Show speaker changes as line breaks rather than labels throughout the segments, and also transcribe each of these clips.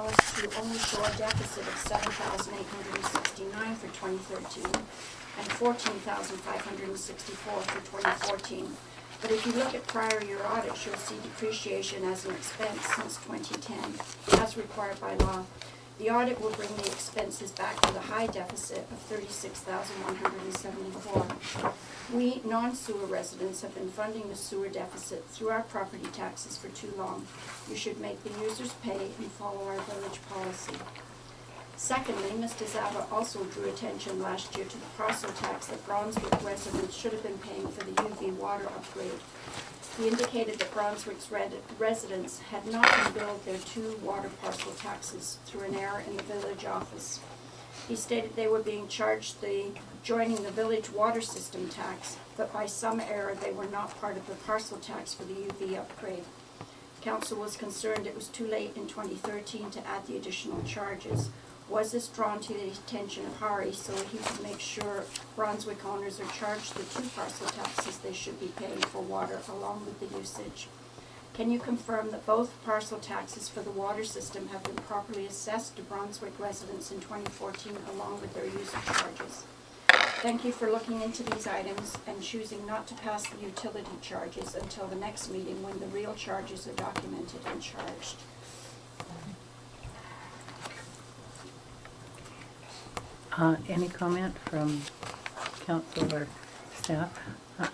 us to only show a deficit of $7,869 for 2013 and $14,564 for 2014. But if you look at prior year audits, you'll see depreciation as an expense since 2010, as required by law. The audit will bring the expenses back to the high deficit of $36,174. We non-sewer residents have been funding the sewer deficit through our property taxes for too long. You should make the users pay and follow our village policy. Secondly, Mr. Zava also drew attention last year to the parcel tax that Brunswick residents should have been paying for the UV water upgrade. He indicated that Brunswick's residents had not been billed their 2 water parcel taxes through an error in the village office. He stated they were being charged the joining the village water system tax, but by some error they were not part of the parcel tax for the UV upgrade. Council was concerned it was too late in 2013 to add the additional charges. Was this drawn to the attention of Hari so he could make sure Brunswick owners are charged the 2 parcel taxes they should be paying for water along with the usage? Can you confirm that both parcel taxes for the water system have been properly assessed to Brunswick residents in 2014 along with their usage charges? Thank you for looking into these items and choosing not to pass the utility charges until the next meeting when the real charges are documented and charged.
Any comment from council or staff?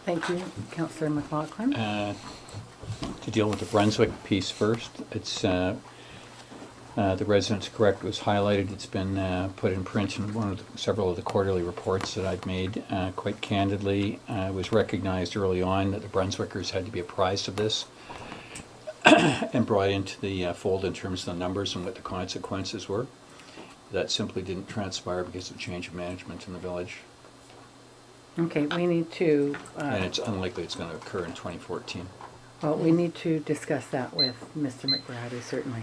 Thank you, Councillor McLaughlin.
To deal with the Brunswick piece first, it's the residence correct was highlighted. It's been put in print in several of the quarterly reports that I've made. Quite candidly, it was recognized early on that the Brunswickers had to be apprised of this and brought into the fold in terms of the numbers and what the consequences were. That simply didn't transpire because of change of management in the village.
Okay, we need to...
and it's unlikely it's going to occur in 2014.
Well, we need to discuss that with Mr. McBrady, certainly,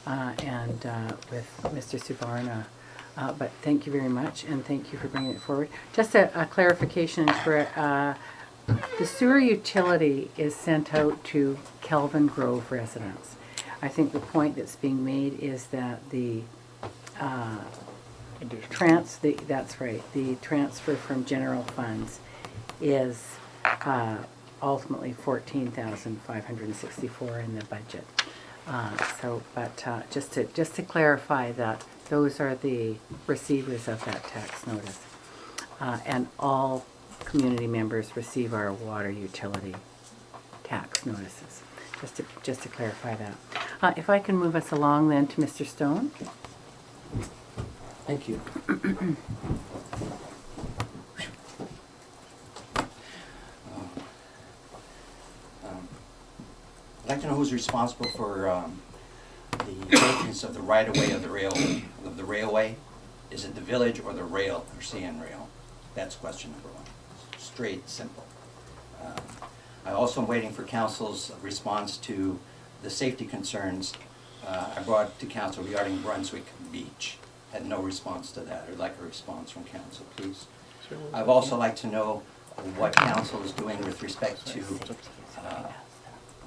and with Mr. Suvarna. But thank you very much, and thank you for bringing it forward. Just a clarification for the sewer utility is sent out to Kelvin Grove residents. I think the point that's being made is that the that's right. The transfer from general funds is ultimately $14,564 in the budget. Just to clarify that those are the receivers of that tax notice, and all community members receive our water utility tax notices. Just to clarify that. If I can move us along then to Mr. Stone.
Thank you. I'd like to know who's responsible for the maintenance of the right-of-way of the railway. Is it the village or the rail or CN rail? That's question number 1. Straight, simple. I also am waiting for council's response to the safety concerns I brought to council regarding Brunswick Beach. Had no response to that. I'd like a response from council, please. I'd also like to know what council is doing with respect to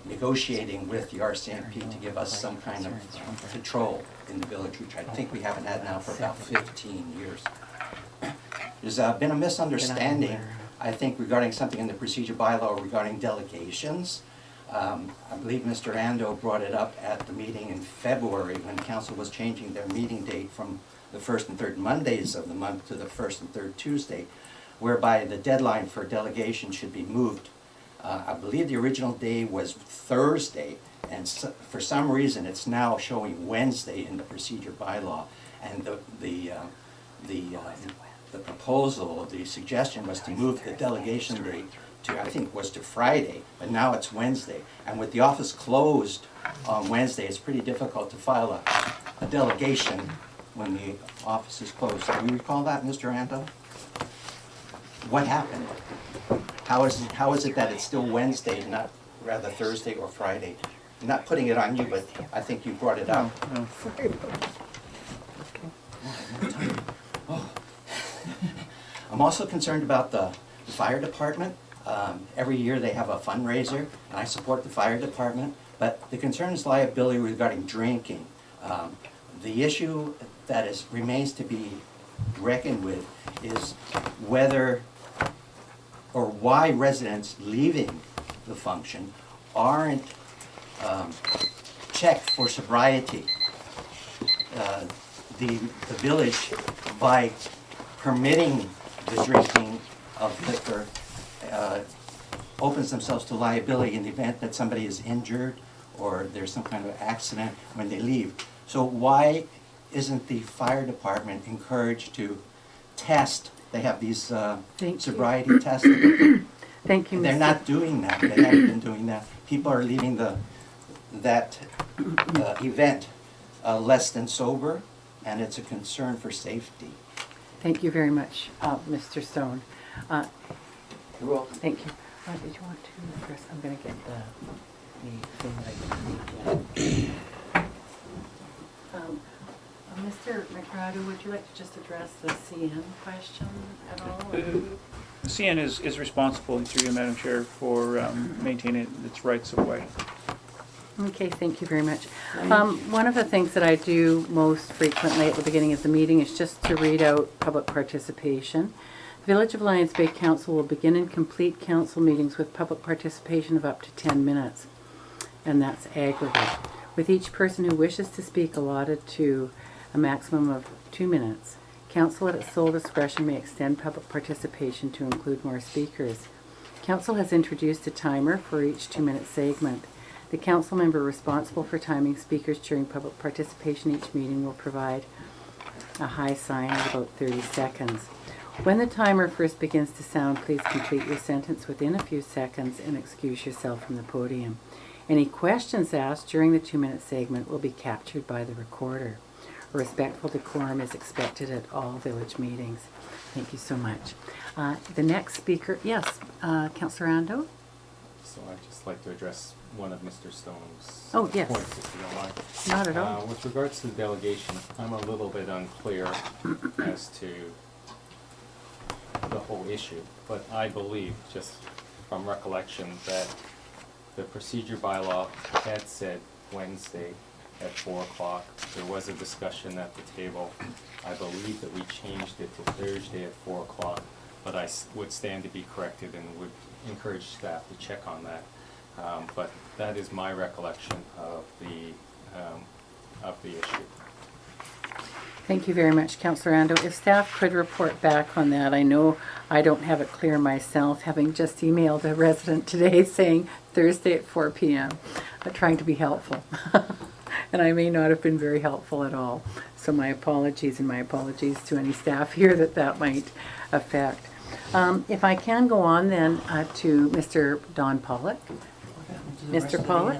negotiating with the RCMP to give us some kind of patrol in the village, which I think we haven't had now for about 15 years. There's been a misunderstanding, I think, regarding something in the procedure bylaw regarding delegations. I believe Mr. Ando brought it up at the meeting in February when council was changing their meeting date from the 1st and 3rd Mondays of the month to the 1st and 3rd Tuesday, whereby the deadline for delegation should be moved. I believe the original day was Thursday, and for some reason it's now showing Wednesday in the procedure bylaw. And the proposal, the suggestion was to move the delegation date to, I think, was to Friday, but now it's Wednesday. And with the office closed on Wednesday, it's pretty difficult to file a delegation when the office is closed. Do you recall that, Mr. Ando? What happened? How is it that it's still Wednesday, not rather Thursday or Friday? I'm not putting it on you, but I think you brought it up.
Oh, sorry about that. Okay.
Oh. I'm also concerned about the fire department. Every year they have a fundraiser, and I support the fire department, but the concern is liability regarding drinking. The issue that remains to be reckoned with is whether or why residents leaving the function aren't checked for sobriety. The village, by permitting the drinking of liquor, opens themselves to liability in the event that somebody is injured or there's some kind of accident when they leave. So why isn't the fire department encouraged to test? They have these
Thank you.
sobriety tests.
Thank you,
They're
Mr.
not doing that. They haven't been doing that. People are leaving that event less than sober, and it's a concern for safety.
Thank you very much, Mr. Stone.
You're welcome.
Thank you. Did you want to address, I'm going to get the thing that I can Mr. McGratty, would you like to just address the CN question at all?
CN is responsible, through you, Madam Chair, for maintaining its rights of way.
Okay, thank you very much. One of the things that I do most frequently at the beginning of the meeting is just to read out public participation. The Village of Lions Bay Council will begin and complete council meetings with public participation of up to 10 minutes, and that's aggregate, with each person who wishes to speak allotted to a maximum of 2 minutes. Council at its sole discretion may extend public participation to include more speakers. Council has introduced a timer for each 2-minute segment. The council member responsible for timing speakers during public participation each meeting will provide a high sign of about 30 seconds. When the timer first begins to sound, please complete your sentence within a few seconds and excuse yourself from the podium. Any questions asked during the 2-minute segment will be captured by the recorder. A respectful decorum is expected at all village meetings. Thank you so much. The next speaker, yes, Councillor Ando?
So I'd just like to address one of Mr. Stone's
Oh, yes.
points, if you don't mind.
Not at all.
With regards to the delegation, I'm a little bit unclear as to the whole issue, but I believe, just from recollection, that the procedure bylaw had said Wednesday at 4 o'clock. There was a discussion at the table. I believe that we changed it to Thursday at 4 o'clock, but I would stand to be corrected and would encourage staff to check on that. But that is my recollection of the issue.
Thank you very much, Councillor Ando. If staff could report back on that, I know I don't have it clear myself, having just emailed a resident today saying Thursday at 4 p.m., trying to be helpful. And I may not have been very helpful at all. So my apologies, and my apologies to any staff here that might affect. If I can go on then to Mr. Don Pollock. Mr. Pollock?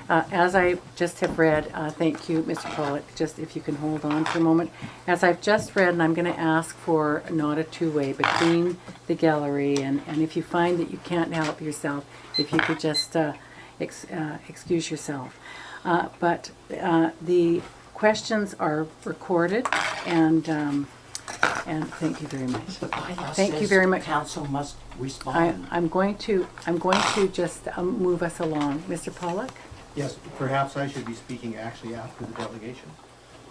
As I just have read, thank you, Mr. Pollock, just if you can hold on for a moment. As I've just read, and I'm going to ask for not a two-way between the gallery, and if you find that you can't help yourself, if you could just excuse yourself. But the questions are recorded, and thank you very much.
The bylaw
Thank you
says
very much.
council must respond.
I'm going to just move us along. Mr. Pollock?
Yes, perhaps I should be speaking actually after the delegation,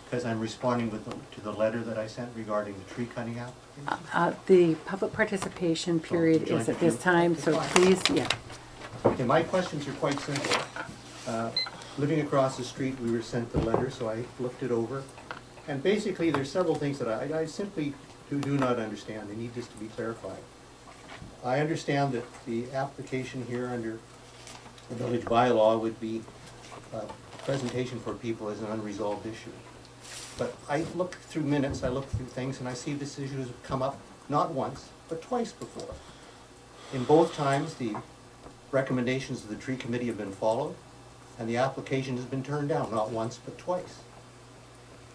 because I'm responding to the letter that I sent regarding the tree cutting application.
The public participation period is at this time, so please, yeah.
Okay, my questions are quite simple. Living across the street, we were sent the letter, so I looked it over. And basically, there's several things that I simply do not understand. They need just to be clarified. I understand that the application here under the village bylaw would be presentation for people as an unresolved issue. But I look through minutes, I look through things, and I see this issue has come up not once, but twice before. In both times, the recommendations of the tree committee have been followed, and the application has been turned down, not once, but twice.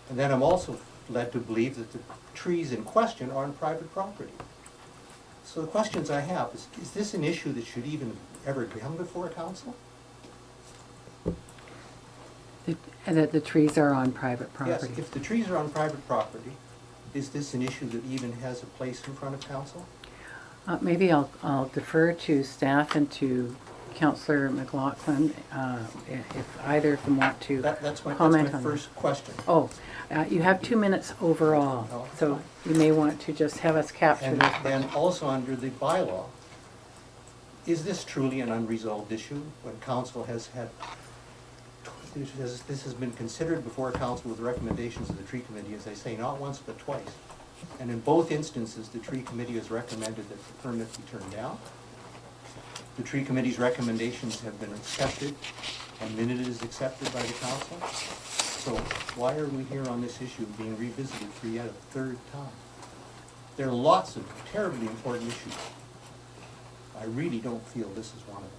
And then I'm also led to believe that the trees in question are on private property. So the questions I have is this an issue that should even ever come before a council?
That the trees are on private property.
Yes, if the trees are on private property, is this an issue that even has a place in front of council?
Maybe I'll defer to staff and to Councillor McLaughlin, if either of them want to
That's my
comment on that.
first question.
Oh, you have 2 minutes overall,
Oh,
so
fine.
you may want to just have us capture
And
this.
then also under the bylaw, is this truly an unresolved issue when council has had, this has been considered before council with recommendations of the tree committee, as I say, not once but twice. And in both instances, the tree committee has recommended that the permit be turned down. The tree committee's recommendations have been accepted, and minute is accepted by the council. So why are we here on this issue being revisited for yet a third time? There are lots of terribly important issues. I really don't feel this is one of them.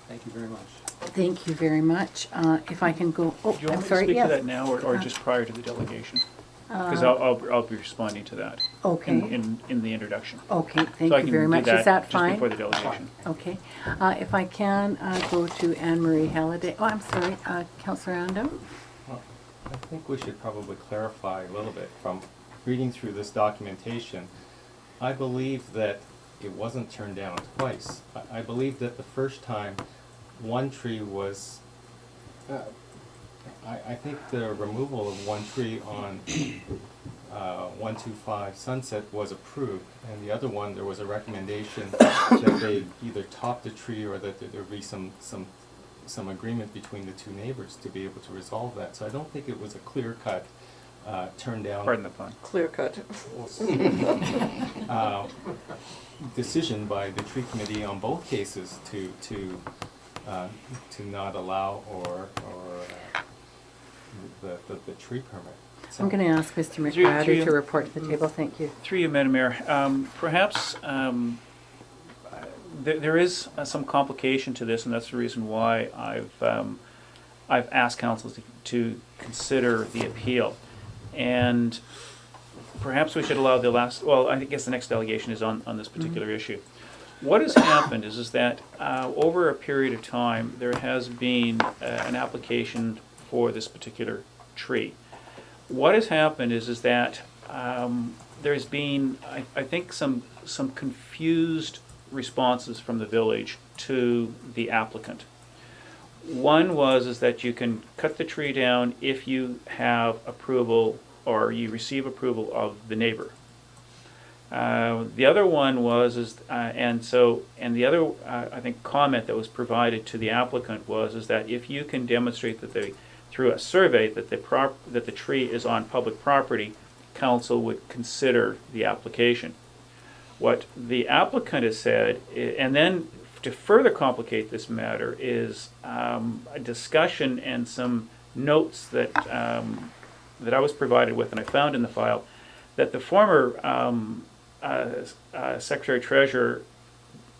Thank you very much.
Thank you very much. If I can go, oh,
Do you
I'm
want me to
sorry,
speak to
yes.
that now or just prior to the delegation? Because I'll be responding to that
Okay,
in the introduction.
okay,
So I
thank
can
you very
do
much. Is that
just
fine?
before the delegation.
Okay. If I can go to Anne Marie Halliday. Oh, I'm sorry, Councillor Ando?
Well, I think we should probably clarify a little bit from reading through this documentation. I believe that it wasn't turned down twice. I believe that the first time, one tree was, I think the removal of one tree on 125 Sunset was approved, and the other one, there was a recommendation that they either top the tree or that there be some agreement between the two neighbors to be able to resolve that. So I don't think it was a clear-cut turn down.
Pardon the pun.
Clear cut.
Decision by the tree committee on both cases to not allow or the tree permit.
I'm going to ask Mr.
Through
McGratty
you.
to report to the table. Thank you.
Through you, Madam Mayor, perhaps there is some complication to this, and that's the reason why I've asked council to consider the appeal. And perhaps we should allow I guess the next delegation is on this particular issue. What has happened is that over a period of time, there has been an application for this particular tree. What has happened is that there's been, I think, some confused responses from the village to the applicant. One is that you can cut the tree down if you have approval or you receive approval of the neighbor. The other one and the other I think comment that was provided to the applicant is that if you can demonstrate that through a survey that the tree is on public property, council would consider the application. What the applicant has said, and then to further complicate this matter, is a discussion and some notes that I was provided with and I found in the file, that the former Secretary Treasurer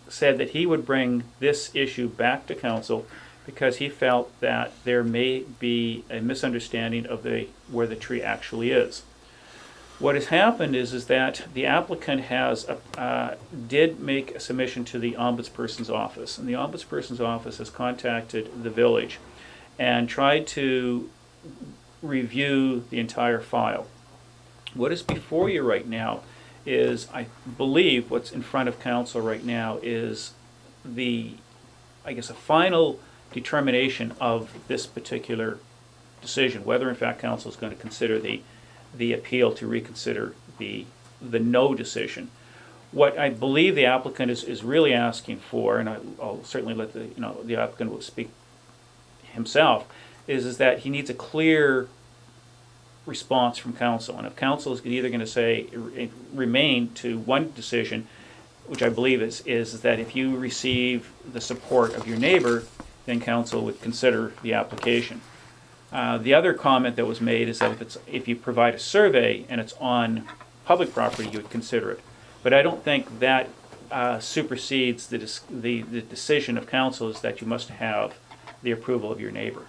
said that he would bring this issue back to council because he felt that there may be a misunderstanding of where the tree actually is. What has happened is that the applicant did make a submission to the Ombudsperson's office, and the Ombudsperson's office has contacted the village and tried to review the entire file. What is before you right now is, I believe, what's in front of council right now is a final determination of this particular decision, whether in fact council is going to consider the appeal to reconsider the no decision. What I believe the applicant is really asking for, and I'll certainly let the applicant will speak himself, is that he needs a clear response from council. And if council is either going to say remain to one decision, which I believe is that if you receive the support of your neighbor, then council would consider the application. The other comment that was made is that if you provide a survey and it's on public property, you would consider it. But I don't think that supersedes the decision of council, is that you must have the approval of your neighbor.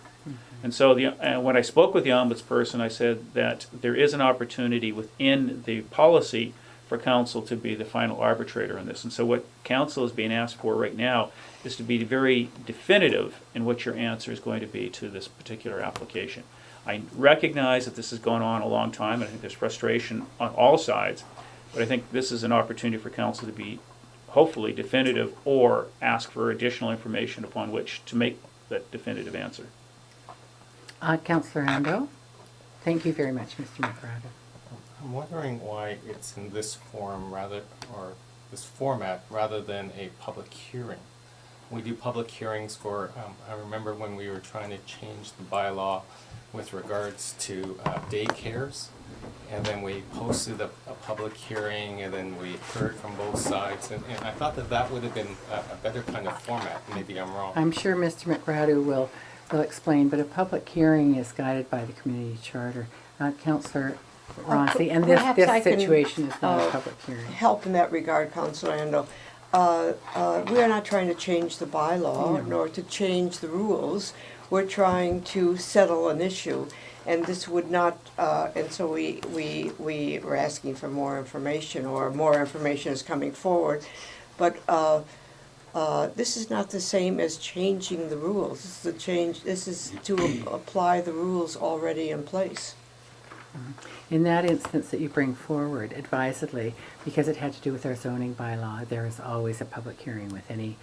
And so when I spoke with the Ombudsperson, I said that there is an opportunity within the policy for council to be the final arbitrator in this. And so what council is being asked for right now is to be very definitive in what your answer is going to be to this particular application. I recognize that this has gone on a long time, and I think there's frustration on all sides, but I think this is an opportunity for council to be hopefully definitive, or ask for additional information upon which to make that definitive answer.
Councillor Ando? Thank you very much, Mr. McGrath.
I'm wondering why it's in this form this format rather than a public hearing. We do public hearings for, I remember when we were trying to change the bylaw with regards to daycares, and then we posted a public hearing, and then we heard from both sides, and I thought that would have been a better kind of format. Maybe I'm wrong.
I'm sure Mr. McGrath will explain, but a public hearing is guided by the community charter, not Councillor Rossi, and
Perhaps I
this
can,
situation is not a
uh,
public hearing.
help in that regard, Councillor Ando. We are not trying to change the bylaw, nor to change the rules. We're trying to settle an issue, and this would not, and so we were asking for more information, or more information is coming forward. But this is not the same as changing the rules. This is to apply the rules already in place.
In that instance that you bring forward advisedly, because it had to do with our zoning bylaw, there is always a public hearing with any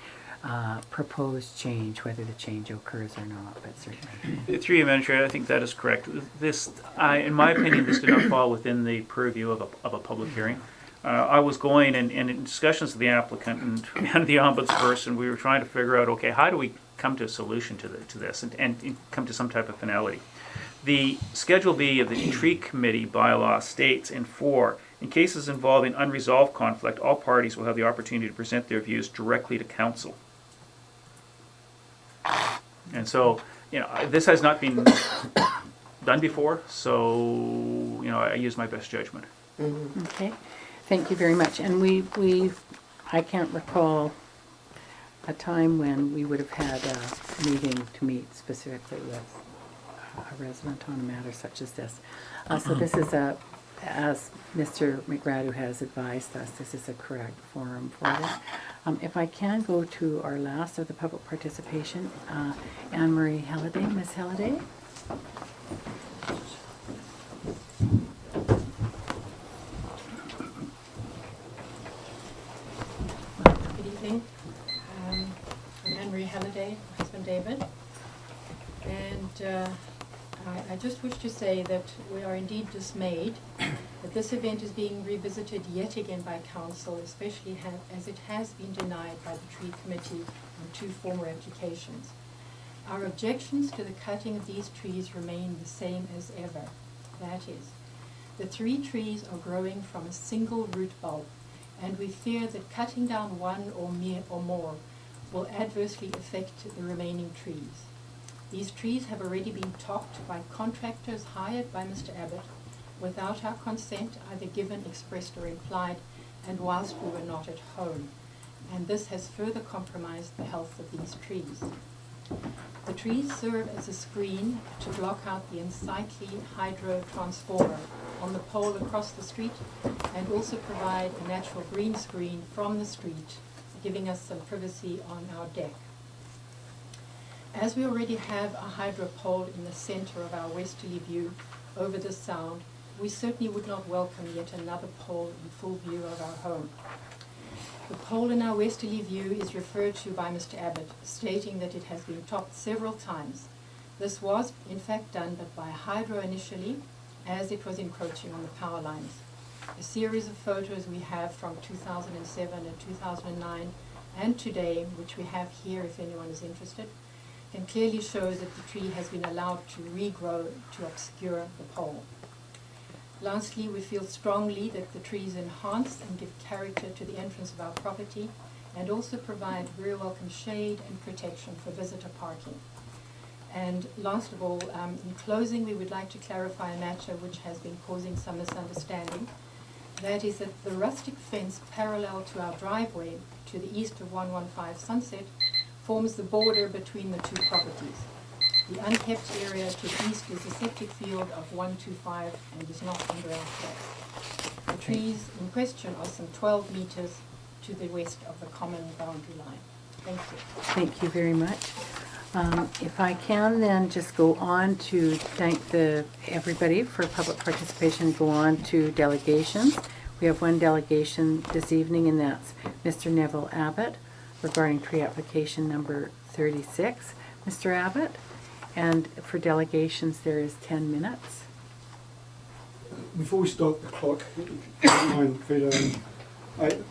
proposed change, whether the change occurs or not, but certainly.
Through you, Madam Chair, I think that is correct. In my opinion, this did not fall within the purview of a public hearing. I was going and in discussions with the applicant and the ombudsperson, we were trying to figure out, okay, how do we come to a solution to this and come to some type of finality. The Schedule B of the Tree Committee bylaw states in 4, in cases involving unresolved conflict, all parties will have the opportunity to present their views directly to council. And so, this has not been done before, so, I use my best judgment.
Okay, thank you very much. And I can't recall a time when we would have had a meeting to meet specifically with a resident on a matter such as this. So this is as Mr. McGrath has advised us, this is a correct forum for this. If I can go to our last of the public participation, Anne-Marie Halliday. Ms. Halliday?
Good evening. I'm Anne-Marie Halliday, my husband David. And I just wish to say that we are indeed dismayed that this event is being revisited yet again by council, especially as it has been denied by the Tree Committee on 2 former applications. Our objections to the cutting of these trees remain the same as ever. That is, the 3 trees are growing from a single root bulb, and we fear that cutting down one or more will adversely affect the remaining trees. These trees have already been topped by contractors hired by Mr. Abbott without our consent, either given, expressed or implied, and whilst we were not at home. And this has further compromised the health of these trees. The trees serve as a screen to block out the unsightly hydro transformer on the pole across the street, and also provide a natural green screen from the street, giving us some privacy on our deck. As we already have a hydro pole in the center of our westerly view over the sound, we certainly would not welcome yet another pole in full view of our home. The pole in our westerly view is referred to by Mr. Abbott, stating that it has been topped several times. This was in fact done but by hydro initially, as it was encroaching on the power lines. A series of photos we have from 2007 and 2009 and today, which we have here if anyone is interested, can clearly show that the tree has been allowed to regrow to obscure the pole. Lastly, we feel strongly that the trees enhance and give character to the entrance of our property and also provide very welcome shade and protection for visitor parking. And last of all, in closing, we would like to clarify a matter which has been causing some misunderstanding. That is that the rustic fence parallel to our driveway to the east of 115 Sunset forms the border between the 2 properties. The unkept area to the east is a septic field of 125 and is not under our flat. The trees in question are some 12 meters to the west of the common boundary line. Thank you.
Thank you very much. If I can then just go on to thank everybody for public participation, go on to delegations. We have one delegation this evening, and that's Mr. Neville Abbott regarding tree application number 36. Mr. Abbott, and for delegations there is 10 minutes.
Before we start the clock, if you don't mind, Freda,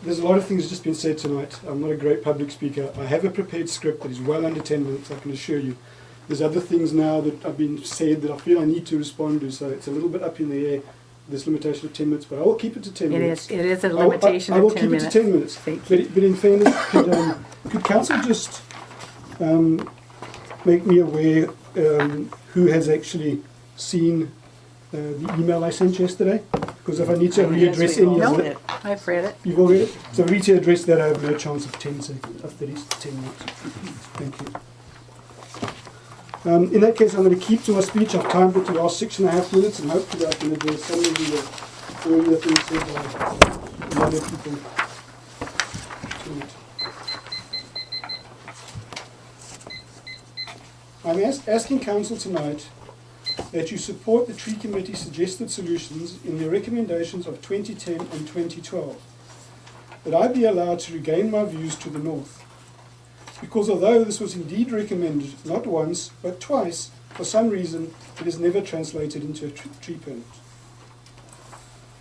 there's a lot of things just been said tonight. I'm not a great public speaker. I have a prepared script that is well under 10 minutes, I can assure you. There's other things now that have been said that I feel I need to respond to, so it's a little bit up in the air, this limitation of 10 minutes, but I will keep it to 10 minutes.
It is a limitation
I will
of 10
keep
minutes.
it to 10 minutes.
Thank you.
But in fairness, could Council just make me aware who has actually seen the email I sent yesterday? Because if I need to readdress any of it,
I've read it.
you've all read it? So if I need to address that, I have no chance of 10 seconds, of 30 to 10 minutes. Thank you. In that case, I'm going to keep to my speech. I've timed it to last 6.5 minutes, and hopefully I can address some of the earlier things said by other people tonight. I'm asking Council tonight that you support the Tree Committee's suggested solutions in their recommendations of 2010 and 2012, that I be allowed to regain my views to the north. Because although this was indeed recommended not once, but twice, for some reason it is never translated into a tree permit.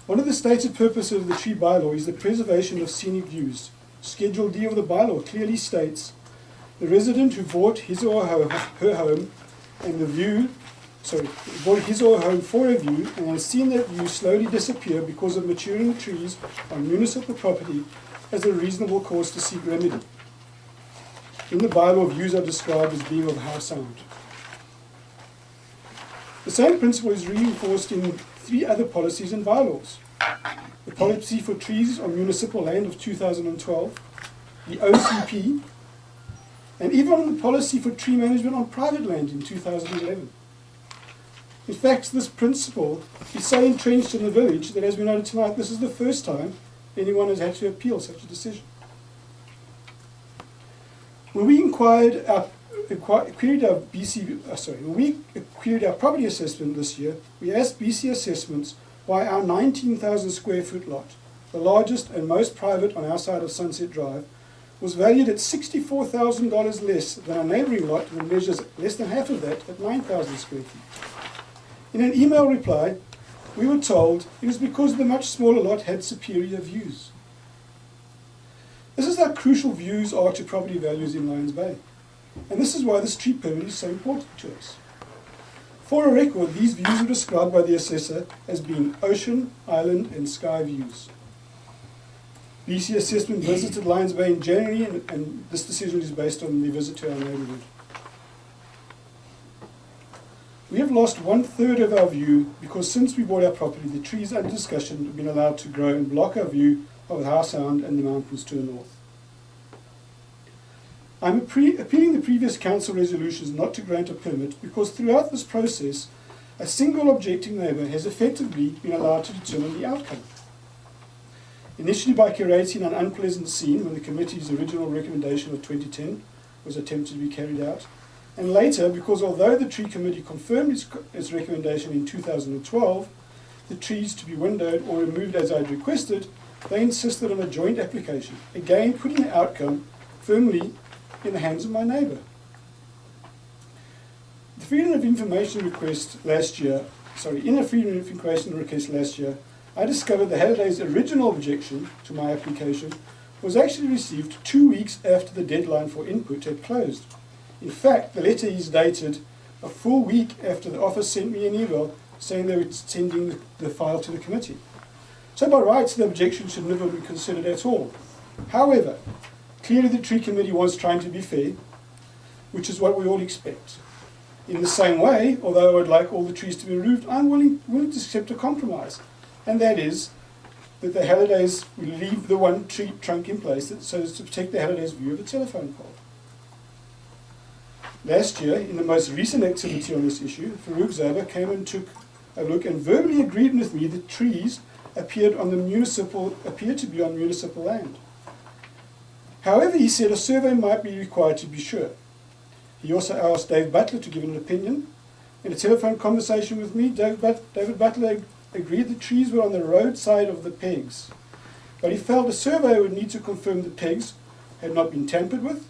One of the stated purposes of the tree bylaw is the preservation of scenic views. Schedule D of the bylaw clearly states, the resident who bought his or her home and bought his or her home for a view and has seen that view slowly disappear because of maturing trees on municipal property has a reasonable cause to seek remedy. In the bylaw, views are described as being of high sound. The same principle is reinforced in 3 other policies and bylaws. The policy for trees on municipal land of 2012, the OCP, and even the policy for tree management on private land in 2011. In fact, this principle is so entrenched in the village that, as we noted tonight, this is the first time anyone has had to appeal such a decision. When we queried our property assessment this year, we asked BC Assessments why our 19,000 square foot lot, the largest and most private on our side of Sunset Drive, was valued at $64,000 less than a neighbouring lot that measures less than half of that at 9,000 square feet. In an email reply, we were told it was because the much smaller lot had superior views. This is how crucial views are to property values in Lions Bay, and this is why this tree permit is so important to us. For a record, these views were described by the assessor as being ocean, island and sky views. BC Assessment visited Lions Bay in January, and this decision is based on the visit to our neighbourhood. We have lost 1/3 of our view because since we bought our property, the trees under discussion have been allowed to grow and block our view of the Howe Sound and the mountains to the north. I'm appealing the previous council resolutions not to grant a permit because throughout this process, a single objecting neighbour has effectively been allowed to determine the outcome. Initially by curating an unpleasant scene when the committee's original recommendation of 2010 was attempted to be carried out, and later because although the tree committee confirmed its recommendation in 2012, the trees to be windowed or removed as I'd requested, they insisted on a joint application, again putting the outcome firmly in the hands of my neighbour. The Freedom of Information request last year, in a Freedom of Information request last year, I discovered the Halliday's original objection to my application was actually received 2 weeks after the deadline for input had closed. In fact, the letter is dated a full week after the office sent me an email saying they were sending the file to the committee. So by rights, the objection should never be considered at all. However, clearly the tree committee was trying to be fair, which is what we all expect. In the same way, although I would like all the trees to be removed, I'm willing to accept a compromise, and that is that the Hallidays will leave the one tree trunk in place so as to protect the Hallidays' view of a telephone pole. Last year, in the most recent activity on this issue, Farouk Zaba came and took a look and verbally agreed with me that trees appeared to be on municipal land. However, he said a survey might be required to be sure. He also asked Dave Butler to give an opinion. In a telephone conversation with me, David Butler agreed the trees were on the roadside of the pegs, but he felt a surveyor would need to confirm the pegs had not been tampered with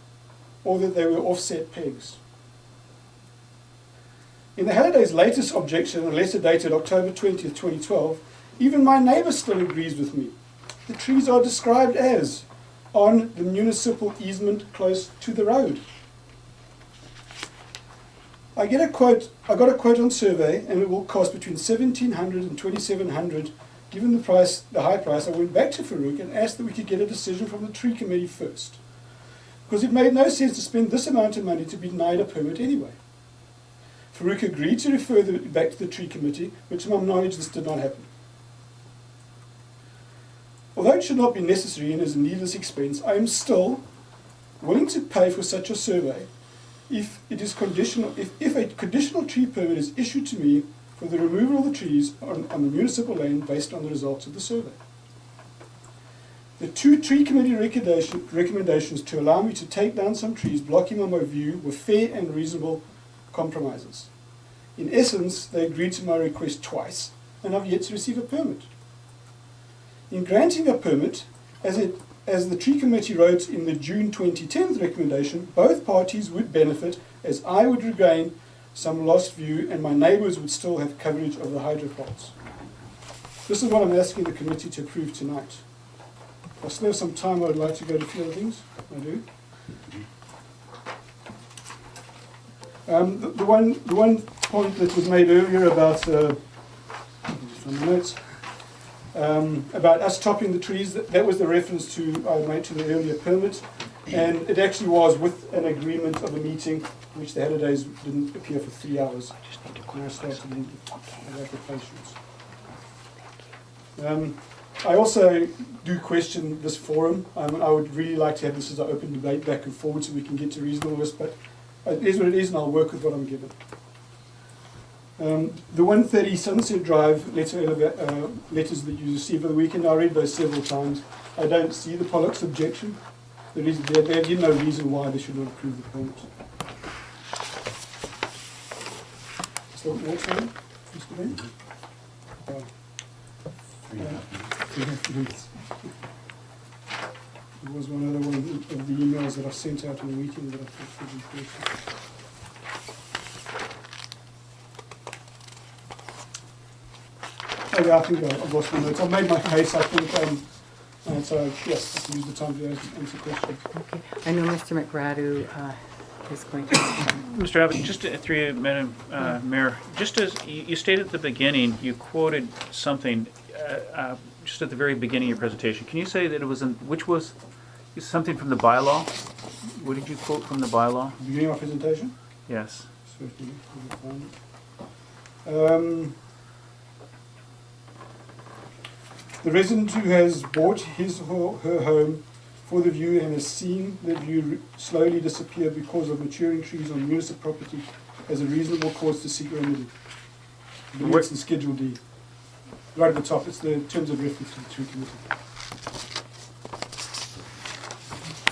or that they were offset pegs. In the Halliday's latest objection, a letter dated October 20th, 2012, even my neighbour still agrees with me. The trees are described as on the municipal easement close to the road. I got a quote on survey, and it will cost between $1,700 and $2,700. Given the high price, I went back to Farouk and asked that we could get a decision from the tree committee first, because it made no sense to spend this amount of money to be denied a permit anyway. Farouk agreed to refer it back to the tree committee, but to my knowledge this did not happen. Although it should not be necessary and is a needless expense, I am still willing to pay for such a survey if it is conditional, if a conditional tree permit is issued to me for the removal of the trees on the municipal land based on the results of the survey. The two tree committee recommendations to allow me to take down some trees blocking on my view were fair and reasonable compromises. In essence, they agreed to my request twice, and I've yet to receive a permit. In granting a permit, as the tree committee wrote in the June 2010 recommendation, both parties would benefit, as I would regain some lost view and my neighbours would still have coverage of the hydropoles. This is what I'm asking the committee to approve tonight. If I still have some time, I would like to go to a few other things. I do. The one point that was made earlier about just on the notes, about us topping the trees, that was the reference I made to the earlier permit, and it actually was with an agreement of a meeting which the Hallidays didn't appear for 3 hours. And I started the applications. I also do question this forum. I would really like to have this as an open debate back and forward so we can get to reasonableness, but it is what it is and I'll work with what I'm given. The 130 Sunset Drive letters that you received over the weekend, I read those several times. I don't see the Pollock's objection. They give no reason why they should not approve the permit. So, what's that, Mr. Ben? Oh. 3.5 minutes. There was one other one of the emails that I sent out in the weekend that I thought was important. Oh yeah, I think I've lost my notes. I've made my case, I think, and so yes, I can use the time to answer questions.
Okay. I know Mr. McGradu is going to.
Mr. Abbott, just through you, Madam Mayor, just as you stated at the beginning, you quoted something just at the very beginning of your presentation. Can you say that it was which was something from the bylaw? What did you quote from the bylaw?
Beginning of my presentation?
Yes.
Certainly. Let me find it. The resident who has bought his or her home for the view and has seen the view slowly disappear because of maturing trees on municipal property has a reasonable cause to seek remedy. I believe it's in Schedule D. Right at the top, it's the terms of reference to the tree committee.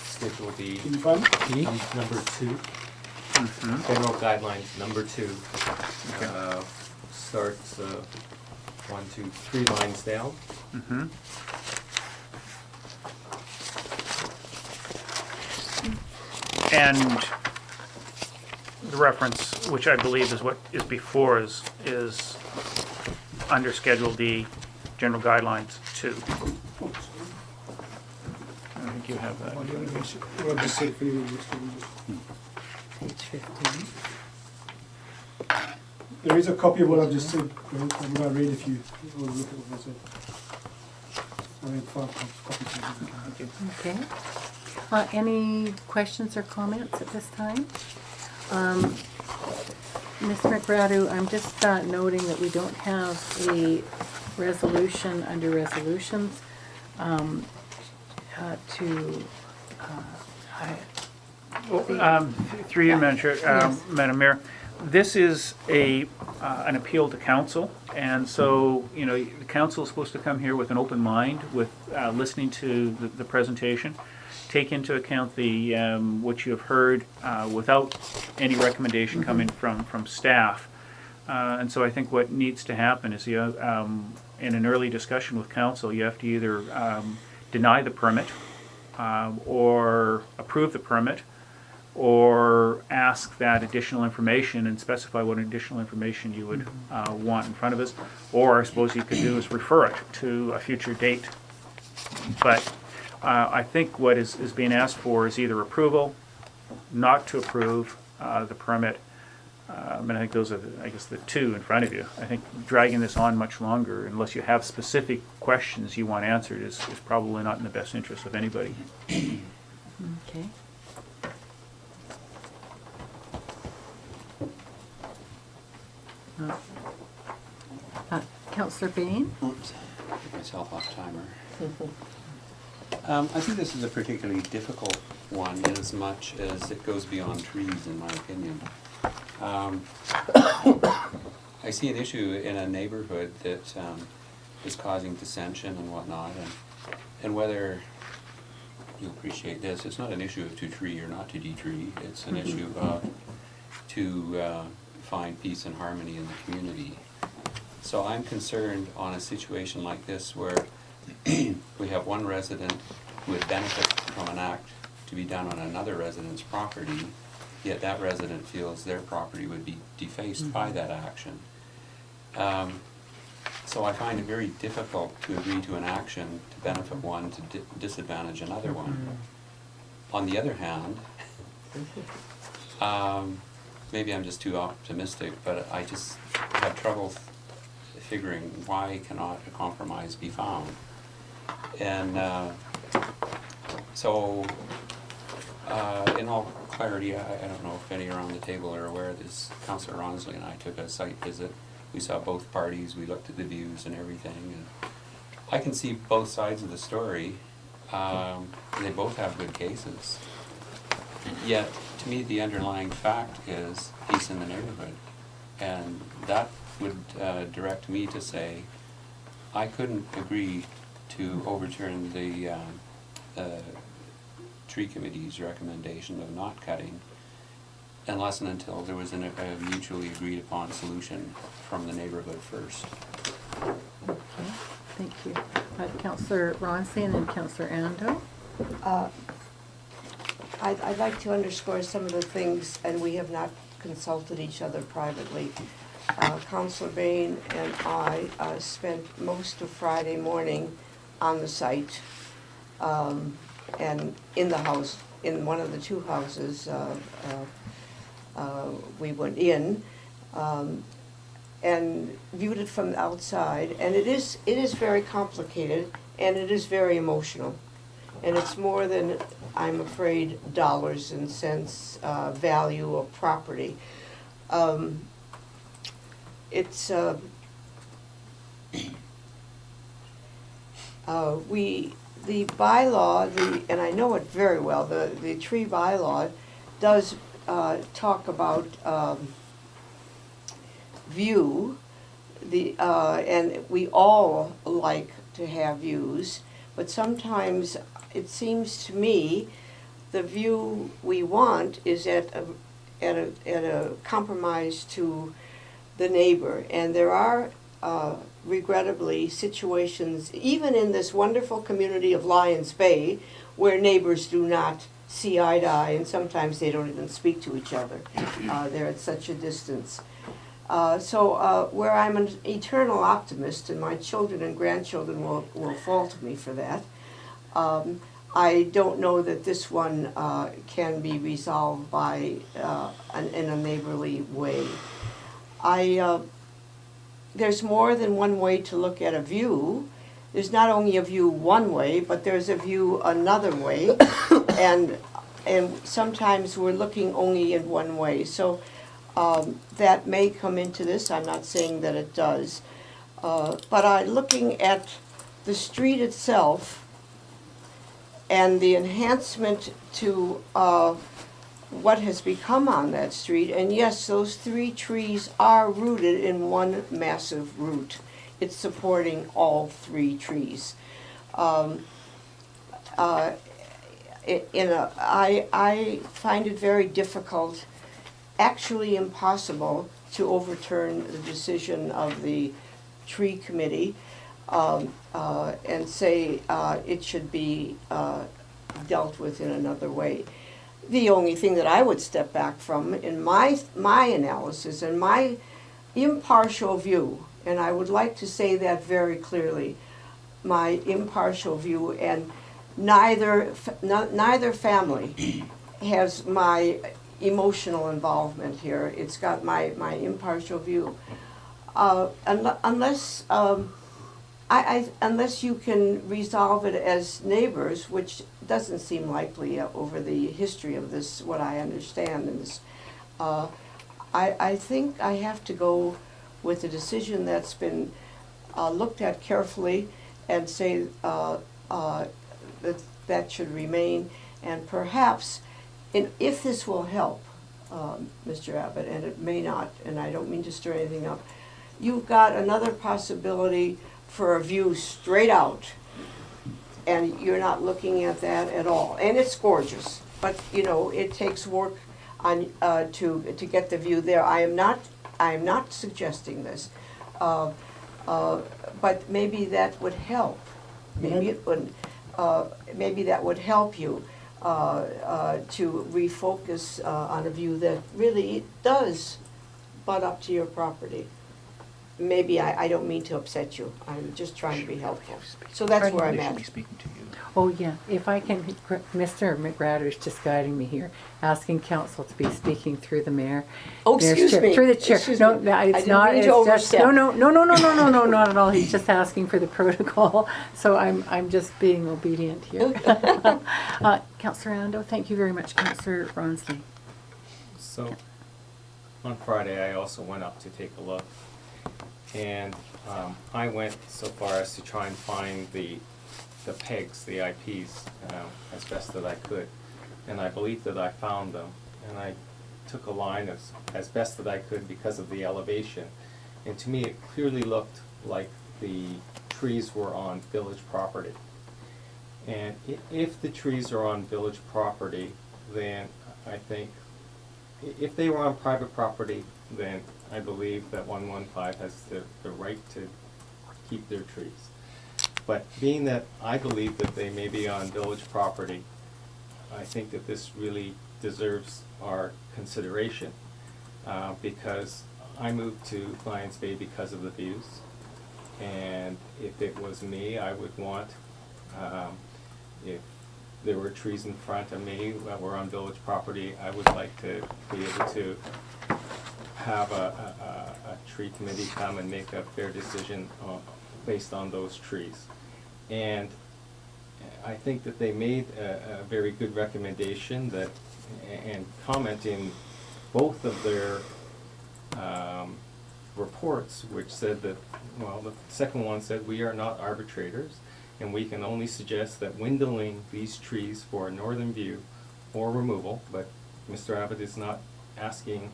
Schedule D,
Can you find it?
number 2, general guidelines, number 2. Starts 1, 2, 3 lines down.
And the reference, which I believe is what is before, is under Schedule D, General Guidelines 2. I think you have that.
Well, I just said if anyone wants to read it.
Page 15.
There is a copy of what I've just said, what I read if you want to look at what I said. I read 5 copies.
Okay. Any questions or comments at this time? Mr. McGradu, I'm just noting that we don't have a resolution under resolutions
Through you, Madam Chair,
Yes.
Madam Mayor, this is an appeal to council, and so, the council is supposed to come here with an open mind, with listening to the presentation, take into account the what you have heard without any recommendation coming from staff. And so I think what needs to happen is in an early discussion with council, you have to either deny the permit or approve the permit, or ask that additional information and specify what additional information you would want in front of us. Or I suppose you could do is refer it to a future date. But I think what is being asked for is either approval, not to approve the permit. And I think those are, the two in front of you. I think dragging this on much longer, unless you have specific questions you want answered, is probably not in the best interest of anybody.
Okay. Councillor Bain?
Oops, get myself off timer. I think this is a particularly difficult one in as much as it goes beyond trees, in my opinion. I see an issue in a neighborhood that is causing dissension and whatnot, and whether you appreciate this, it's not an issue of to tree or not to de-tree, it's an issue of to find peace and harmony in the community. So I'm concerned on a situation like this where we have one resident who would benefit from an act to be done on another resident's property, yet that resident feels their property would be defaced by that action. So I find it very difficult to agree to an action to benefit one to disadvantage another one. On the other hand, maybe I'm just too optimistic, but I just have trouble figuring why cannot a compromise be found. And so in all clarity, I don't know if any around the table are aware of this. Councillor Ronsley and I took a site visit. We saw both parties, we looked at the views and everything, and I can see both sides of the story. They both have good cases. Yet, to me, the underlying fact is peace in the neighborhood. And that would direct me to say, I couldn't agree to overturn the tree committee's recommendation of not cutting unless and until there was a mutually agreed upon solution from the neighborhood first.
Okay, thank you. Councillor Ronsley and then Councillor Ando.
I'd like to underscore some of the things, and we have not consulted each other privately. Councillor Bain and I spent most of Friday morning on the site, and in the house, in one of the two houses we went in and viewed it from the outside, and it is very complicated and it is very emotional, and it's more than, I'm afraid, dollars and cents value of property. It's the bylaw, and I know it very well, the tree bylaw does talk about view, and we all like to have views, but sometimes it seems to me the view we want is at a compromise to the neighbor, and there are regrettably situations, even in this wonderful community of Lions Bay, where neighbors do not see eye to eye, and sometimes they don't even speak to each other. They're at such a distance. So where I'm an eternal optimist, and my children and grandchildren will fault me for that, I don't know that this one can be resolved by in a neighborly way. There's more than one way to look at a view. There's not only a view one way, but there's a view another way, and sometimes we're looking only in one way. So that may come into this. I'm not saying that it does, but looking at the street itself and the enhancement to what has become on that street, and yes, those 3 trees are rooted in one massive root. It's supporting all 3 trees. I find it very difficult, actually impossible, to overturn the decision of the tree committee and say it should be dealt with in another way. The only thing that I would step back from in my analysis and my impartial view, and I would like to say that very clearly, my impartial view, and neither family has my emotional involvement here. It's got my impartial view. Unless unless you can resolve it as neighbors, which doesn't seem likely over the history of this, what I understand in this, I think I have to go with a decision that's been looked at carefully and say that should remain. And perhaps, if this will help, Mr. Abbott, and it may not, and I don't mean to stir anything up, you've got another possibility for a view straight out, and you're not looking at that at all. And it's gorgeous, but you know, it takes work on to get the view there. I am not suggesting this, but maybe that would help. Maybe it would. Maybe that would help you to refocus on a view that really does butt up to your property. Maybe I don't mean to upset you. I'm just trying to be helpful. So that's where I'm at.
Oh, yeah, if I can, Mr. McGrath is just guiding me here, asking council to be speaking through the mayor.
Oh,
Mayor's
excuse
chair-
me.
Through the chair.
Excuse
No,
me.
no,
I
it's
didn't
not,
mean
it's
to
just,
overstep.
no, not at all. He's just asking for the protocol, so I'm just being obedient here. Councillor Ando, thank you very much. Councillor Ronsley.
So, on Friday, I also went up to take a look, and I went so far as to try and find the pegs, the IPs, as best that I could, and I believe that I found them, and I took a line as best that I could because of the elevation, and to me it clearly looked like the trees were on village property. And if the trees are on village property, then I think, if they were on private property, then I believe that 115 has the right to keep their trees. But being that I believe that they may be on village property, I think that this really deserves our consideration, because I moved to Lions Bay because of the views, and if it was me, I would want, if there were trees in front of me that were on village property, I would like to be able to have a tree committee come and make a fair decision based on those trees. And I think that they made a very good recommendation that, and comment in both of their reports, which said that, well, the second one said, we are not arbitrators, and we can only suggest that windowing these trees for a northern view or removal, but Mr. Abbott is not asking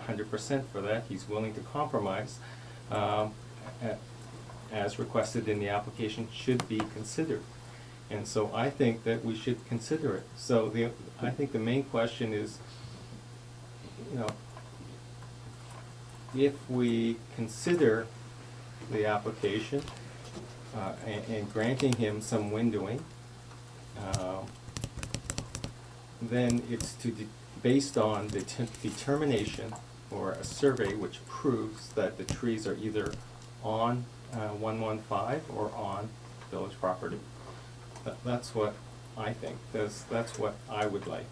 100% for that. He's willing to compromise, as requested in the application, should be considered. And so I think that we should consider it. So I think the main question is, you know, if we consider the application and granting him some windowing, then it's based on the determination or a survey which proves that the trees are either on 115 or on village property. That's what I think. That's what I would like.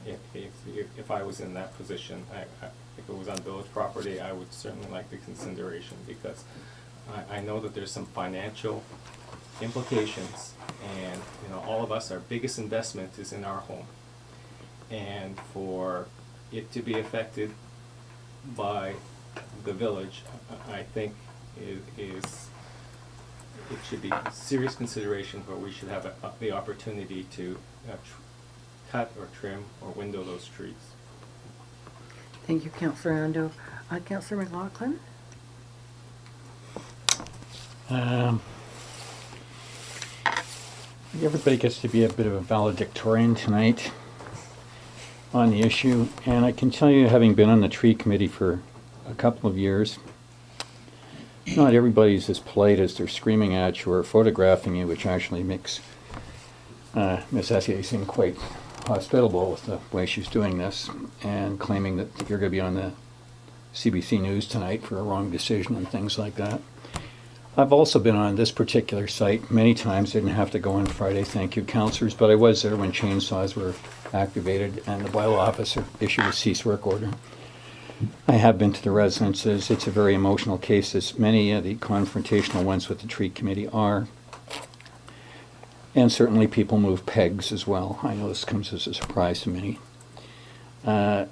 If I was in that position, if it was on village property, I would certainly like the consideration, because I know that there's some financial implications, and you know, all of us, our biggest investment is in our home, and for it to be affected by the village, I think it should be serious consideration where we should have the opportunity to cut or trim or window those trees.
Thank you, Councillor Ando. Councillor McLaughlin?
Everybody gets to be a bit of a valedictorian tonight on the issue, and I can tell you, having been on the tree committee for a couple of years. Not everybody's as polite as they're screaming at you or photographing you, which actually makes Ms. Essier seem quite hospitable with the way she's doing this, and claiming that you're going to be on the CBC News tonight for a wrong decision and things like that. I've also been on this particular site many times. Didn't have to go in Friday, thank you, councillors, but I was there when chainsaws were activated and the bylaw officer issued a cease work order. I have been to the residences. It's a very emotional case, as many of the confrontational ones with the tree committee are. And certainly people move pegs as well. I know this comes as a surprise to many. The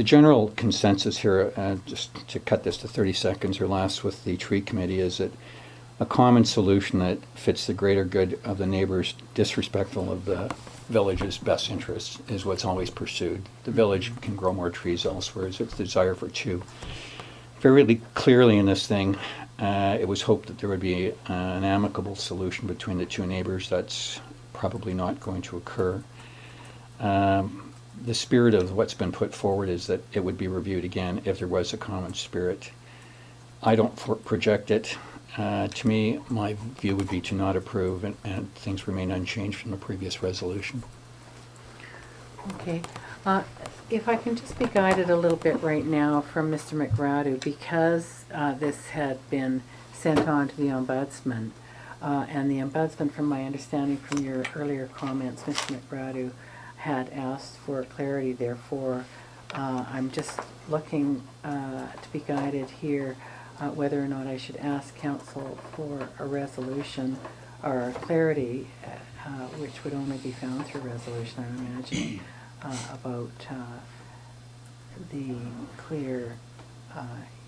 general consensus here, just to cut this to 30 seconds or less with the tree committee, is that a common solution that fits the greater good of the neighbors, disrespectful of the village's best interests, is what's always pursued. The village can grow more trees elsewhere. It's a desire for two. Very clearly in this thing, it was hoped that there would be an amicable solution between the two neighbors. That's probably not going to occur. The spirit of what's been put forward is that it would be reviewed again if there was a common spirit. I don't project it. To me, my view would be to not approve and things remain unchanged from the previous resolution.
Okay. If I can just be guided a little bit right now from Mr. McGrady, because this had been sent on to the Ombudsman, and the Ombudsman, from my understanding from your earlier comments, Mr. McGrady, had asked for clarity. Therefore, I'm just looking to be guided here whether or not I should ask council for a resolution or clarity, which would only be found through resolution, I imagine, about the clear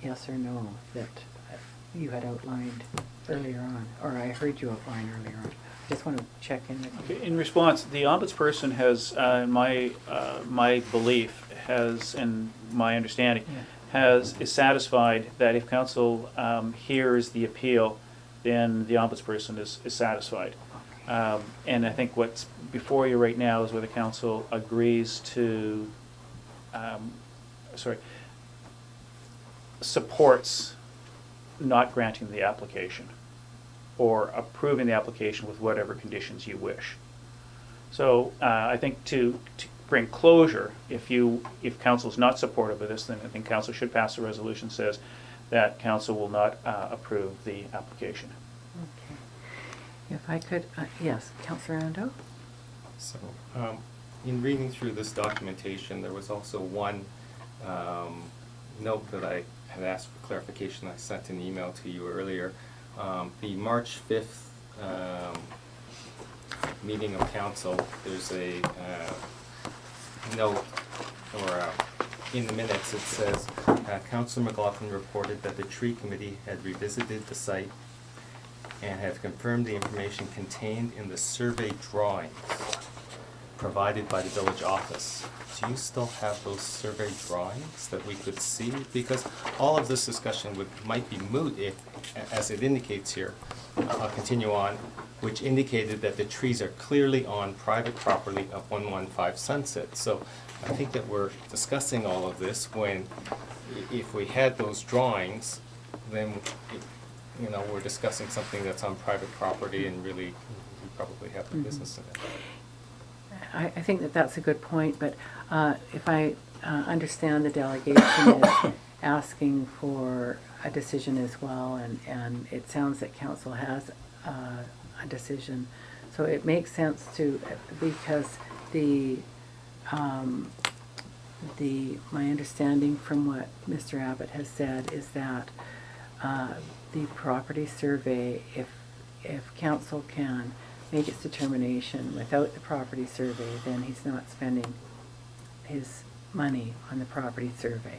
yes or no that you had outlined earlier on, or I heard you outline earlier on. Just want to check in with you.
In response, the ombudsperson has, in my belief, has, and my understanding, is satisfied that if council hears the appeal, then the ombudsperson is satisfied. And I think what's before you right now is whether council agrees to, supports not granting the application, or approving the application with whatever conditions you wish. So I think to bring closure, if council is not supportive of this, then I think council should pass a resolution that says that council will not approve the application.
Okay. If I could, yes, Councillor Ando?
So, in reading through this documentation, there was also one note that I had asked for clarification. I sent an email to you earlier. The March 5th meeting of council, there's a note, or in the minutes it says, Councillor McLaughlin reported that the tree committee had revisited the site and have confirmed the information contained in the survey drawings provided by the village office. Do you still have those survey drawings that we could see? Because all of this discussion might be moot if, as it indicates here, I'll continue on, which indicated that the trees are clearly on private property of 115 Sunset. So I think that we're discussing all of this when, if we had those drawings, then we're discussing something that's on private property, and really we probably have no business in it.
I think that that's a good point, but if I understand, the delegation is asking for a decision as well, and it sounds that council has a decision. So it makes sense to, because my understanding from what Mr. Abbott has said is that the property survey, if council can make its determination without the property survey, then he's not spending his money on the property survey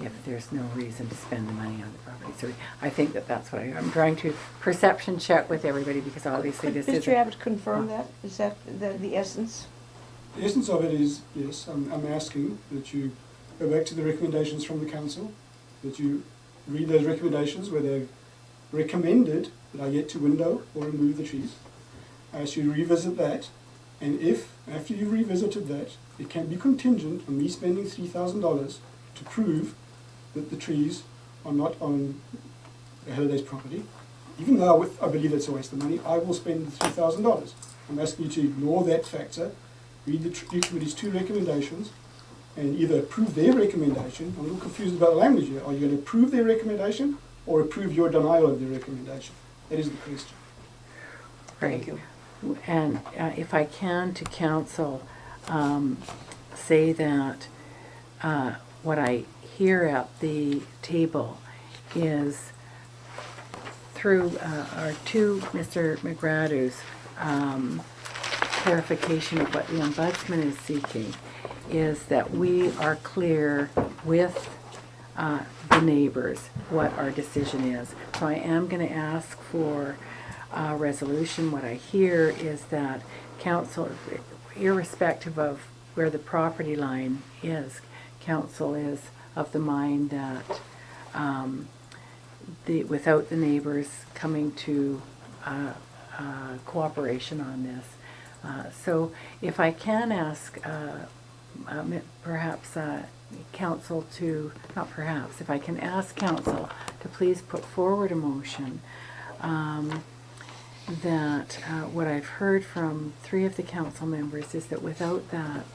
if there's no reason to spend the money on the property survey. I think that that's what I'm trying to perception check with everybody, because obviously this is...
Mr. Abbott confirm that? Is that the essence?
The essence of it is, yes, I'm asking that you go back to the recommendations from the council, that you read those recommendations where they've recommended that I get to window or remove the trees. I ask you to revisit that, and if, after you've revisited that, it can be contingent on me spending $3,000 to prove that the trees are not on Halliday's property, even though I believe that's a waste of money, I will spend the $3,000. I'm asking you to ignore that factor, read the tree committee's 2 recommendations, and either approve their recommendation. I'm a little confused about the language here. Are you going to approve their recommendation or approve your denial of their recommendation? That is the question.
Thank you.
And if I can to council, say that what I hear at the table is through or to Mr. McGradu's clarification of what the Ombudsman is seeking, is that we are clear with the neighbors what our decision is. So I am going to ask for a resolution. What I hear is that council, irrespective of where the property line is, council is of the mind that without the neighbors coming to cooperation on this. So if I can ask perhaps council to, not perhaps, if I can ask council to please put forward a motion that what I've heard from 3 of the council members is that without that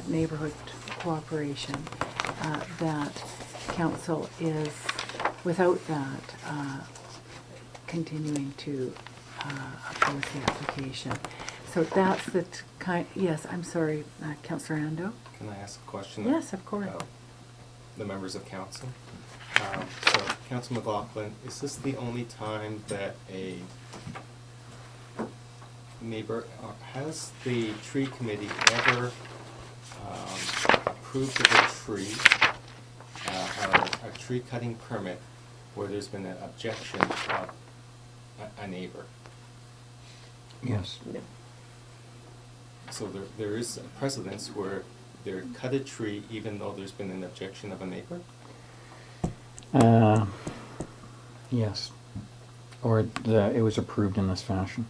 neighborhood cooperation, that council is, without that, continuing to oppose the application. So that's the kind, yes, I'm sorry, Councillor Ando?
Can I ask a question?
Yes, of course.
about the members of council? So, Councilor McLaughlin, is this the only time that a neighbor, has the tree committee ever approved of a tree, a tree cutting permit where there's been an objection of a neighbor?
Yes.
So there is a precedence where they cut a tree even though there's been an objection of a neighbor?
Yes. Or it was approved in this fashion.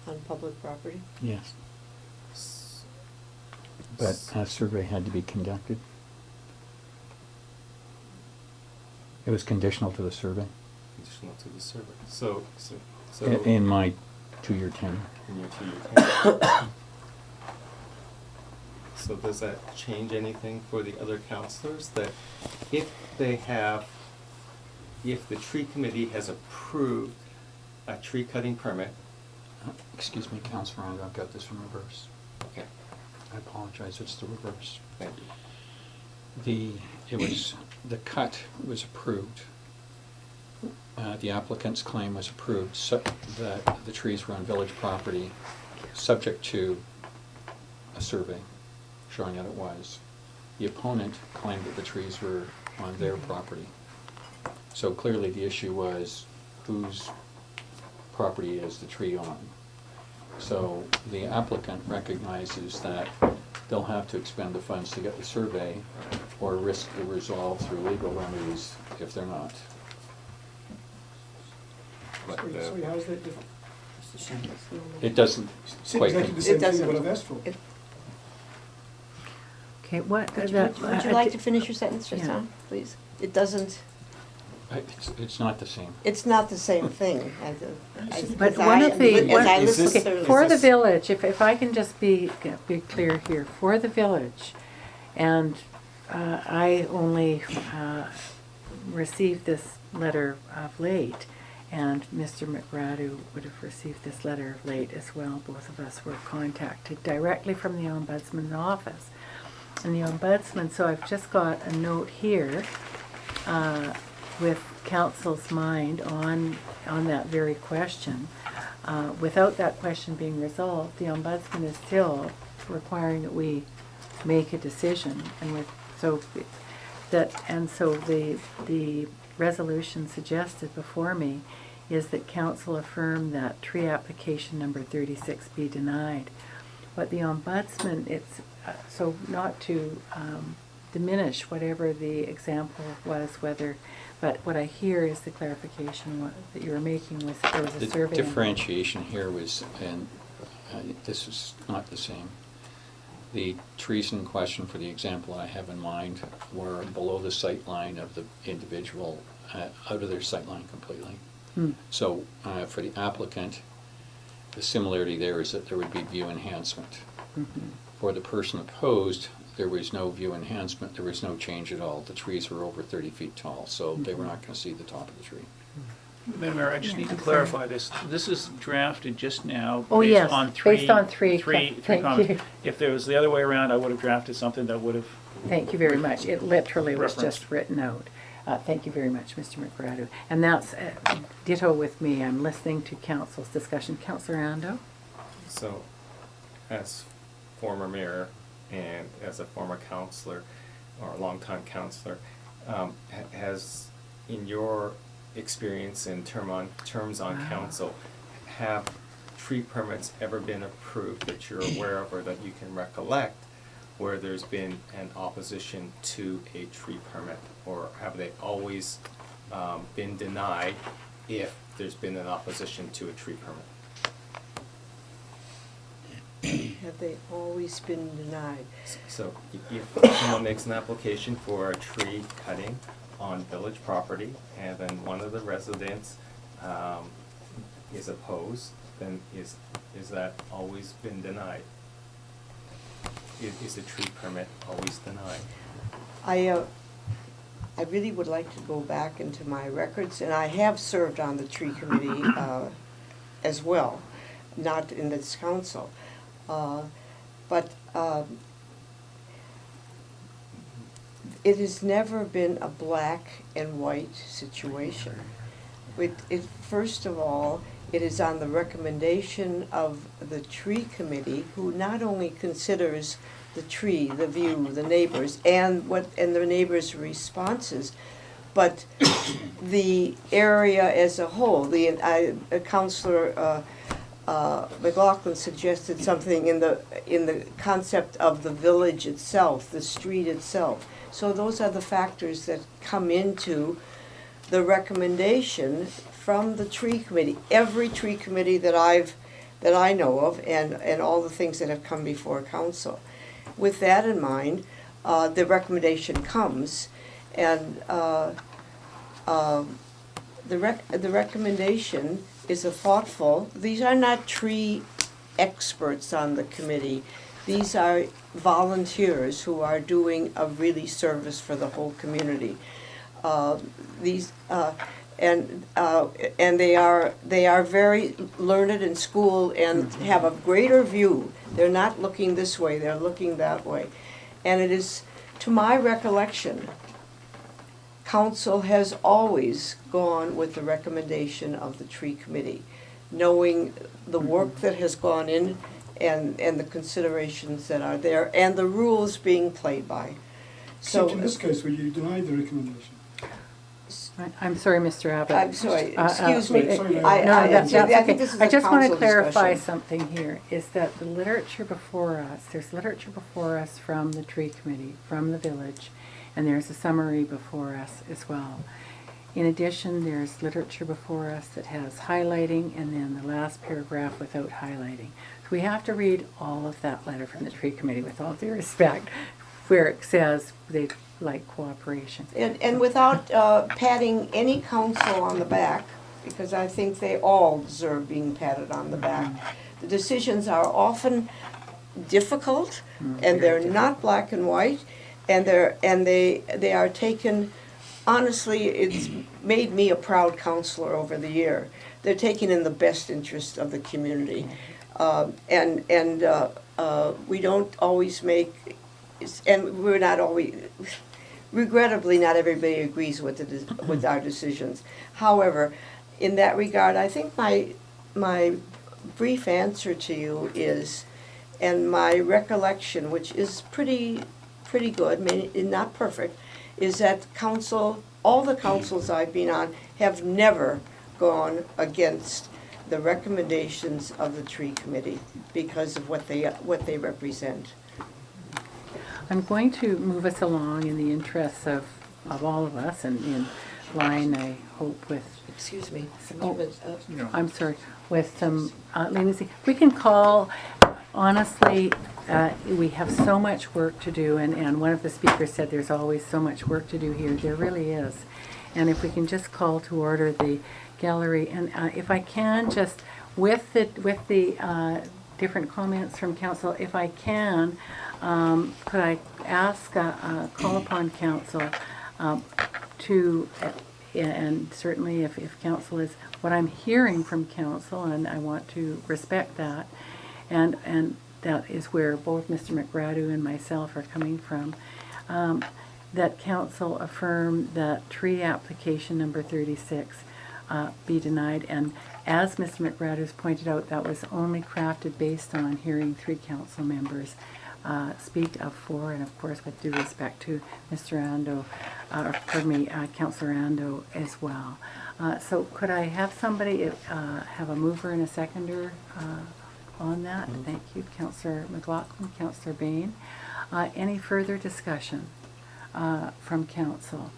On public property?
Yes. But a survey had to be conducted. It was conditional to the survey.
Conditional to the survey. So
In my 2-year tenure.
in your 2-year tenure. So does that change anything for the other councillors, that if the tree committee has approved a tree cutting permit?
Excuse me, Councillor Randall, I've got this in reverse.
Okay,
I apologize, it's the reverse.
thank you.
The cut was approved. The applicant's claim was approved, so that the trees were on village property, subject to a survey showing that it was. The opponent claimed that the trees were on their property. So clearly the issue was whose property is the tree on. So the applicant recognizes that they'll have to expend the funds to get the survey or risk the resolve through legal remedies if they're not.
But
Sorry, how is that different?
It doesn't
It's
quite.
exactly the same thing
doesn't.
what I've asked for.
Okay, what?
Would you like to finish your sentence just
Yeah.
now, please? It doesn't,
It's not the same.
it's not the same thing.
But one of the,
as I
Is
listen
this-
okay,
to
for the
this-
village, if I can just be clear here, for the village, and I only received this letter of late, and Mr. McGradu would have received this letter of late as well. Both of us were contacted directly from the Ombudsman's office. And the Ombudsman, so I've just got a note here with council's mind on that very question. Without that question being resolved, the Ombudsman is still requiring that we make a decision, and so the resolution suggested before me is that council affirm that tree application number 36 be denied. But the Ombudsman, it's so not to diminish whatever the example was, but what I hear is the clarification that you were making was there was a
The
survey.
differentiation here was, and this is not the same. The trees in question, for the example I have in mind, were below the sight line of the individual, out of their sight line completely. So for the applicant, the similarity there is that there would be view enhancement. For the person opposed, there was no view enhancement, there was no change at all. The trees were over 30 feet tall, so they were not going to see the top of the tree.
Madam Mayor, I just need to clarify this. This is drafted just now
Oh,
based
yes,
on three.
based on three thank
comments.
you.
If there was the other way around, I would have drafted something that would have.
Thank you very much. It literally was
Referenced.
just written out. Thank you very much, Mr. McGratty. And that's ditto with me. I'm listening to council's discussion. Councillor Ando?
So, as former mayor and as a former councillor or a longtime councillor, has, in your experience in terms on council, have tree permits ever been approved that you're aware of or that you can recollect where there's been an opposition to a tree permit? Or have they always been denied if there's been an opposition to a tree permit?
Have they always been denied?
So if someone makes an application for a tree cutting on village property and then one of the residents is opposed, then is that always been denied? Is the tree permit always denied?
I really would like to go back into my records, and I have served on the tree committee as well, not in this council. But it has never been a black and white situation. First of all, it is on the recommendation of the tree committee, who not only considers the tree, the view, the neighbors, and the neighbors' responses, but the area as a whole. Councillor McLaughlin suggested something in the concept of the village itself, the street itself. So those are the factors that come into the recommendation from the tree committee. Every tree committee that I know of, and all the things that have come before council. With that in mind, the recommendation comes, and the recommendation is a thoughtful. These are not tree experts on the committee. These are volunteers who are doing a really service for the whole community. And they are very learned in school and have a greater view. They're not looking this way, they're looking that way. And it is, to my recollection, council has always gone with the recommendation of the tree committee, knowing the work that has gone in and the considerations that are there and the rules being played by.
Except
So
in this case where you denied the recommendation.
I'm sorry, Mr. Abbott.
I'm sorry, excuse me.
sorry,
No,
I
that's
think
okay.
this is
I
a
just want to
council
clarify
discussion.
something here, is that the literature before us, there's literature before us from the tree committee, from the village, and there's a summary before us as well. In addition, there's literature before us that has highlighting and then the last paragraph without highlighting. So we have to read all of that letter from the tree committee with all due respect, where it says they like cooperation.
And without patting any council on the back, because I think they all deserve being patted on the back. The decisions are often difficult, and they're not black and white, and they are taken. Honestly, it's made me a proud councillor over the year. They're taken in the best interest of the community, and we don't always make, and we're not always. Regrettably, not everybody agrees with our decisions. However, in that regard, I think my brief answer to you is, and my recollection, which is pretty good, maybe not perfect, is that council, all the councils I've been on, have never gone against the recommendations of the tree committee because of what they represent.
I'm going to move us along in the interests of all of us and in line, I hope, with,
Excuse me.
I'm sorry, with some leniency. We can call, honestly, we have so much work to do, and one of the speakers said there's always so much work to do here. There really is. And if we can just call to order the gallery, and if I can just, with the different comments from council, if I can, could I ask, call upon council to, and certainly if council is, what I'm hearing from council, and I want to respect that, and that is where both Mr. McGradu and myself are coming from, that council affirm that tree application number 36 be denied. And as Mr. McGradu has pointed out, that was only crafted based on hearing 3 council members speak of 4, and of course with due respect to Mr. Ando, Councillor Ando as well. So could I have somebody, have a mover and a seconder on that? Thank you, Councillor McLaughlin, Councillor Bain. Any further discussion from council?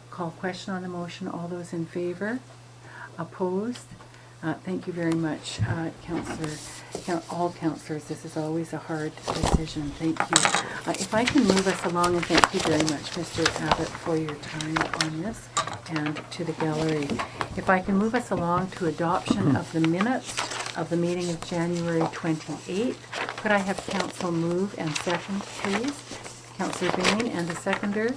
Call question on the motion. All those in favor? Opposed? Thank you very much, all councillors. This is always a hard decision. Thank you. If I can move us along, and thank you very much, Mr. Abbott, for your time on this, and to the gallery. If I can move us along to adoption of the minutes of the meeting of January 28th. Could I have council move and second, please? Councillor Bain, and a seconder.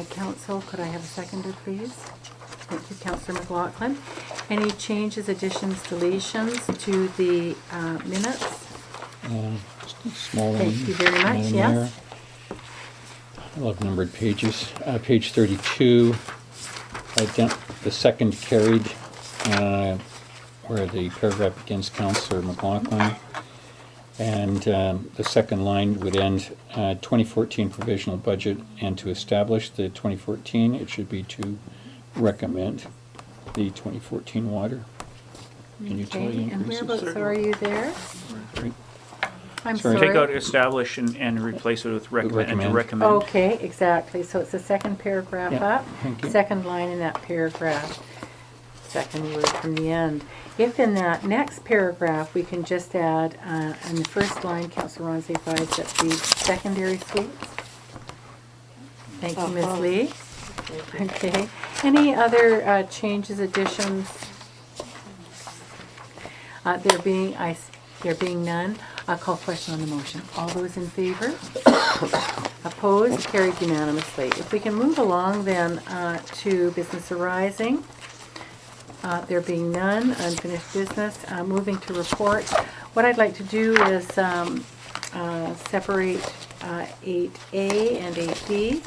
Council, could I have a seconder, please? Thank you, Councillor McLaughlin. Any changes, additions, deletions to the minutes?
Just a small one.
Thank you very much,
Madam
yes.
Mayor. I love numbered pages. Page 32, the second carried, where the paragraph begins Councillor McLaughlin. And the second line would end 2014 provisional budget, and to establish the 2014, it should be to recommend the 2014 water and utility
Okay, and
increases.
whereabouts are you there?
Right.
I'm
Sorry.
sorry.
Take out establish and replace it with recommend, and to recommend.
Okay, exactly. So it's the second paragraph
Yeah,
up,
thank you.
second line in that paragraph, second word from the end. If in that next paragraph, we can just add, in the first line, Councillor Ronsley advised that the secondary suites. Thank you, Ms. Lee. Okay. Any other changes, additions? There being none, I'll call question on the motion. All those in favor? Opposed? Carried unanimously. If we can move along then to business arising. There being none, unfinished business. Moving to reports. What I'd like to do is separate 8A and 8B.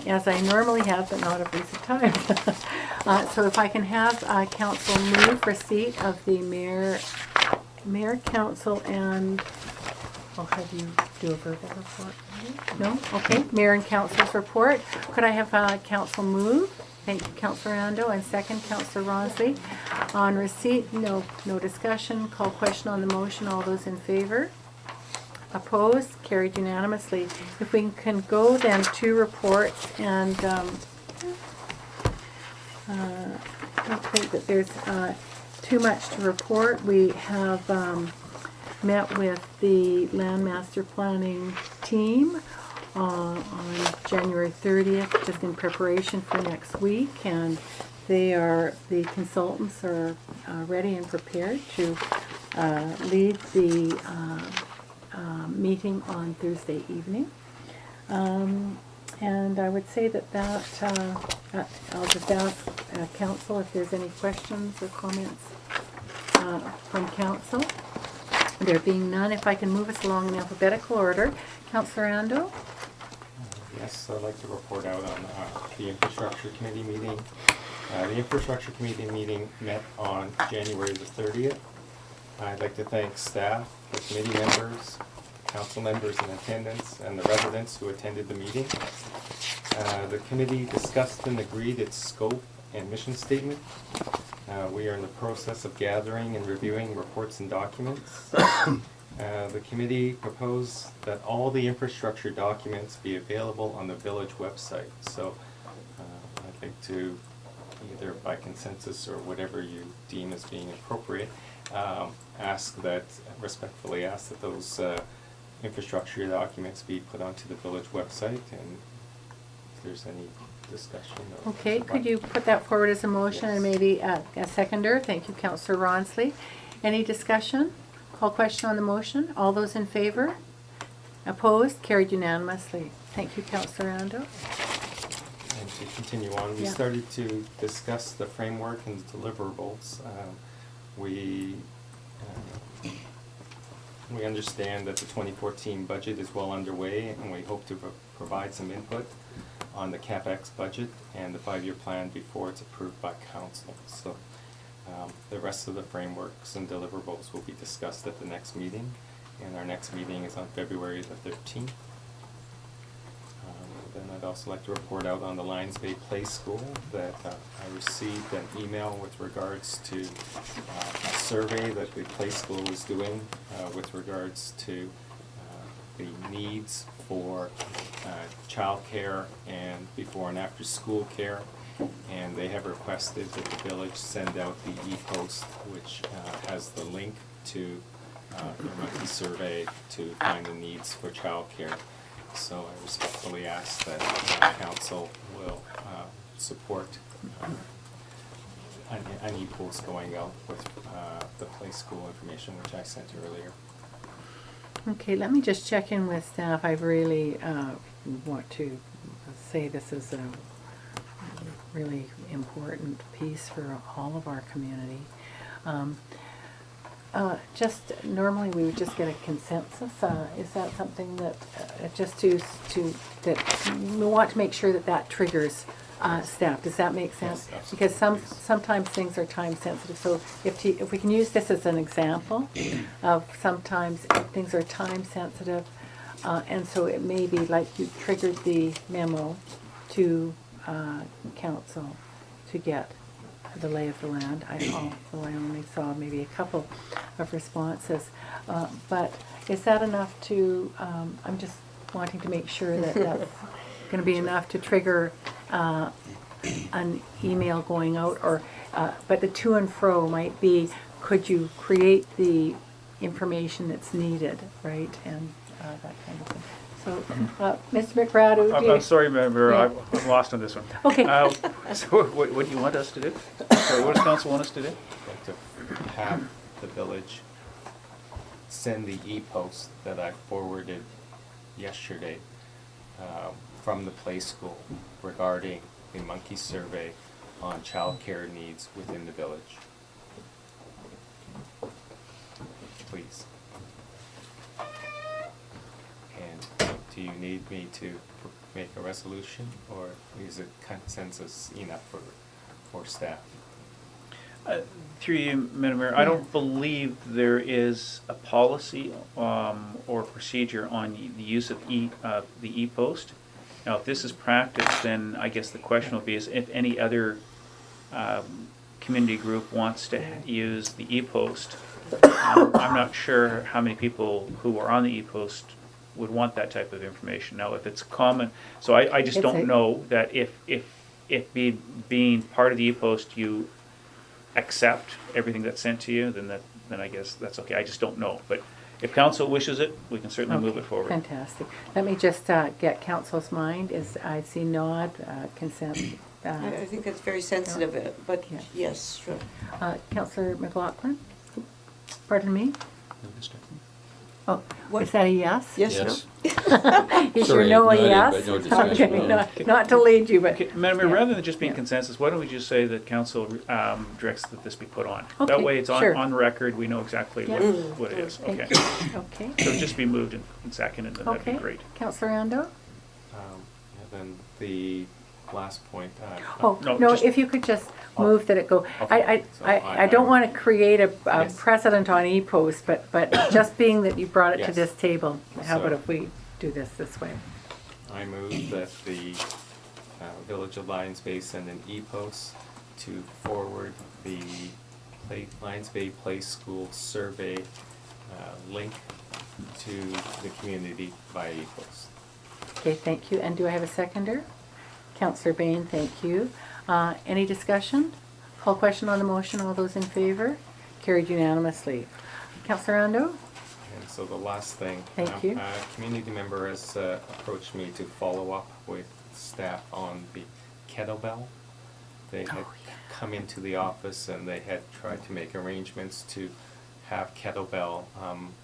As I normally have, but not of recent times. So if I can have council move receipt of the mayor, council, and I'll have you do a verbal report. No? Okay. Mayor and council's report. Could I have council move? Thank you, Councillor Ando, and second, Councillor Ronsley. On receipt, no discussion. Call question on the motion. All those in favor? Opposed? Carried unanimously. If we can go then to reports, and I don't think that there's too much to report. We have met with the Land Master Planning team on January 30th, just in preparation for next week, and the consultants are ready and prepared to lead the meeting on Thursday evening. And I would say that I'll just ask council if there's any questions or comments from council. There being none, if I can move us along in alphabetical order. Councillor Ando?
Yes, I'd like to report out on the Infrastructure Committee meeting. The Infrastructure Committee meeting met on January the 30th. I'd like to thank staff, the committee members, council members in attendance, and the residents who attended the meeting. The committee discussed and agreed its scope and mission statement. We are in the process of gathering and reviewing reports and documents. The committee proposed that all the infrastructure documents be available on the village website. So I'd like to, either by consensus or whatever you deem as being appropriate, respectfully ask that those infrastructure documents be put onto the village website, and if there's any discussion. or
Okay, could you put that forward as a motion and
Yes.
maybe a seconder? Thank you, Councillor Ronsley. Any discussion? Call question on the motion. All those in favor? Opposed? Carried unanimously. Thank you, Councillor Ando.
And to continue on, we
Yeah.
started to discuss the framework and deliverables. We understand that the 2014 budget is well underway, and we hope to provide some input on the CapEx budget and the 5-year plan before it's approved by council. So the rest of the frameworks and deliverables will be discussed at the next meeting, and our next meeting is on February the 13th. Then I'd also like to report out on the Lions Bay Play School that I received an email with regards to a survey that the Play School is doing with regards to the needs for childcare and before and after school care. And they have requested that the village send out the e-post, which has the link to their monthly survey to find the needs for childcare. So I respectfully ask that council will support an e-post going out with the play school information, which I sent earlier.
Okay, let me just check in with staff. I really want to say this is a really important piece for all of our community. Just normally we would just get a consensus. Is that something that just that we want to make sure that triggers staff? Does that make sense?
Yes,
Because
absolutely.
sometimes things are time sensitive. So if we can use this as an example of sometimes things are time sensitive, and so it may be like you triggered the memo to council to get the lay of the land. I only saw maybe a couple of responses, but is that enough to? I'm just wanting to make sure that that's going to be enough to trigger an email going out, or but the to and fro might be: could you create the information that's needed, right, and that kind of thing. So, Mr. McGrath,
I'm sorry, Member,
Yeah.
I'm lost on this one.
Okay.
So what do you want us to do? Sorry, what does council want us to do?
I'd like to have the village send the e-post that I forwarded yesterday from the play school regarding the monkey survey on childcare needs within the village. Please. And do you need me to make a resolution, or is it consensus enough for staff?
Through you, Madam Mayor, I don't believe there is a policy or procedure on the use of the e-post. Now, if this is practice, then I guess the question will be is if any other community group wants to use the e-post. I'm not sure how many people who are on the e-post would want that type of information. Now, if it's common, so I just don't know that if being part of the e-post you accept everything that's sent to you, then I guess that's okay. I just don't know. But if council wishes it, we can certainly move it forward.
Fantastic. Let me just get council's mind. I see nod, consent.
I think that's very sensitive, but
Yeah.
yes, sure.
Councillor McLaughlin? Pardon me?
Minister.
Oh,
What?
is that a yes?
Yes, no?
Yes.
Is
Sorry,
your no a
nodded,
yes?
but no discussion,
Okay,
no.
not to lead you, but.
Okay, Madam Mayor,
yeah.
rather than just being
Yeah.
consensus, why don't we just say that council directs that this be put on?
Okay,
That way it's
sure.
on record, we know exactly
Yeah.
what it is,
Thank
okay?
you. Okay.
So just be moved and seconded, then that'd be
Okay.
great.
Councillor Ando?
And then the last point.
Oh,
No,
no,
just-
if you could just
Oh,
move that it go.
okay. So
I don't want to create a
Yes.
precedent on e-post, but just being that you brought it to
Yes.
this table, how about
So-
if we do this way?
I move that the Village of Lions Bay send an e-post to forward the Lions Bay Play School survey link to the community via e-post.
Okay, thank you. And do I have a seconder? Councillor Bain, thank you. Any discussion? Call question on the motion. All those in favor? carried unanimously. Councillor Ando?
And so the last thing.
Thank you.
A community member has approached me to follow up with staff on the kettlebell. They had come into the office and they had tried to make arrangements to have kettlebell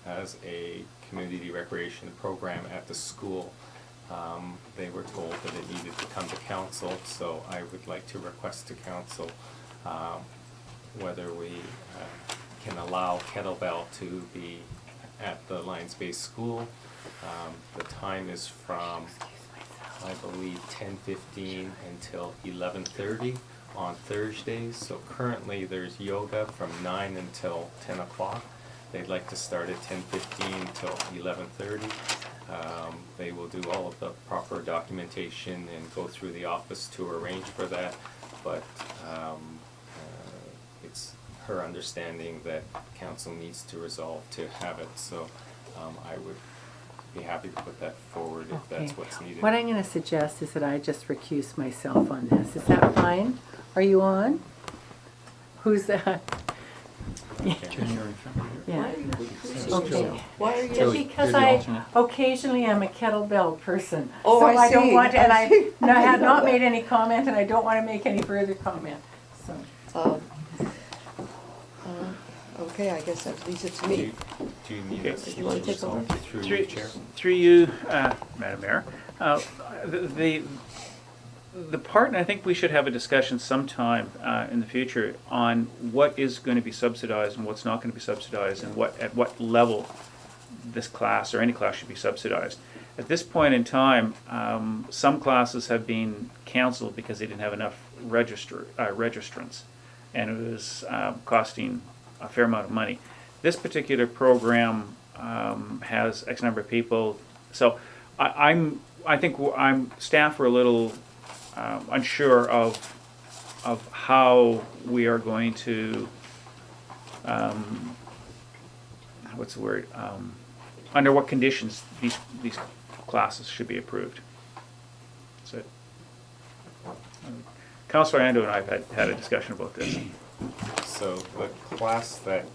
as a community recreation program at the school. They were told that it needed to come to council, so I would like to request to council whether we can allow kettlebell to be at the Lions Bay School. The time is from, I believe, 10:15 until 11:30 on Thursdays. So currently there's yoga from 9 until 10 o'clock. They'd like to start at 10:15 till 11:30. They will do all of the proper documentation and go through the office to arrange for that, but it's her understanding that council needs to resolve to have it, so I would be happy to put that forward if that's what's needed.
What I'm going to suggest is that I just recuse myself on this. Is that fine? Are you on? Who's that?
January, February.
Yeah.
Okay. Why are you?
Just
Joey,
because
you're the
I
alternate.
occasionally am a kettlebell person.
Oh,
so
I
don't
see.
want to, and
I
I
see.
have not made any comment, and I don't want to make any further comment. So.
Okay, I guess that leaves it to
Do
me.
you- do you need us
You wanna
to
take over?
resolve through
Through
you, Chair?
through you, Madam Mayor, the part, and I think we should have a discussion sometime in the future on what is going to be subsidized and what's not going to be subsidized, and at what level this class or any class should be subsidized. At this point in time, some classes have been canceled because they didn't have enough registrants, and it was costing a fair amount of money. This particular program has X number of people, so I think staff were a little unsure of how we are going to what's the word, under what conditions these classes should be approved. So, Councillor Ando and I have had a discussion about this.
So the class that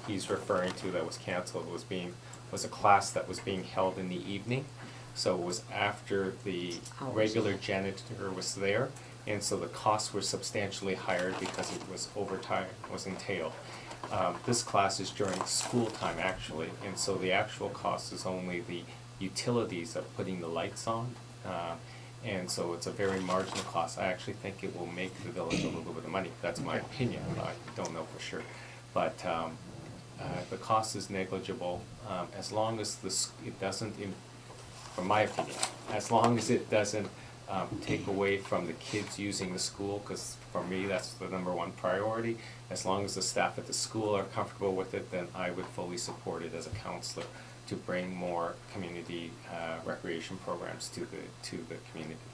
he's referring to that was canceled was a class that was being held in the evening. So it was after the regular janitor was there, and so the costs were substantially higher because it was overtime was entailed. This class is during school time actually, and so the actual cost is only the utilities of putting the lights on. And so it's a very marginal cost. I actually think it will make the village a little bit of money. That's my opinion. I don't know for sure. But the cost is negligible as long as it doesn't, from my opinion, as long as it doesn't take away from the kids using the school, because for me that's the #1 priority. As long as the staff at the school are comfortable with it, then I would fully support it as a counselor to bring more community recreation programs to the community.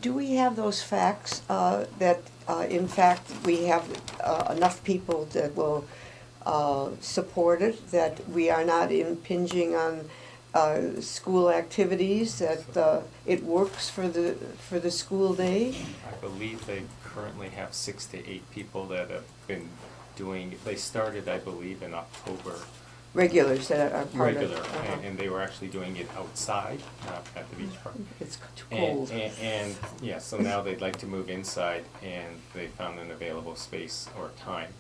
Do we have those facts that in fact we have enough people that will support it, that we are not impinging on school activities, that it works for the school day?
I believe they currently have 6 to 8 people that have been doing, they started, I believe, in October.
Regulars that are part
Regular,
of it.
and they were actually doing it outside at the beach park.
It's too cold.
And yeah, so now they'd like to move inside, and they found an available space or time,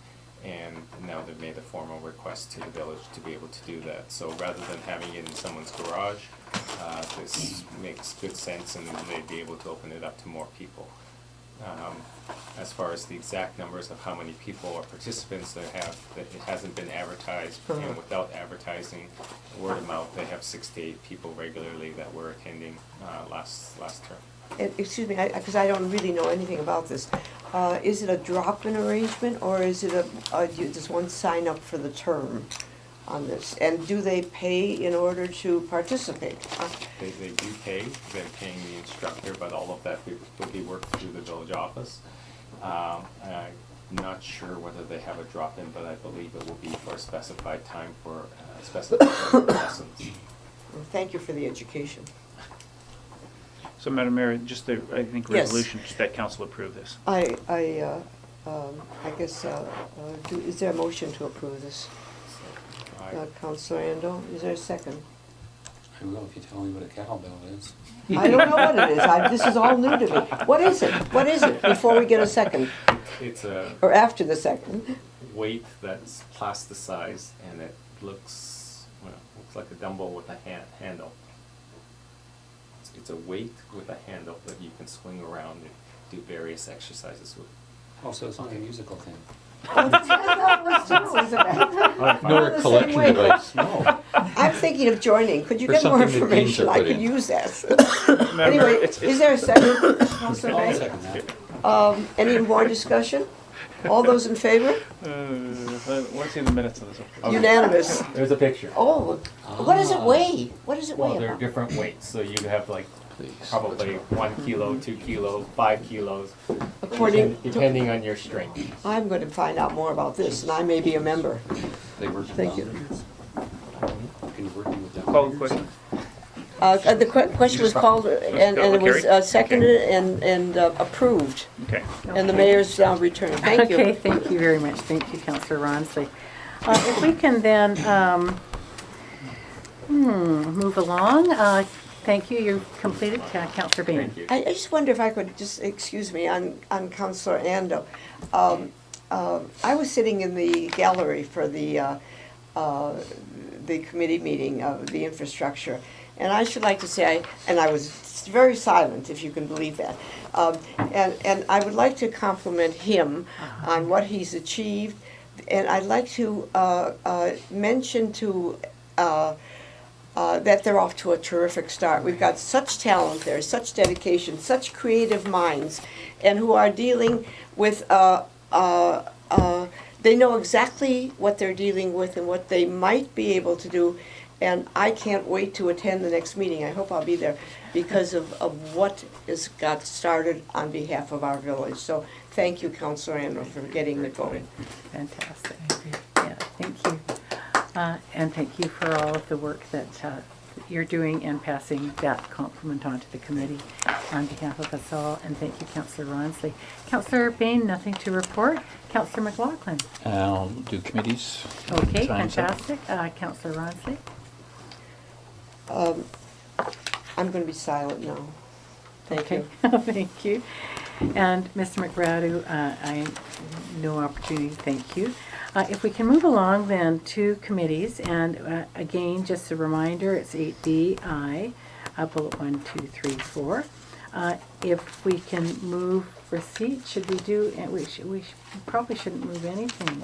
and now they've made a formal request to the village to be able to do that. So rather than having it in someone's garage, this makes good sense, and they'd be able to open it up to more people. As far as the exact numbers of how many people or participants they have, that it hasn't been advertised, and without advertising, word of mouth, they have 6 to 8 people regularly that were attending last term.
Excuse me, because I don't really know anything about this. Is it a drop-in arrangement, or is it does one sign up for the term on this? And do they pay in order to participate?
They do pay, they're paying the instructor, but all of that will be worked through the village office. I'm not sure whether they have a drop-in, but I believe it will be for a specified time for specified lessons.
Well, thank you for the education.
So, Madam Mayor, just I think
Yes.
resolution that council approve this.
I guess, is there a motion to approve this? Councillor Ando, is there a second?
I will if you tell me what a cowbell is.
I don't know what it is. This is all new to me. What is it? What is it? Before we get a second,
It's a
or after the second?
weight that's plasticized and it looks, well, looks like a dumbbell with a handle. It's a weight with a handle that you can swing around and do various exercises with.
Oh, so it's not a musical thing?
Oh, that's what I thought it was too, isn't it?
Nor
the
a
same
collection
way.
device.
No.
I'm thinking of joining. Could you
For
get more
something that teens
information?
are
I
put
could
in.
use that.
Remember,
Anyway,
it's-
is there a second, Councillor
I'll
Bay?
second that.
Any more discussion? All those in favor?
Let's see the minutes of this one.
Unanimous.
There's a picture.
Oh, what does it weigh? What does it
Well,
weigh
they're
about?
different weights, so you have like
Please.
probably 1 kilo, 2 kilos, 5 kilos,
According to,
depending on your strength.
I'm going to find out more about this, and I may be a member.
They work
Thank you.
Can you work with them?
Call the question.
The question was called, and it was
Carried?
seconded and approved,
Okay.
and the mayor's now returned. Thank you.
Okay, thank you very much. Thank you, Councillor Ronsley. If we can then move along. Thank you. You've completed, Councillor Bain.
Thank you.
I just wonder if I could just, excuse me, on Councillor Ando. I was sitting in the gallery for the committee meeting of the infrastructure, and I should like to say, I was very silent, if you can believe that. And I would like to compliment him on what he's achieved, and I'd like to mention to that they're off to a terrific start. We've got such talent there, such dedication, such creative minds, and who are dealing with, they know exactly what they're dealing with and what they might be able to do, and I can't wait to attend the next meeting. I hope I'll be there because of what has got started on behalf of our village. So thank you, Councillor Andrew, for getting it going.
Fantastic. Yeah, thank you. And thank you for all of the work that you're doing and passing that compliment on to the committee on behalf of us all. And thank you, Councillor Ronsley. Councillor Bain, nothing to report. Councillor McLaughlin.
I'll do committees.
Okay,
Time's up.
fantastic. Councillor Ronsley.
I'm going to be silent now. Thank
Okay,
you.
thank you. And Mr. McGrady, I no opportunity, thank you. If we can move along then to committees, and again, just a reminder, it's 8D, bullet 1, 2, 3, 4. If we can move receipt, should we do, we probably shouldn't move anything.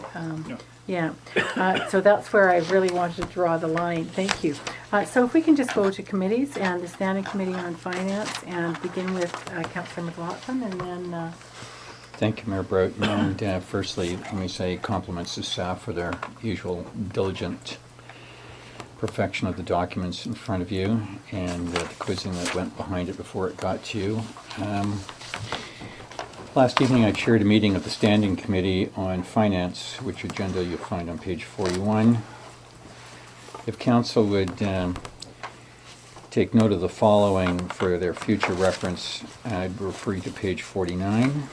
No.
Yeah, so that's where I really wanted to draw the line. Thank you. So if we can just go to committees and the Standing Committee on Finance and begin with Councillor McLaughlin and then...
Thank you, Mayor Broughton. And firstly, let me say compliments to staff for their usual diligent perfection of the documents in front of you and the quizzing that went behind it before it got to you. Last evening, I chaired a meeting of the Standing Committee on Finance, which agenda you'll find on page 41. If Council would take note of the following for their future reference, I'd refer you to page 49.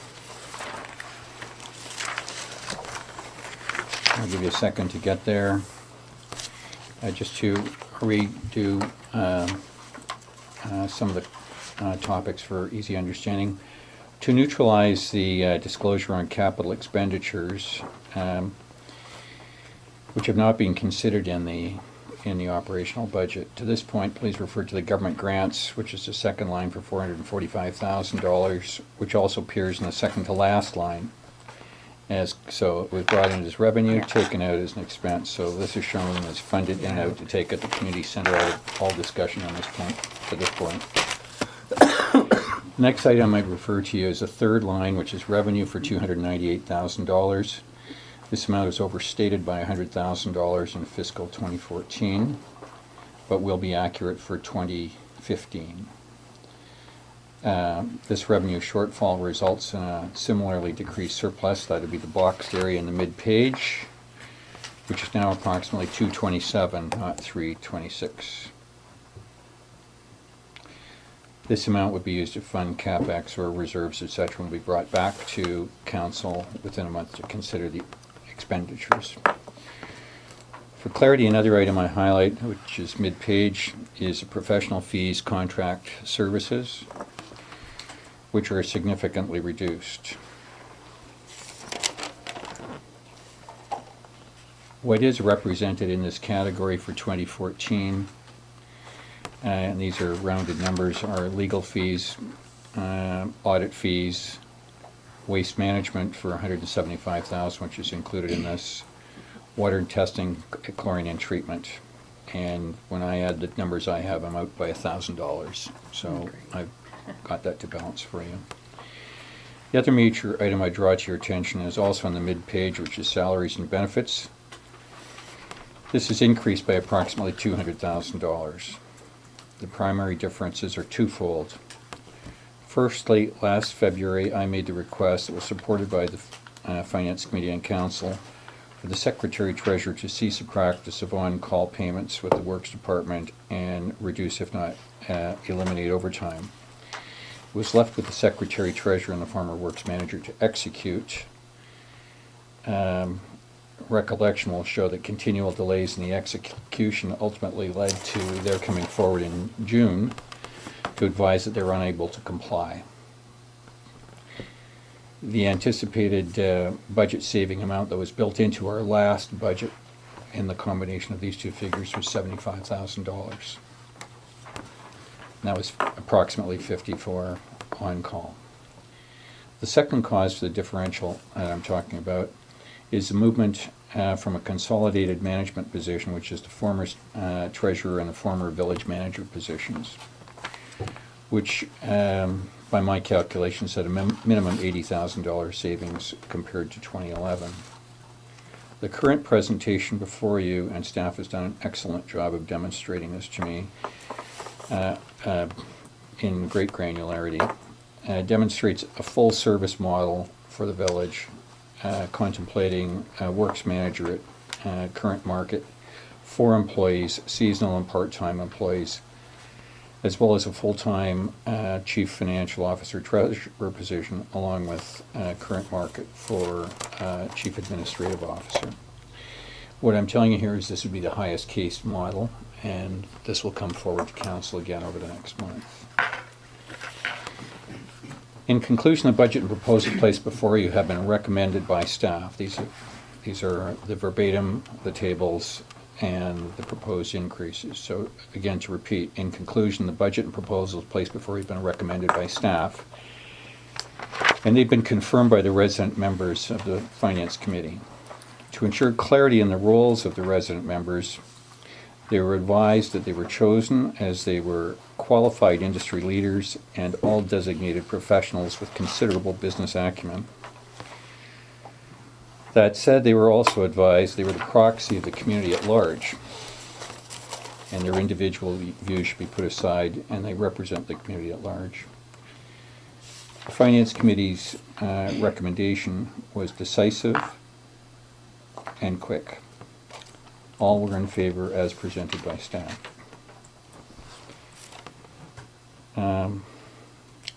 I'll give you a second to get there. Just to redo some of the topics for easy understanding. To neutralize the disclosure on capital expenditures, which have not been considered in the operational budget. To this point, please refer to the government grants, which is the second line for $445,000, which also appears in the second to last line. So it was brought in as revenue, taken out as an expense. So this is shown as funded in out to take at the community center out of all discussion on this point, to this point. Next item I'd refer to you is the third line, which is revenue for $298,000. This amount is overstated by $100,000 in fiscal 2014, but will be accurate for 2015. This revenue shortfall results in a similarly decreased surplus. That would be the boxed area in the mid-page, which is now approximately 227, not 326. This amount would be used to fund CapEx or reserves, etc., and will be brought back to council within a month to consider the expenditures. For clarity, another item I highlight, which is mid-page, is professional fees, contract services, which are significantly reduced. What is represented in this category for 2014, and these are rounded numbers, are legal fees, audit fees, waste management for $175,000, which is included in this, water and testing, chlorine and treatment. And when I add the numbers I have, I'm out by $1,000. So I've got that to balance for you. The other major item I draw to your attention is also on the mid-page, which is salaries and benefits. This is increased by approximately $200,000. The primary differences are twofold. Firstly, last February, I made the request that was supported by the Finance Committee and Council for the Secretary-Treasurer to cease the practice of on-call payments with the Works Department and reduce, if not eliminate, overtime. It was left with the Secretary-Treasurer and the former Works Manager to execute. Recollection will show that continual delays in the execution ultimately led to their coming forward in June to advise that they're unable to comply. The anticipated budget saving amount that was built into our last budget in the combination of these two figures was $75,000. That was approximately 54 on-call. The second cause for the differential that I'm talking about is the movement from a consolidated management position, which is the former treasurer and the former village manager positions, which by my calculations had a minimum $80,000 savings compared to 2011. The current presentation before you, and staff has done an excellent job of demonstrating this to me in great granularity, demonstrates a full service model for the village, contemplating a works manager at current market, 4 employees, seasonal and part-time employees, as well as a full-time chief financial officer treasurer position, along with current market for chief administrative officer. What I'm telling you here is this would be the highest case model, and this will come forward to council again over the next month. In conclusion, the budget and proposal placed before you have been recommended by staff. These are the verbatim, the tables, and the proposed increases. So again, to repeat, in conclusion, the budget and proposals placed before you have been recommended by staff, and they've been confirmed by the resident members of the Finance Committee. To ensure clarity in the roles of the resident members, they were advised that they were chosen as they were qualified industry leaders and all designated professionals with considerable business acumen. That said, they were also advised they were the proxy of the community at large, and their individual views should be put aside, and they represent the community at large. The Finance Committee's recommendation was decisive and quick. All were in favor as presented by staff.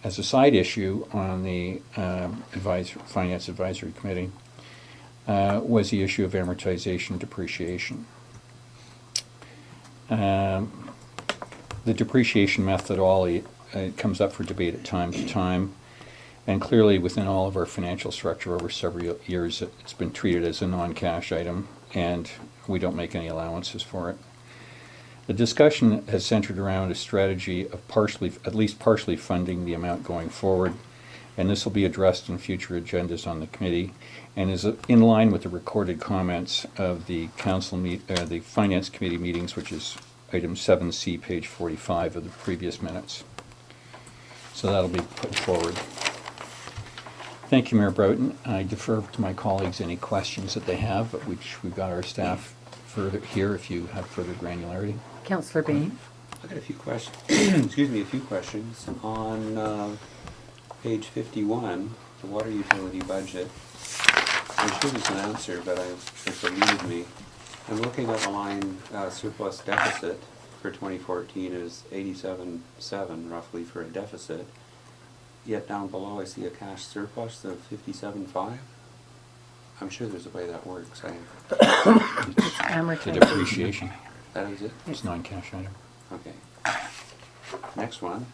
As a side issue on the Finance Advisory Committee was the issue of amortization depreciation. The depreciation methodology comes up for debate at time to time, and clearly within all of our financial structure over several years it's been treated as a non-cash item, and we don't make any allowances for it. The discussion has centered around a strategy of at least partially funding the amount going forward, and this will be addressed in future agendas on the committee, and is in line with the recorded comments of the the Finance Committee meetings, which is item 7C, page 45 of the previous minutes. So that'll be put forward. Thank you, Mayor Broughton. I defer to my colleagues any questions that they have, but which we've got our staff further here if you have further granularity.
Councillor Bain.
I've got a few questions. Excuse me, a few questions on page 51, the water utility budget. I'm sure there's an answer, but it eluded me. I'm looking at the line surplus deficit, for 2014 is 87.7 roughly for a deficit. Yet down below I see a cash surplus of 57.5. I'm sure there's a way that works.
The
Amortization.
depreciation,
That is it?
it's non-cash item.
Okay. Next one.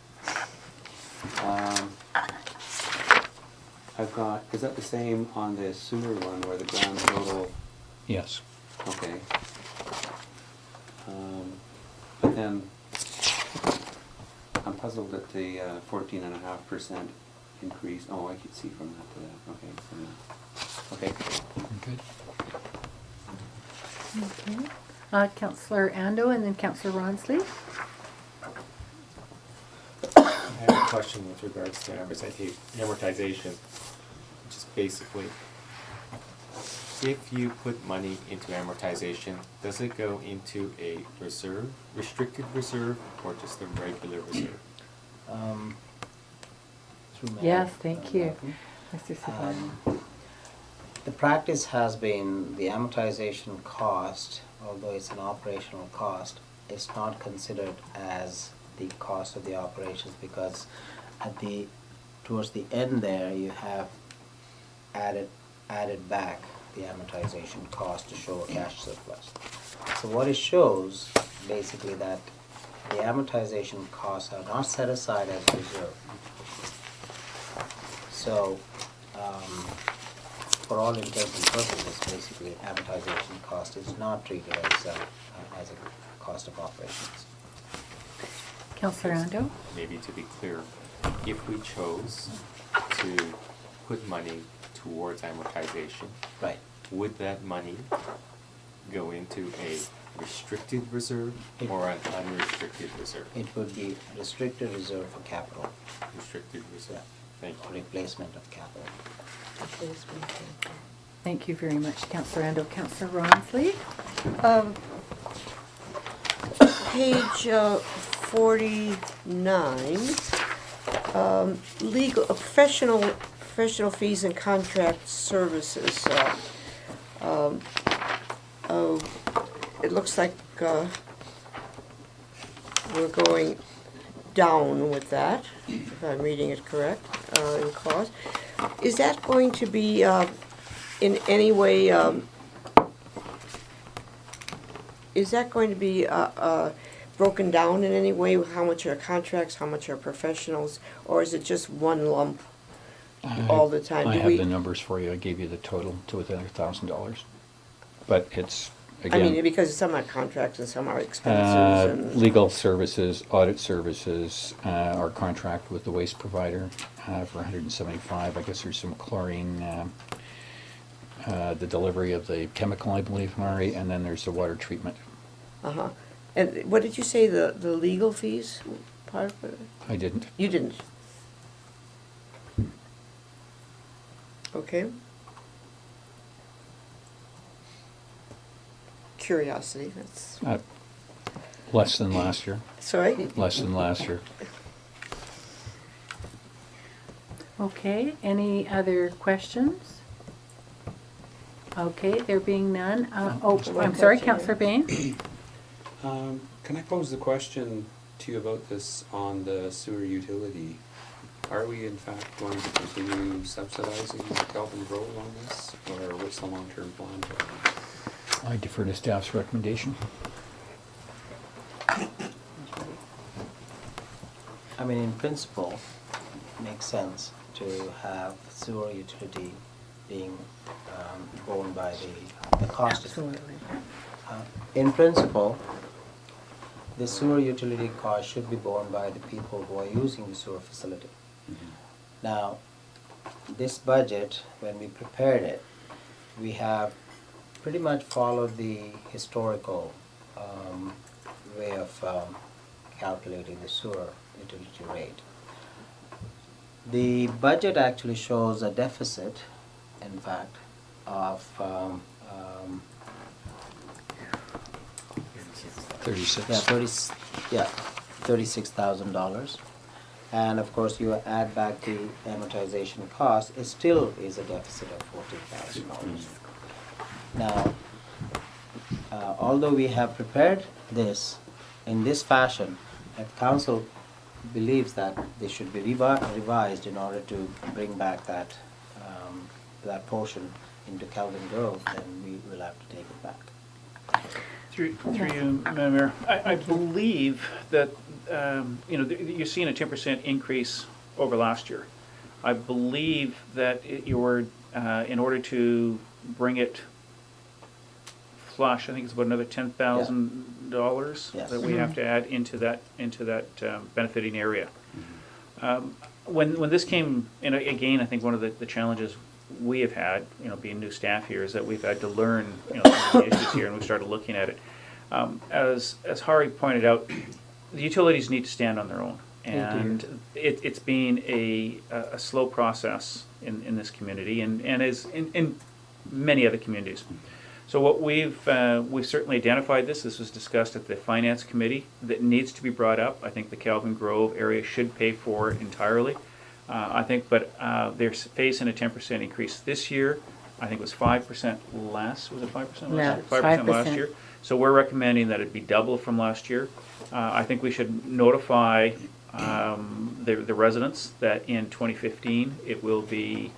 I've got, is that the same on the sewer one where the grand total?
Yes.
Okay. But then, I'm puzzled at the 14.5% increase. Oh, I could see from that to that. Okay. From that. Okay.
Good.
Okay. Councillor Ando and then Councillor Ronsley.
I have a question with regards to amortization, which is basically, if you put money into amortization, does it go into a reserve, restricted reserve, or just a regular reserve?
Through Mayor,
Yes, thank you.
Martin.
Mr. Savano.
The practice has been the amortization cost, although it's an operational cost, is not considered as the cost of the operations because towards the end there you have added back the amortization cost to show a cash surplus. So what it shows basically that the amortization costs are not set aside as reserve. So for all intents and purposes, basically amortization cost is not treated as a cost of operations.
Councillor Ando.
Maybe to be clear, if we chose to put money towards amortization,
Right.
would that money go into a restricted reserve or an unrestricted reserve?
It would be restricted reserve for capital,
Restricted reserve. Thank you.
replacement of capital.
Thank you very much, Councillor Ando. Councillor Ronsley.
Page 49, legal, professional fees and contract services. It looks like we're going down with that, if I'm reading it correct, in cost. Is that going to be in any way, is that going to be broken down in any way? How much are contracts, how much are professionals, or is it just one lump all the time?
I
Do
have
we-
the numbers for you. I gave you the total to within $1,000. But it's,
I mean,
again,
because some are contracts and some are expenses and.
legal services, audit services, our contract with the waste provider for $175. I guess there's some chlorine, the delivery of the chemical, I believe, Mari, and then there's the water treatment.
Uh-huh. And what did you say, the legal fees part of it?
I didn't.
You didn't? Okay. Curiosity, that's,
Less than last year.
sorry?
Less than last year.
Okay, any other questions? Okay, there being none. I'm sorry, Councillor Bain.
Can I pose the question to you about this on the sewer utility? Are we in fact going to continue subsidizing Kelvin Grove on this, or what's the long-term plan for that?
I defer to staff's recommendation.
I mean, in principle, it makes sense to have sewer utility being borne by the cost.
Absolutely.
In principle, the sewer utility cost should be borne by the people who are using the sewer facility. Now, this budget, when we prepared it, we have pretty much followed the historical way of calculating the sewer utility rate. The budget actually shows a deficit, in fact, of
36.
$36,000. And of course, you add back the amortization cost, it still is a deficit of $14,000. Now, although we have prepared this in this fashion, if council believes that they should be revised in order to bring back that, that portion into Calvin Grove, then we will have to take it back.
Through you, Madam Mayor, I believe that, you know, you're seeing a 10% increase over last year. I believe that you were, in order to bring it flush, I think it's about another $10,000
Yes.
that we have to add into that benefiting area. When this came, and again, I think one of the challenges we have had, you know, being new staff here, is that we've had to learn, you know, some of the issues here, and we started looking at it. As Hari pointed out, the utilities need to stand on their own, and it's been a slow process in this community, and as in many other communities. So what we've certainly identified this. This was discussed at the Finance Committee, that needs to be brought up. I think the Calvin Grove area should pay for it entirely. I think, but they're facing a 10% increase this year. I think it was 5% less. Was it 5% last year? 5% last year. So we're recommending that it be double from last year. I think we should notify the residents that in 2015 it will be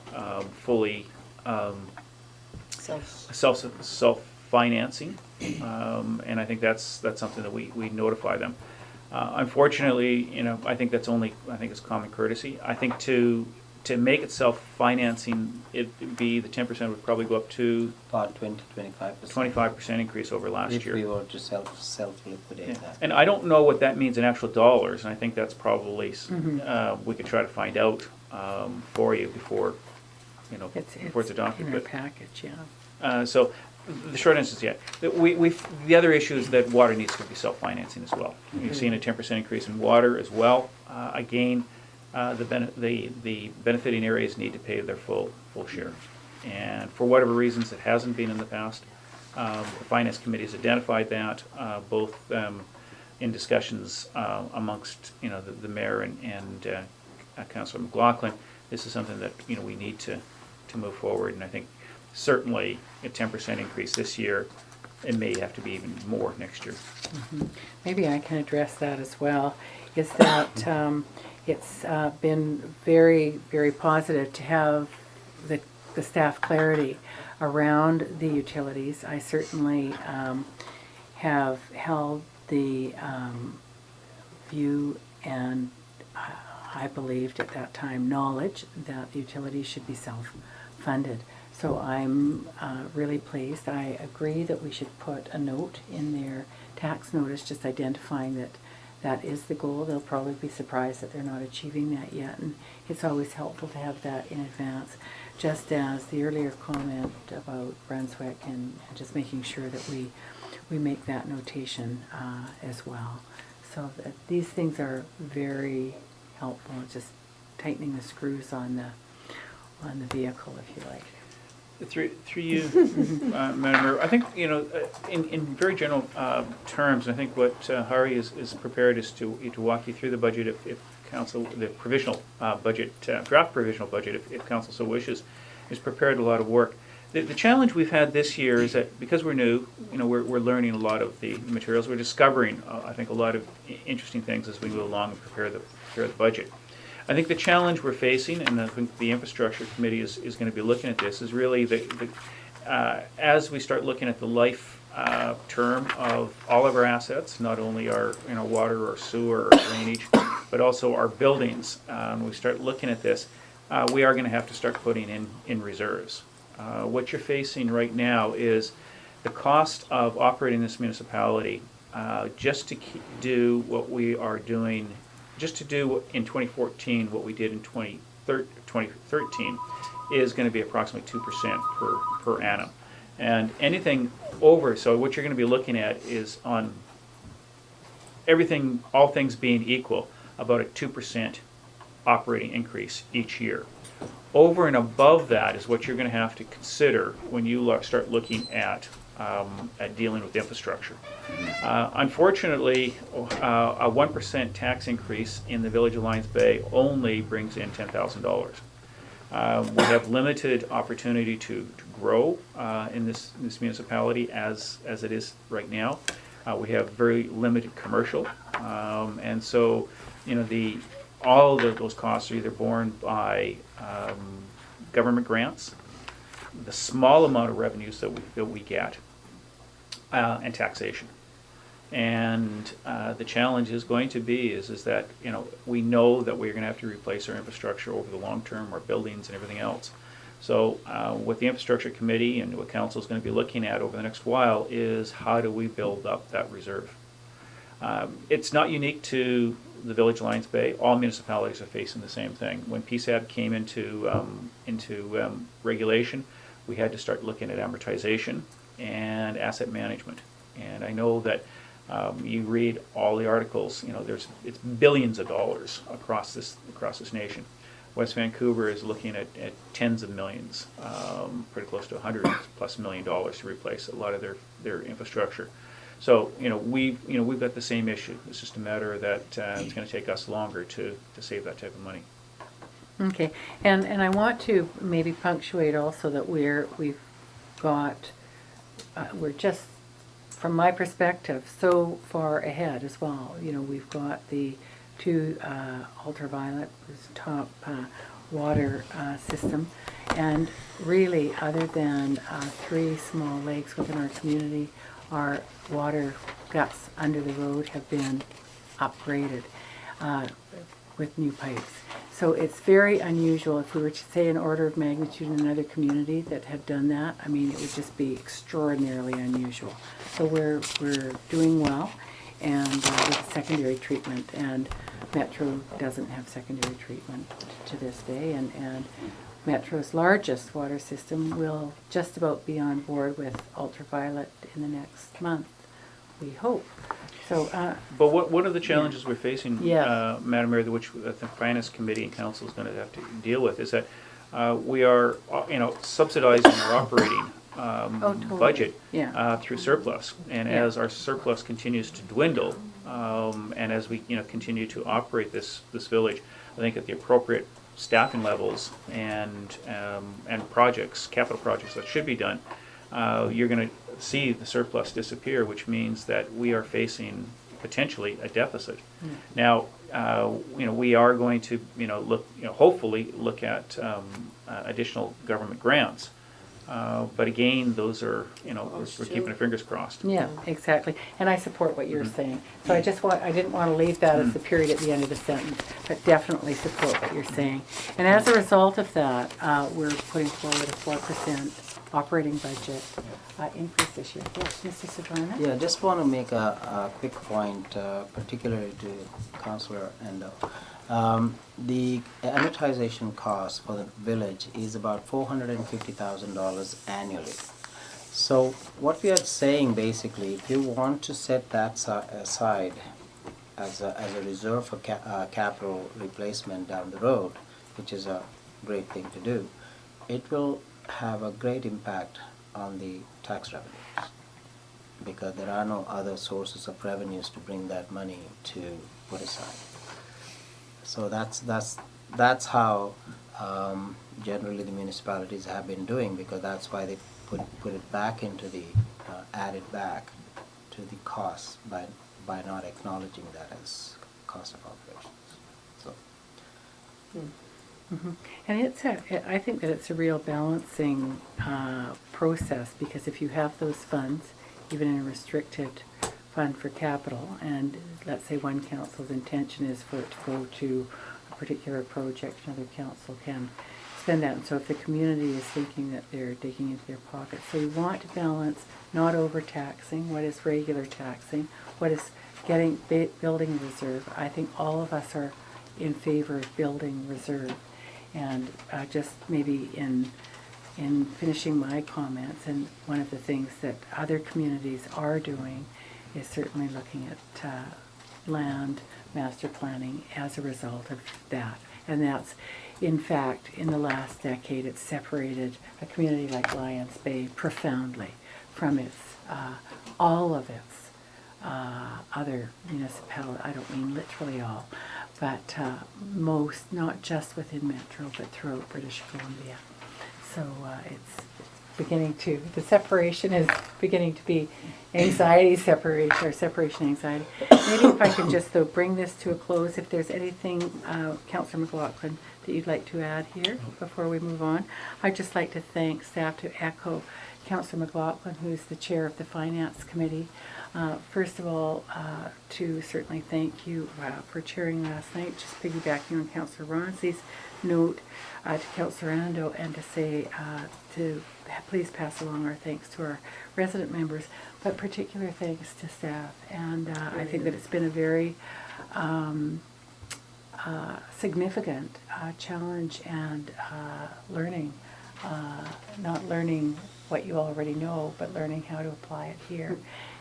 fully self-financing, and I think that's something that we notify them. Unfortunately, you know, I think it's common courtesy. I think to make it self-financing, it'd be the 10% would probably go up to
About 20-25%.
25% increase over last
If
year.
we were to self-liquidate that.
And I don't know what that means in actual dollars, and I think that's probably we could try to find out for you before, you know, before it's adopted.
in our
But
package, yeah.
so the short answer is yeah. The other issue is that water needs to be self-financing as well. You've seen a 10% increase in water as well. Again, the benefiting areas need to pay their full share, and for whatever reasons it hasn't been in the past. The Finance Committee has identified that both in discussions amongst, you know, the mayor and Councillor McLaughlin. This is something that, you know, we need to move forward, and I think certainly a 10% increase this year. It may have to be even more next year.
Maybe I can address that as well, is that it's been very, very positive to have the staff clarity around the utilities. I certainly have held the view, and I believed at that time knowledge that the utilities should be self-funded. So I'm really pleased. I agree that we should put a note in their tax notice just identifying that that is the goal. They'll probably be surprised that they're not achieving that yet, and it's always helpful to have that in advance. Just as the earlier comment about Brunswick and just making sure that we make that notation as well. So that these things are very helpful, just tightening the screws on the vehicle, if you like.
Through you, Madam Mayor, I think, you know, in very general terms, I think what Hari is prepared is to walk you through the budget if council, the provisional budget, draft provisional budget, if council so wishes, is prepared a lot of work. The challenge we've had this year is that because we're new, you know, we're learning a lot of the materials. We're discovering, I think, a lot of interesting things as we go along and prepare the budget. I think the challenge we're facing, and I think the infrastructure committee is going to be looking at this, is really as we start looking at the life term of all of our assets, not only our, you know, water or sewer or drainage, but also our buildings. We start looking at this, we are going to have to start putting in reserves. What you're facing right now is the cost of operating this municipality just to do what we are doing. Just to do in 2014 what we did in 2013 is going to be approximately 2% per annum. And anything over, so what you're going to be looking at is on everything, all things being equal, about a 2% operating increase each year. Over and above that is what you're going to have to consider when you start looking at dealing with infrastructure. Unfortunately, a 1% tax increase in the Village of Lions Bay only brings in $10,000. We have limited opportunity to grow in this municipality as it is right now. We have very limited commercial, and so, you know, all of those costs are either borne by government grants, the small amount of revenues that we get, and taxation. And the challenge is going to be is that, you know, we know that we're going to have to replace our infrastructure over the long term, our buildings and everything else. So what the infrastructure committee and what council is going to be looking at over the next while is how do we build up that reserve. It's not unique to the Village Lions Bay. All municipalities are facing the same thing. When PSAB came into regulation, we had to start looking at amortization and asset management. And I know that you read all the articles. You know, it's billions of dollars across this nation. West Vancouver is looking at tens of millions, pretty close to $100+ million to replace a lot of their infrastructure. So, you know, we've got the same issue. It's just a matter that it's going to take us longer to save that type of money.
Okay, and I want to maybe punctuate also that we're just, from my perspective, so far ahead as well. You know, we've got the 2 ultraviolet top water system, and really, other than 3 small lakes within our community, our water guts under the road have been upgraded with new pipes. So it's very unusual. If we were to say an order of magnitude in another community that had done that, I mean, it would just be extraordinarily unusual. So we're doing well, and with secondary treatment, and Metro doesn't have secondary treatment to this day, and Metro's largest water system will just about be on board with ultraviolet in the next month, we hope. So,
but one of the challenges we're facing,
Yes.
Madam Mayor, which the Finance Committee and Council is going to have to deal with, is that we are, you know, subsidizing our operating
totally.
budget
Yeah.
through surplus. And
Yeah.
as our surplus continues to dwindle, and as we, you know, continue to operate this village, I think at the appropriate staffing levels and projects, capital projects that should be done, you're going to see the surplus disappear, which means that we are facing potentially a deficit. Now, you know, we are going to, you know, hopefully look at additional government grants. But again, those are, you know, we're keeping our fingers crossed.
yeah, exactly. And I support what you're saying. So I didn't want to leave that as the period at the end of the sentence, but definitely support what you're saying. And as a result of that, we're putting forward a 4% operating budget increase this year. Yes, Mr. Savarna?
Yeah, just want to make a quick point, particularly to Councillor Endo. The amortization cost for the village is about $450,000 annually. So what we are saying basically, if you want to set that aside as a reserve for capital replacement down the road, which is a great thing to do, it will have a great impact on the tax revenues, because there are no other sources of revenues to bring that money to put aside. So that's how generally the municipalities have been doing, because that's why they put it back into the added back to the cost by not acknowledging that as cost of operations. So.
Mm-hmm. And I think that it's a real balancing process, because if you have those funds, even in a restricted fund for capital, and let's say one council's intention is for it to go to a particular project, another council can spend that. And so if the community is thinking that they're digging into their pockets, so you want to balance not overtaxing, what is regular taxing, what is building reserve. I think all of us are in favor of building reserve. And just maybe in finishing my comments, and one of the things that other communities are doing is certainly looking at land master planning as a result of that. And that's, in fact, in the last decade, it's separated a community like Lions Bay profoundly from its all of its other municipalities. I don't mean literally all, but most, not just within Metro, but throughout British Columbia. So it's the separation is beginning to be anxiety separation, or separation anxiety. Maybe if I can just, though, bring this to a close, if there's anything, Councillor McLaughlin, that you'd like to add here before we move on. I'd just like to thank staff, to echo Councillor McLaughlin, who's the chair of the Finance Committee. First of all, to certainly thank you for chairing last night, just piggybacking on Councillor Ronsley's note to Councillor Ando, and to say to please pass along our thanks to our resident members, but particular thanks to staff. And I think that it's been a very significant challenge and learning, not learning what you already know, but learning how to apply it here.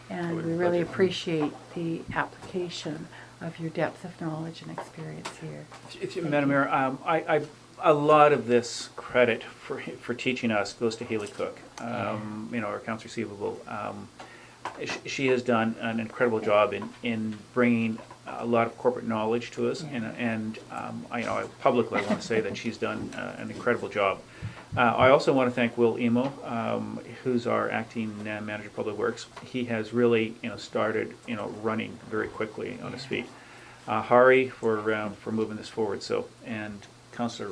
And we really appreciate the application of your depth of knowledge and experience here.
Madam Mayor, a lot of this credit for teaching us goes to Haley Cook, our accounts receivable. She has done an incredible job in bringing a lot of corporate knowledge to us, and I publicly want to say that she's done an incredible job. I also want to thank Will Emo, who's our acting manager of public works. He has really started running very quickly on his feet. Hari for moving this forward, and Councillor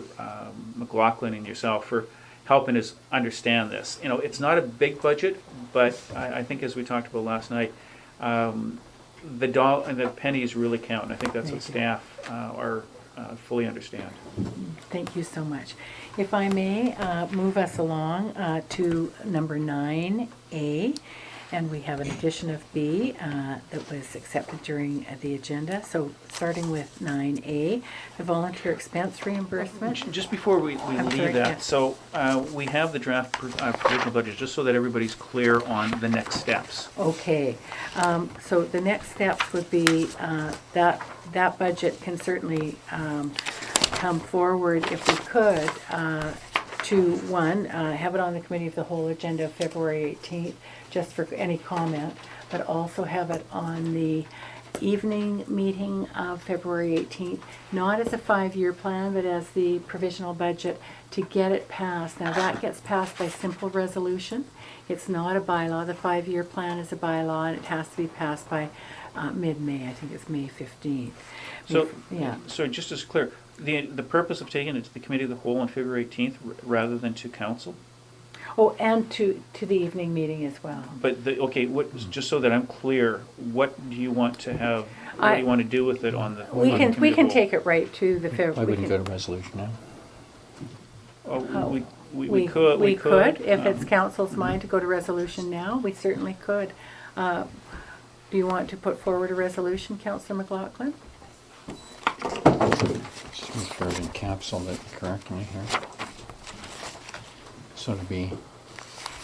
McLaughlin and yourself for helping us understand this. It's not a big budget, but I think, as we talked about last night, the pennies really count, and I think that's what staff are fully understand.
Thank you so much. If I may move us along to number 9A, and we have an addition of B that was accepted during the agenda. So starting with 9A, the volunteer expense reimbursement.
Just before we leave that, so we have the draft provisional budget, just so that everybody's clear on the next steps.
Okay, so the next steps would be that budget can certainly come forward if we could to have it on the committee of the whole agenda of February 18th, just for any comment, but also have it on the evening meeting of February 18th, not as a 5-year plan, but as the provisional budget, to get it passed. Now that gets passed by simple resolution. It's not a bylaw. The 5-year plan is a bylaw, and it has to be passed by mid-May. I think it's May 15th.
So,
yeah.
So just as clear, the purpose of taking it to the committee of the whole on February 18th rather than to council?
Oh, and to the evening meeting as well.
But just so that I'm clear, what do you want to have? What do you want to do with it on the?
We can take it right to the February.
Why wouldn't go to resolution now?
Oh, we could.
We could, if it's council's mind to go to resolution now, we certainly could. Do you want to put forward a resolution, Councillor McLaughlin?
Just make sure I've encapsulated it correctly here. So it'll be.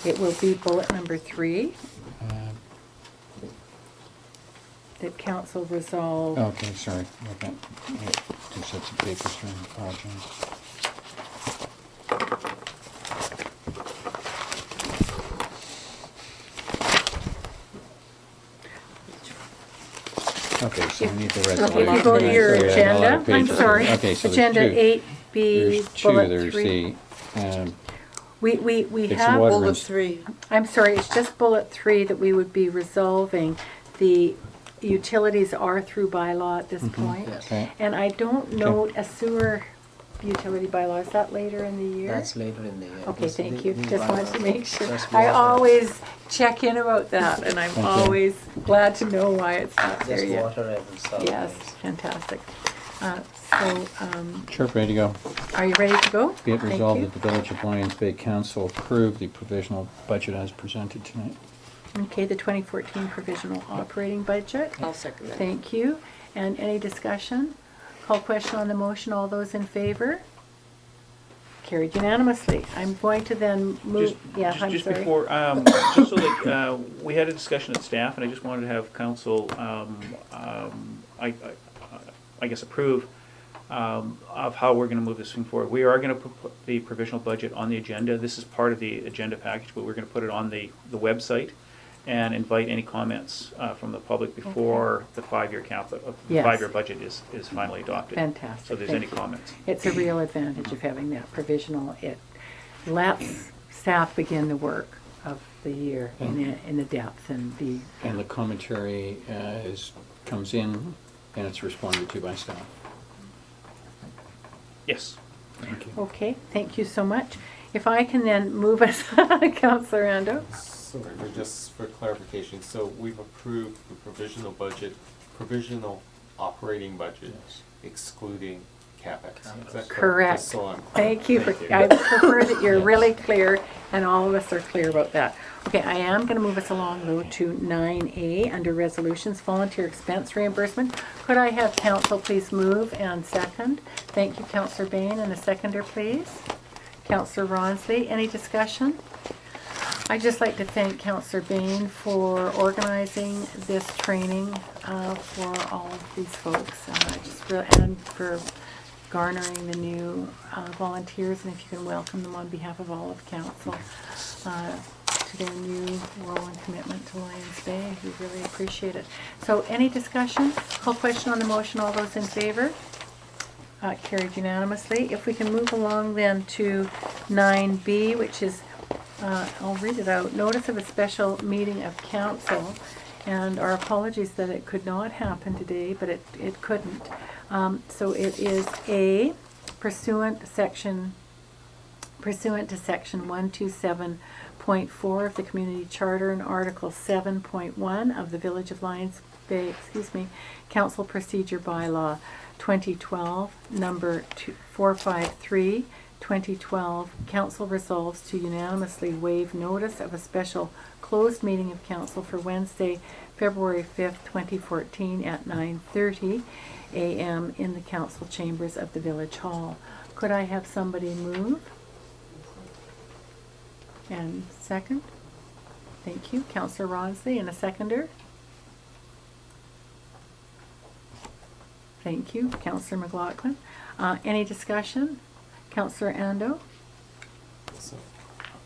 It will be bullet number 3. That council resolve.
Okay, sorry. Okay. 2 sets of papers here. Apologize. Okay, so we need the resolution.
Okay, if you go to your
So we had a lot of
agenda, I'm
pages.
sorry,
Okay, so
agenda
there's
8B,
There's 2,
bullet
there's
3.
the,
We
It's
have,
water
Bullet
and-
3.
I'm sorry, it's just bullet 3 that we would be resolving. The utilities are through bylaw at this point.
Yes.
okay.
And I don't note a sewer utility bylaw. Is that later in the year?
That's later in the year.
Okay,
This-
thank
the-
you.
these
Just wanted to
bylaws-
make sure.
just
I
water.
always check in about that, and I'm
Thank you.
always glad to know why it's not there
Just
yet.
water and solid
Yes,
waste.
fantastic.
Sure, ready to go.
Are you ready to go?
Be it
Thank
resolved
you.
that the Village of Lions Bay Council approve the provisional budget as presented tonight.
Okay, the 2014 provisional operating budget.
I'll second that.
Thank you. And any discussion? Call question on the motion. All those in favor? Carried unanimously. I'm going to then move, yeah, I'm
Just
sorry.
before, just so that, we had a discussion at staff, and I just wanted to have council, I guess, approve of how we're gonna move this thing forward. We are gonna put the provisional budget on the agenda. This is part of the agenda package, but we're gonna put it on the website and invite any comments from the public before the 5-year
Yes.
5-year budget is finally adopted.
Fantastic.
So if there's
Thank
any
you.
comments.
It's a real advantage of having that provisional. It lets staff begin the work of the year in the depth and the.
And the commentary comes in and it's responded to by staff.
Yes.
Thank you.
Okay, thank you so much. If I can then move us, Councillor Ando.
Sorry, but just for clarification, so we've approved the provisional operating budget excluding CapEx. Is that correct? Just
Correct.
so I'm-
Thank you.
Thank you.
I prefer that you're really clear and all of us are clear about that. Okay, I am going to move us along though to 9A under resolutions, volunteer expense reimbursement. Could I have council please move and second? Thank you, Councillor Bain, and a seconder please. Councillor Ronsley, any discussion? I'd just like to thank Councillor Bain for organizing this training for all of these folks, and for garnering the new volunteers, and if you can welcome them on behalf of all of council to their new role and commitment to Lions Bay. We really appreciate it. So any discussion? Call question on the motion. All those in favor? Carried unanimously. If we can move along then to 9B, which is, I'll read it out, notice of a special meeting of council, and our apologies that it could not happen today, but it couldn't. So it is A, pursuant to section 127.4 of the Community Charter and Article 7.1 of the Village of Lions Bay, Council Procedure Bylaw 2012, number 453, 2012, Council resolves to unanimously waive notice of a special closed meeting of Council for Wednesday, February 5th, 2014 at 9:30 a.m. in the Council chambers of the Village Hall. Could I have somebody move? And second? Thank you. Councillor Ronsley, and a seconder? Thank you. Councillor McLaughlin. Any discussion? Councillor Ando?
So,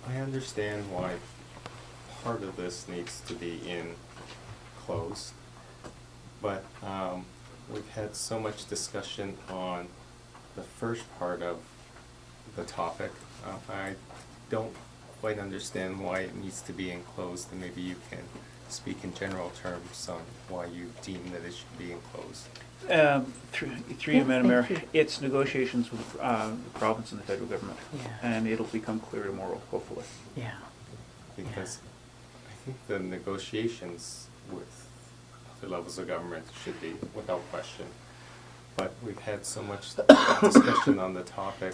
I understand why part of this needs to be in closed, but we've had so much discussion on the first part of the topic. I don't quite understand why it needs to be enclosed, and maybe you can speak in general terms on why you deem that it should be enclosed.
Through you, Madam Mayor,
thank you.
it's negotiations with the province and the federal government,
Yeah.
and it'll become clear tomorrow, hopefully.
Yeah.
Because I think the negotiations with the levels of government should be without question. But we've had so much discussion on the topic,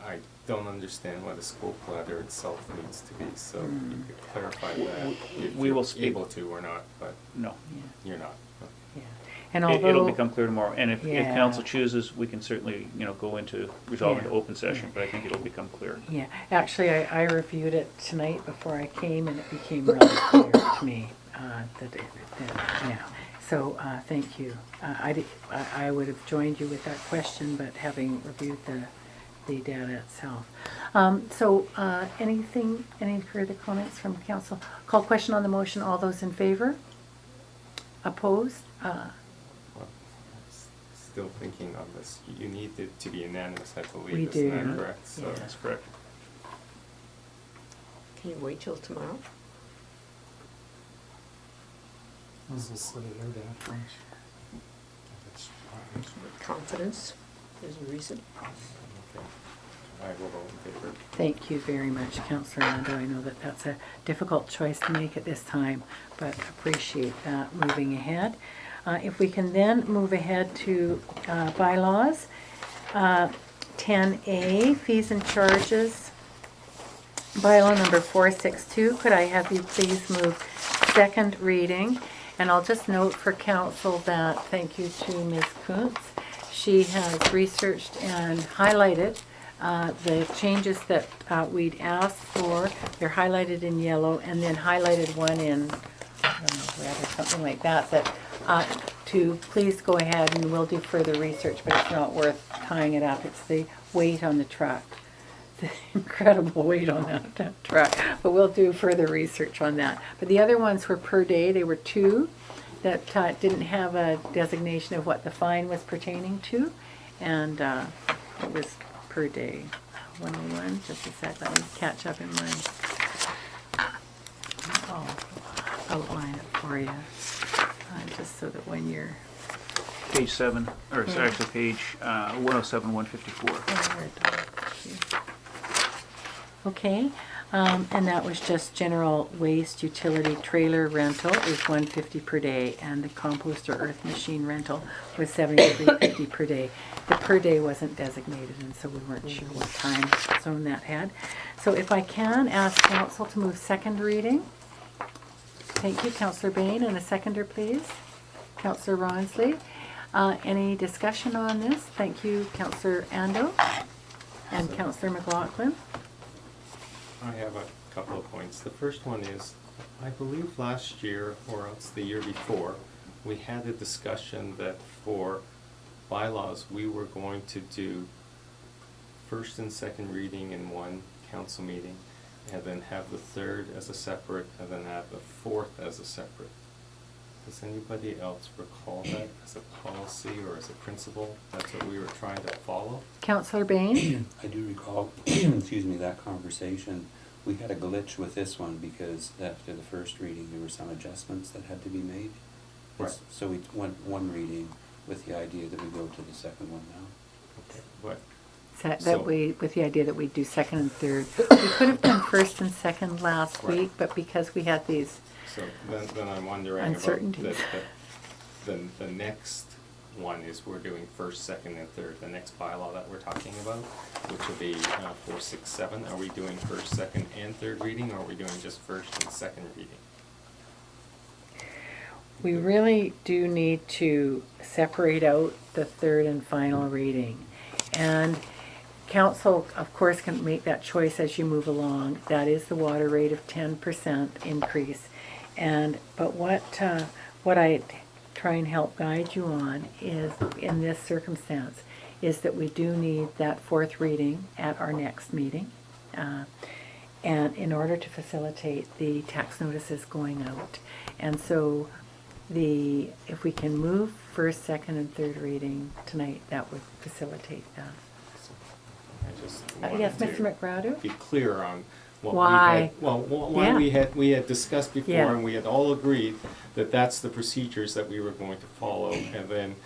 I don't understand why the scope letter itself needs to be, so you could clarify that if
We will
you're
speak-
able to or not, but
No.
you're not.
Yeah. And
It'll
although
become clear tomorrow, and if
Yeah.
council chooses, we can certainly, go into, resolve
Yeah.
into open session, but I think it'll become clear.
yeah, actually, I reviewed it tonight before I came, and it became really clear to me that yeah. So thank you. I would have joined you with that question, but having reviewed the data itself. So any further comments from council? Call question on the motion. All those in favor? Opposed?
Well, still thinking on this, you need it to be unanimous, I believe,
We
isn't
do.
that correct? So
Yeah.
That's correct.
Can you wait till tomorrow? With confidence, there's a reason.
Okay. I will vote in favor.
Thank you very much, Councillor Lando. I know that that's a difficult choice to make at this time, but appreciate that moving ahead. If we can then move ahead to bylaws. 10A, fees and charges. Bylaw number 462. Could I have you please move second reading? And I'll just note for council that thank you to Ms. Kuntz. She has researched and highlighted the changes that we'd asked for. They're highlighted in yellow, and then highlighted one in, I don't know, red or something like that, to please go ahead and we'll do further research, but it's not worth tying it up. It's the weight on the truck. The incredible weight on that truck. But we'll do further research on that. But the other ones were per day. They were two that didn't have a designation of what the fine was pertaining to, and it was per day. 101, just a sec, let me catch up in my, oh, outline it for you, just so that when you're,
Page 7, or it's
Yeah.
actually page 107, 154.
okay, and that was just general waste utility trailer rental is $150 per day, and the compost or earth machine rental was $73.50 per day. The per day wasn't designated, and so we weren't sure what time zone that had. So if I can ask council to move second reading. Thank you, Councillor Bain, and a seconder, please. Councillor Ronsley. Any discussion on this? Thank you, Councillor Ando and Councillor McLaughlin.
I have a couple of points. The first one is, I believe last year, or else the year before, we had a discussion that for bylaws, we were going to do first and second reading in one council meeting, and then have the third as a separate, and then have the fourth as a separate. Does anybody else recall that as a policy or as a principle? That's what we were trying to follow?
Councillor Bain?
I do recall, excuse me, that conversation. We had a glitch with this one because after the first reading, there were some adjustments that had to be made.
Right.
So we went one reading with the idea that we go to the second one now.
Okay. But
That we, with the idea that we do second and third. We could have done first and second last
Right.
week, but because we had these,
So then I'm wondering about
Uncertainties.
the next one is we're doing first, second, and third. The next bylaw that we're talking about, which will be 467. Are we doing first, second, and third reading, or are we doing just first and second reading?
we really do need to separate out the third and final reading. And council, of course, can make that choice as you move along. That is the water rate of 10% increase. But what I try and help guide you on is, in this circumstance, is that we do need that fourth reading at our next meeting. And in order to facilitate the tax notices going out. And so if we can move first, second, and third reading tonight, that would facilitate that.
I just
Yes,
wanted
Mr.
to
McGrady?
be clear on what
Why?
we had, why
Yeah.
we had discussed before,
Yeah.
and we had all agreed that that's the procedures that we were going to follow, and then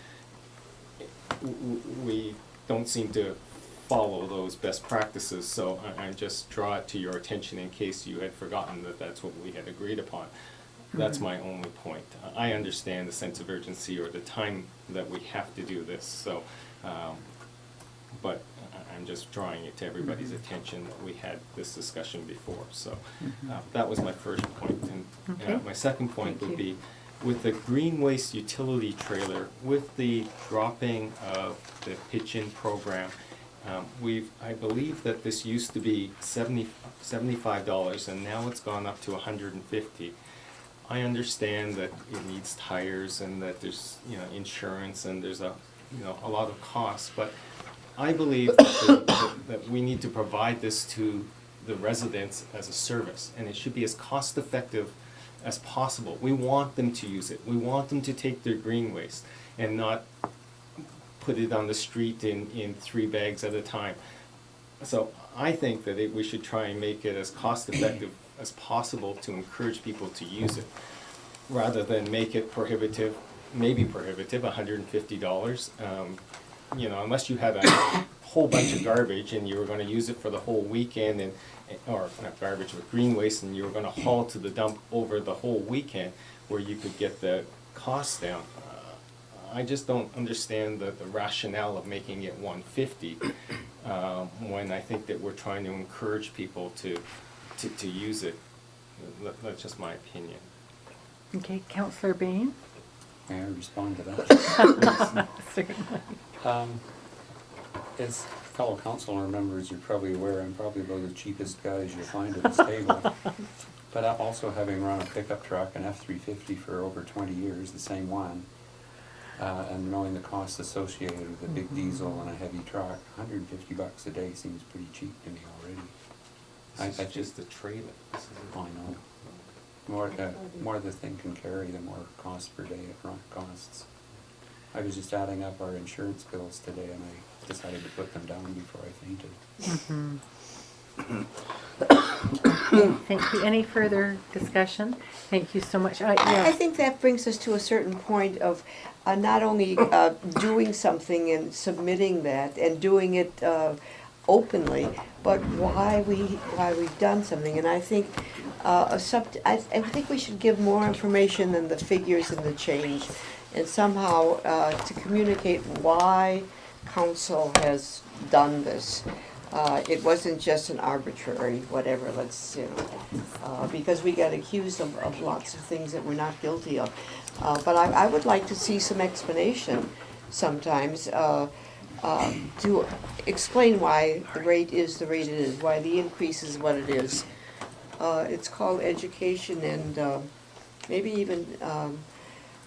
we don't seem to follow those best practices, so I just draw it to your attention in case you had forgotten that that's what we had agreed upon. That's my only point. I understand the sense of urgency or the time that we have to do this, so, but I'm just drawing it to everybody's attention that we had this discussion before, so that was my first point. And
Okay.
my second point
Thank
would
you.
be, with the green waste utility trailer, with the dropping of the pitch-in program, I believe that this used to be $75, and now it's gone up to $150. I understand that it needs tires and that there's, insurance and there's a lot of costs, but I believe that we need to provide this to the residents as a service, and it should be as cost effective as possible. We want them to use it. We want them to take their green waste and not put it on the street in 3 bags at a time. So I think that we should try and make it as cost effective as possible to encourage people to use it, rather than make it prohibitive, maybe prohibitive, $150. Unless you had a whole bunch of garbage and you were gonna use it for the whole weekend or not garbage, but green waste, and you were gonna haul to the dump over the whole weekend where you could get the costs down. I just don't understand the rationale of making it $150 when I think that we're trying to encourage people to use it. That's just my opinion.
Okay, Councillor Bain?
May I respond to that?
Certainly.
As fellow council members, you're probably aware I'm probably about the cheapest guys you'll find at this table. But also having run a pickup truck, an F-350 for over 20 years, the same one, and knowing the costs associated with a big diesel and a heavy truck, $150 a day seems pretty cheap to me already.
This is just the trailer. This is
I know. More the thing can carry, the more cost per day it costs. I was just adding up our insurance bills today and I decided to put them down before I fainted.
Thank you. Any further discussion? Thank you so much.
I
Yes.
think that brings us to a certain point of not only doing something and submitting that and doing it openly, but why we've done something. And I think I think we should give more information than the figures and the change, and somehow to communicate why council has done this. It wasn't just an arbitrary whatever, because we got accused of lots of things that we're not guilty of. But I would like to see some explanation sometimes to explain why the rate is the rate it is, why the increase is what it is. It's called education and maybe even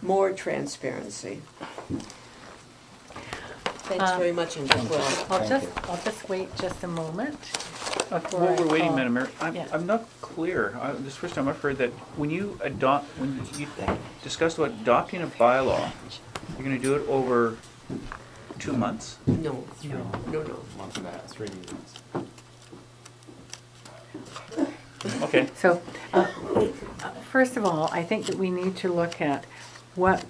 more transparency. Thanks very much, and good luck.
I'll just wait just a moment before
While we're waiting,
call.
Madam Mayor,
Yeah.
I'm not clear. This is the first time I've heard that when you discussed about adopting a bylaw, you're gonna do it over 2 months?
No,
No.
no.
Month and a half, 3 meetings.
Okay.
So, first of all, I think that we need to look at what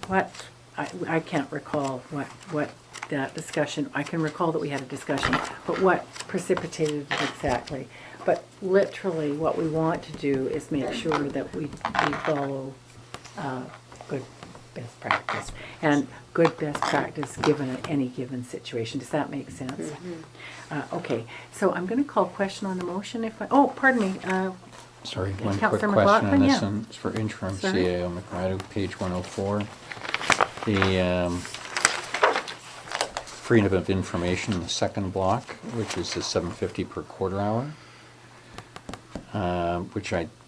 I can't recall what that discussion, I can recall that we had a discussion, but what precipitated it exactly. But literally, what we want to do is make sure that we follow good best practice. And good best practice given any given situation. Does that make sense? Okay, so I'm going to call question on the motion if I, oh, pardon me,
Sorry, one quick
Councillor
question on
McLaughlin,
this
yeah.
one. It's for interim
Sorry.
CAO McGratty, page 104. The freedom of information in the second block, which is the $7.50 per quarter hour,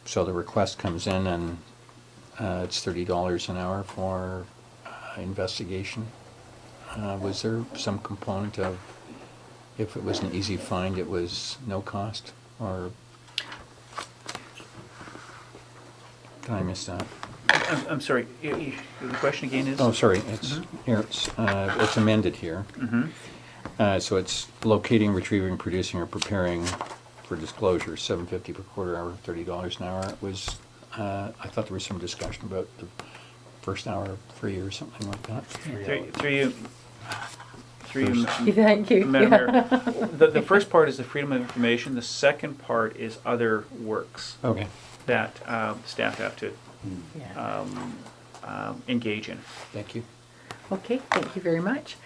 so the request comes in and it's $30 an hour for investigation. Was there some component of, if it was an easy find, it was no cost, or did I miss that?
I'm sorry, the question again is?
Oh, sorry, it's, here, it's amended here. So it's locating, retrieving, producing, or preparing for disclosure, $7.50 per quarter hour, $30 an hour. It was, I thought there was some discussion about the first hour free or something like that.
Through you,
Thank you.
Madam
Yeah.
Mayor. The first part is the freedom of information. The second part is other works
Okay.
that staff have to
Yeah.
engage in.
Thank you.
Okay, thank you very much.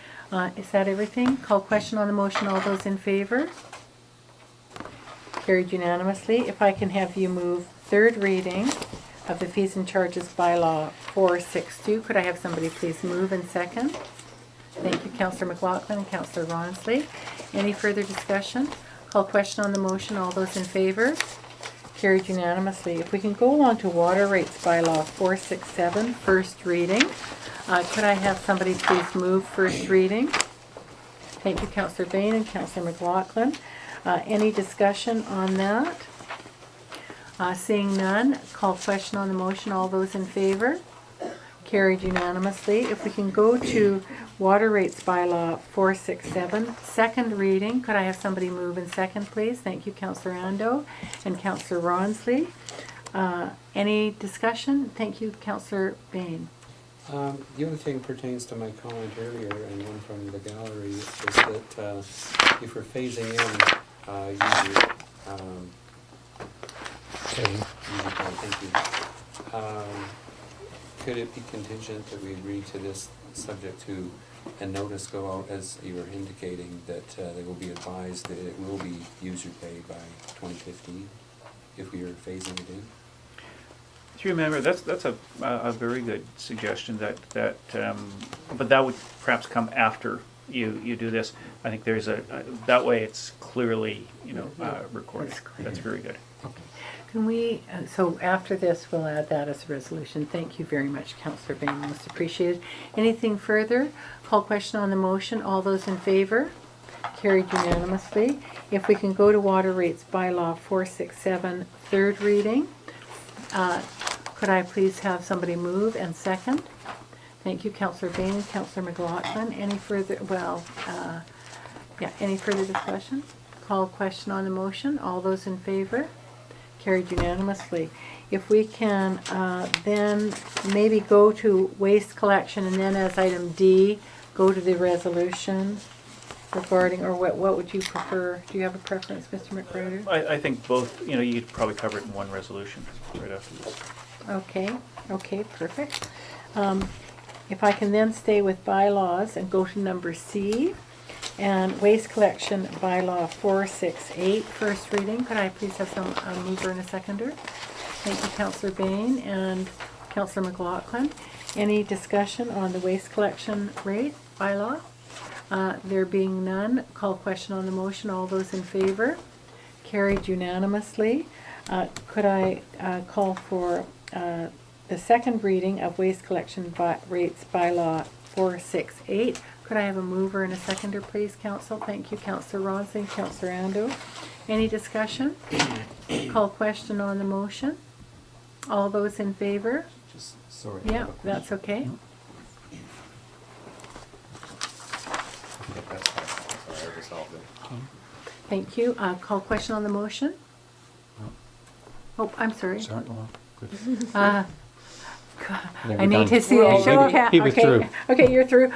Is that everything? Call question on the motion. All those in favor? Carried unanimously. If I can have you move third reading of the fees and charges bylaw 462. Could I have somebody please move and second? Thank you, Councillor McLaughlin and Councillor Ronsley. Any further discussion? Call question on the motion. All those in favor? Carried unanimously. If we can go along to water rates bylaw 467, first reading. Could I have somebody please move first reading? Thank you, Councillor Bain and Councillor McLaughlin. Any discussion on that? Seeing none, call question on the motion. All those in favor? Carried unanimously. If we can go to water rates bylaw 467, second reading. Could I have somebody move in second, please? Thank you, Councillor Ando and Councillor Ronsley. Any discussion? Thank you, Councillor Bain.
The only thing pertains to my comment earlier, and one from the gallery, is that if we're phasing in user, thank you. Could it be contingent that we agree to this, subject to a notice go out, as you were indicating, that they will be advised that it will be user paid by 2015, if we are phasing it in?
If you remember, that's a very good suggestion, that but that would perhaps come after you do this. I think there's that way it's clearly, recorded.
It's clear.
That's very good.
Can we, so after this, we'll add that as a resolution. Thank you very much, Councillor Bain, most appreciated. Anything further? Call question on the motion. All those in favor? Carried unanimously. If we can go to water rates bylaw 467, third reading. Could I please have somebody move and second? Thank you, Councillor Bain and Councillor McLaughlin. Any further, any further discussion? Call question on the motion. All those in favor? Carried unanimously. If we can then maybe go to waste collection and then as item D, go to the resolution regarding, or what would you prefer? Do you have a preference, Mr. McGregor?
I think both, you could probably cover it in one resolution right after this.
Okay, perfect. If I can then stay with bylaws and go to number C, and waste collection bylaw 468, first reading. Could I please have some mover and a seconder? Thank you, Councillor Bain and Councillor McLaughlin. Any discussion on the waste collection rate bylaw? There being none, call question on the motion. All those in favor? Carried unanimously. Could I call for the second reading of waste collection rates bylaw 468? Could I have a mover and a seconder, please, Council? Thank you, Councillor Ronsley and Councillor Ando. Any discussion? Call question on the motion. All those in favor?
Just, sorry.
Yeah, that's okay.
That's fine. Sorry, I resolved it.
Thank you. Call question on the motion. Oh, I'm sorry.
Sorry, well, good.
I need to see a show of hands.
He was through.
Okay, you're through.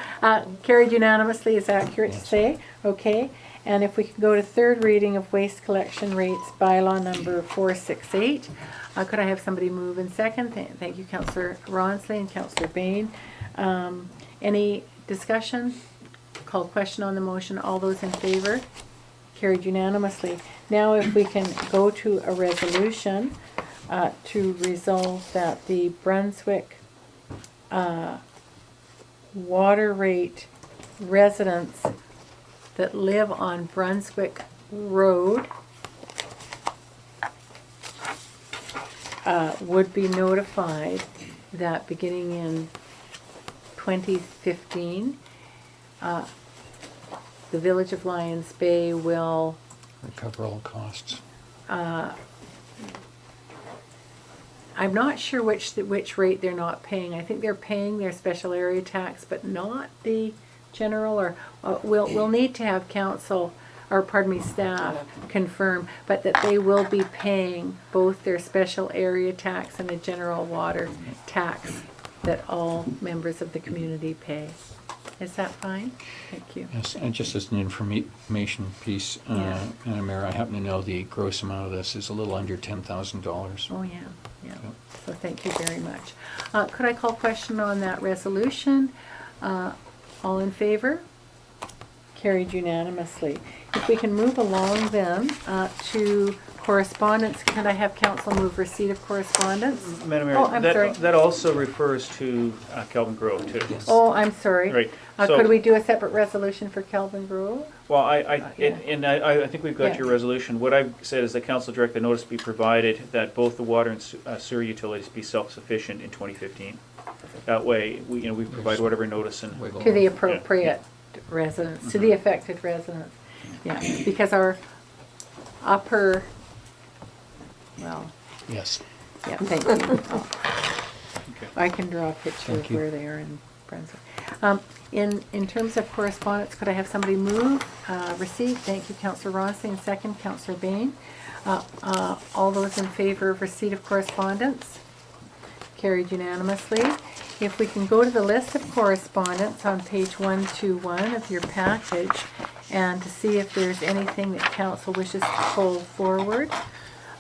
Carried unanimously is accurate to say. Okay. And if we can go to third reading of waste collection rates bylaw number 468, could I have somebody move in second? Thank you, Councillor Ronsley and Councillor Bain. Any discussion? Call question on the motion. All those in favor? Carried unanimously. Now if we can go to a resolution to resolve that the Brunswick water rate residents that live on Brunswick Road would be notified that beginning in 2015, the Village of Lions Bay will
Recover all costs.
I'm not sure which rate they're not paying. I think they're paying their special area tax, but not the general, or we'll need to have council, or pardon me, staff confirm, but that they will be paying both their special area tax and the general water tax that all members of the community pay. Is that fine? Thank you.
Yes, and just as an information piece,
Yeah.
Madam Mayor, I happen to know the gross amount of this is a little under $10,000.
Oh, yeah. So thank you very much. Could I call question on that resolution? All in favor? Carried unanimously. If we can move along then to correspondence, could I have council move receipt of correspondence?
Madam Mayor,
Oh, I'm sorry.
that also refers to Kelvin Grove too.
Yes.
Oh, I'm sorry.
Right.
Could we do a separate resolution for Kelvin Grove?
Well,
Yeah.
I think we've got
Yeah.
your resolution. What I've said is that council direct the notice be provided that both the water and sewer utilities be self-sufficient in 2015. That way, we provide whatever notice and.
Wiggle
To the
room.
appropriate residents, to the affected residents. Yeah, because our upper, well,
Yes.
yeah, thank you. Oh,
Okay.
I can draw a picture
Thank
of
you.
where they are in Brunswick. In terms of correspondence, could I have somebody move receipt? Thank you, Councillor Ronsley, and second, Councillor Bain. All those in favor of receipt of correspondence? Carried unanimously. If we can go to the list of correspondence on page 121 of your package and to see if there's anything that council wishes to pull forward.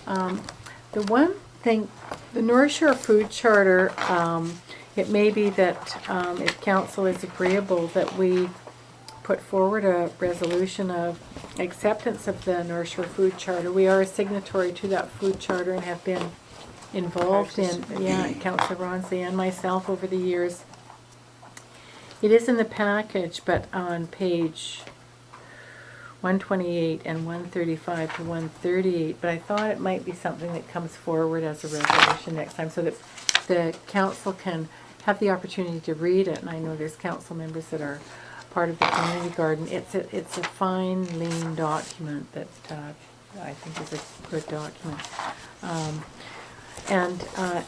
The one thing, the North Shore Food Charter, it may be that if council is agreeable that we put forward a resolution of acceptance of the North Shore Food Charter. We are a signatory to that food charter and have been involved in, Councillor Ronsley and myself over the years. It is in the package, but on page 128 and 135 to 138, but I thought it might be something that comes forward as a resolution next time so that the council can have the opportunity to read it. And I know there's council members that are part of the community garden. It's a fine, lean document that I think is a good document. And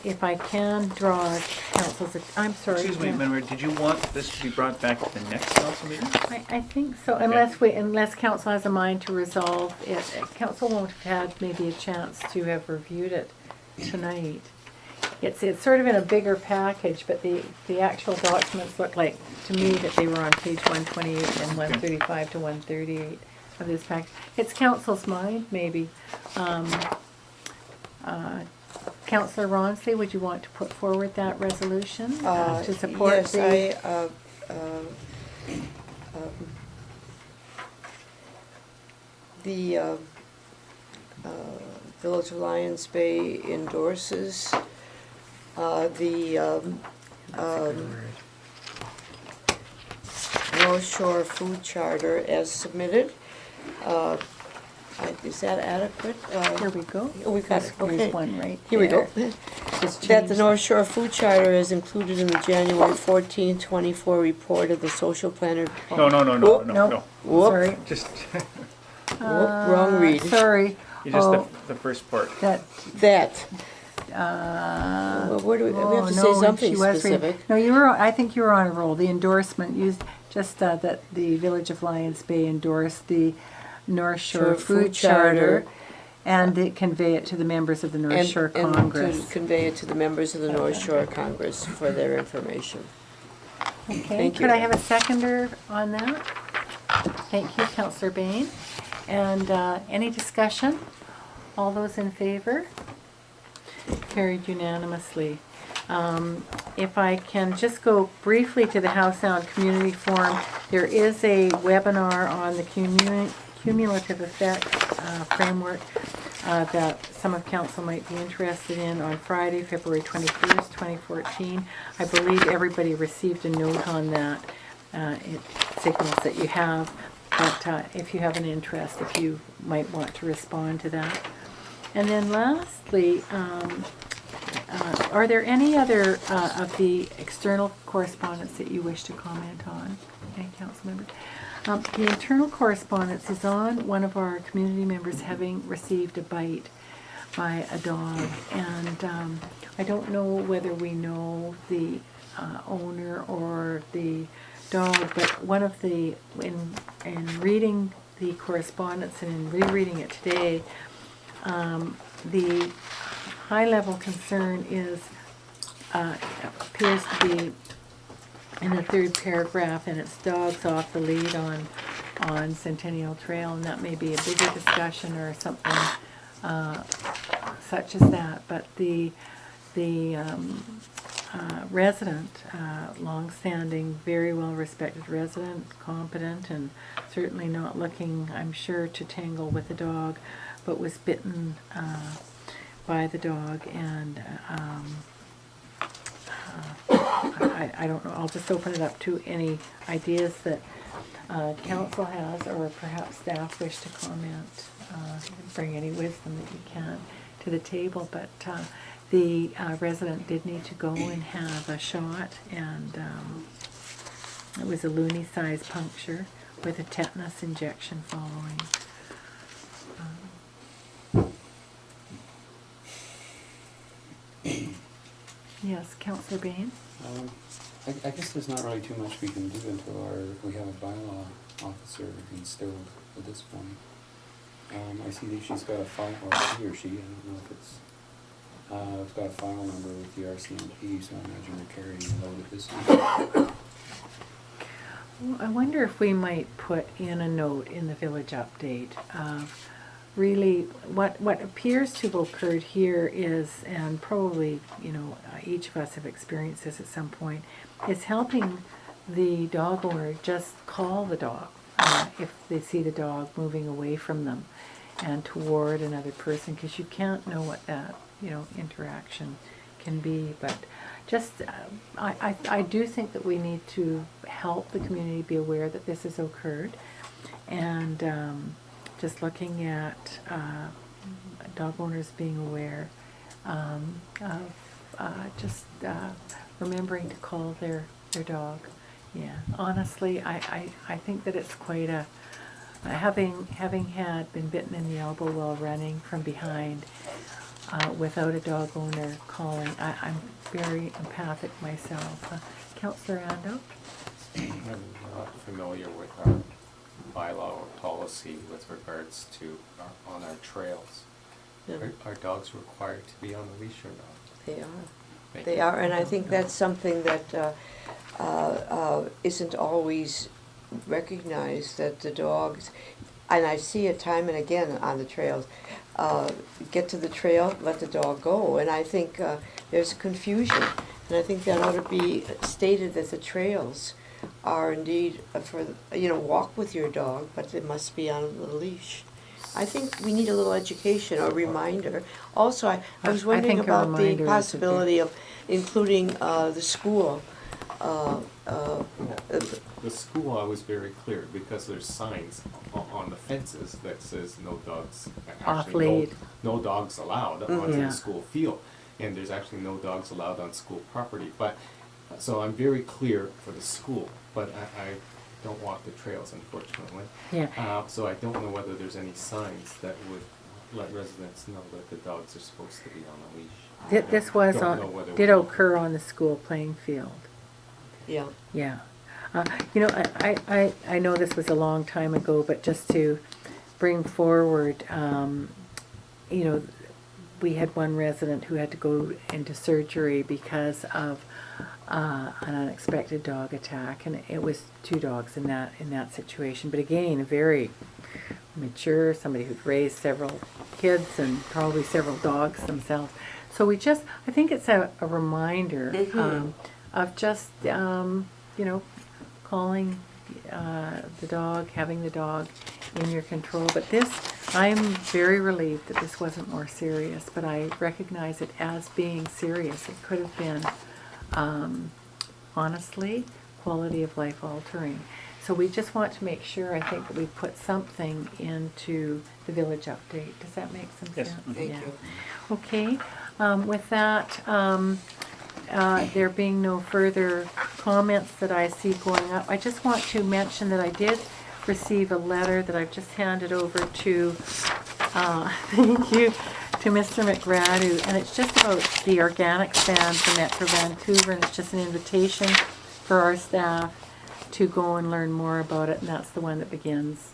if I can draw council's, I'm sorry.
Excuse me,
yeah.
Madam Mayor, did you want this to be brought back to the next council meeting?
I think so,
Okay.
unless council has a mind to resolve it. Council won't have had maybe a chance to have reviewed it tonight. It's sort of in a bigger package, but the actual documents look like, to me, that they were on page 128 and 135 to 138 of this package. It's council's mind, maybe. Councillor Ronsley, would you want to put forward that resolution to support
Yes,
the?
The Village of Lions Bay endorses the North Shore Food Charter as submitted. Is that adequate?
Here we go.
We got it, okay.
There's one right
Here we go.
there. Just
That the
change-
North Shore Food Charter is included in the January 14, 24 report of the social planner.
No,
Whoop,
no.
Whoop,
Sorry.
Just,
whoop, wrong read.
Sorry.
you just
Oh,
the first part.
that,
That,
well,
where do we have to say something specific.
No, I think you were on a roll. The endorsement, just that the Village of Lions Bay endorsed the North Shore Food Charter and they convey it to the members of the North Shore
And
Congress.
to convey it to the members of the North Shore Congress for their information.
Okay,
Thank
could
you.
I have a seconder on that? Thank you, Councillor Bain. And any discussion? All those in favor? Carried unanimously. If I can just go briefly to the Howe Sound Community Forum, there is a webinar on the cumulative effect framework that some of council might be interested in on Friday, February 21st, 2014. I believe everybody received a note on that. It signals that you have, but if you have an interest, if you might want to respond to that. And then lastly, are there any other of the external correspondence that you wish to comment on? Any council members? The internal correspondence is on one of our community members having received a bite by a dog. And I don't know whether we know the owner or the dog, but one of the, in reading the correspondence and in rereading it today, the high-level concern is, appears to be in the third paragraph, and it's dogs off the lead on Centennial Trail, and that may be a bigger discussion or something such as that. But the resident, long-standing, very well-respected resident, competent, and certainly not looking, I'm sure, to tangle with a dog, but was bitten by the dog, and I don't know, I'll just open it up to any ideas that council has, or perhaps staff wish to comment, bring any wisdom that you can to the table. But the resident did need to go and have a shot, and it was a loony-sized puncture with a tetanus injection following. Yes, Councillor Bain?
I guess there's not really too much we can do until we have a bylaw officer instilled at this point. I see that she's got a file, or he or she, I don't know if it's got a file number with the RCMP, so I imagine they're carrying a load at this time.
Well, I wonder if we might put in a note in the village update of really what appears to have occurred here is, and probably, each of us have experienced this at some point, is helping the dog owner just call the dog if they see the dog moving away from them and toward another person, because you can't know what that interaction can be. But just I do think that we need to help the community be aware that this has occurred, and just looking at dog owners being aware of just remembering to call their dog. Yeah, honestly, I think that it's quite a, having been bitten in the elbow while running from behind, without a dog owner calling. I'm very empathic myself. Councillor Ando?
I'm not familiar with our bylaw or policy with regards to on our trails.
Yeah.
Are dogs required to be on a leash or not?
They are.
Thank
They
you.
are, and I think that's something that isn't always recognized, that the dogs, and I see it time and again on the trails, get to the trail, let the dog go, and I think there's confusion, and I think that ought to be stated that the trails are indeed for, walk with your dog, but it must be on a leash. I think we need a little education or reminder. Also, I was
I
wondering
think a
about the
reminder is a good-
possibility of including the school.
The school, I was very clear, because there's signs on the fences that says no dogs,
Off
actually no,
lead.
no dogs allowed onto
Yeah.
the school field. And there's actually no dogs allowed on school property. But, so I'm very clear for the school, but I don't walk the trails, unfortunately.
Yeah.
So I don't know whether there's any signs that would let residents know that the dogs are supposed to be on a leash.
This was
Don't know
on,
whether
did
we-
occur on the school playing field.
Yeah.
Yeah. I know this was a long time ago, but just to bring forward, we had one resident who had to go into surgery because of an unexpected dog attack, and it was 2 dogs in that situation. But again, a very mature, somebody who'd raised several kids and probably several dogs themselves. So I think it's a reminder of just, calling the dog, having the dog in your control. But I'm very relieved that this wasn't more serious, but I recognize it as being serious. It could have been, honestly, quality of life altering. So we just want to make sure, I think, that we put something into the village update. Does that make some
Yes.
sense?
Thank
Yeah.
you.
Okay, with that, there being no further comments that I see going up, I just want to mention that I did receive a letter that I've just handed over to, thank you, to Mr. McGradu, and it's just about the organic stand for Metro Vancouver, and it's just an invitation for our staff to go and learn more about it, and that's the one that begins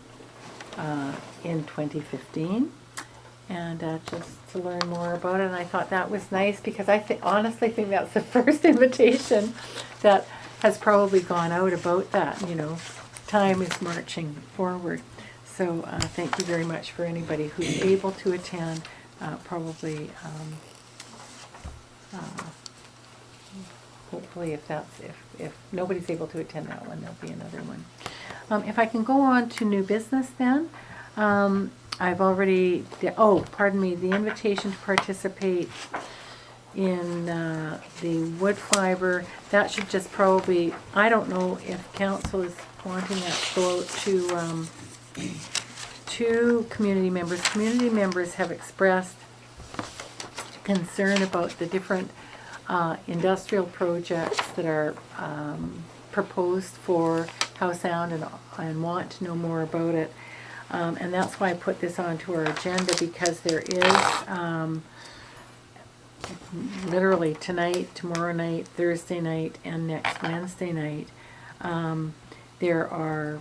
in 2015. And just to learn more about it, and I thought that was nice because I honestly think that's the first invitation that has probably gone out about that. Time is marching forward. So thank you very much for anybody who's able to attend. Probably, hopefully, if nobody's able to attend that one, there'll be another one. If I can go on to new business then. I've already, the invitation to participate in the wood fiber, that should just probably, I don't know if council is wanting that to go out to community members. Community members have expressed concern about the different industrial projects that are proposed for Howe Sound and want to know more about it. And that's why I put this onto our agenda, because there is literally tonight, tomorrow night, Thursday night, and next Wednesday night, there are,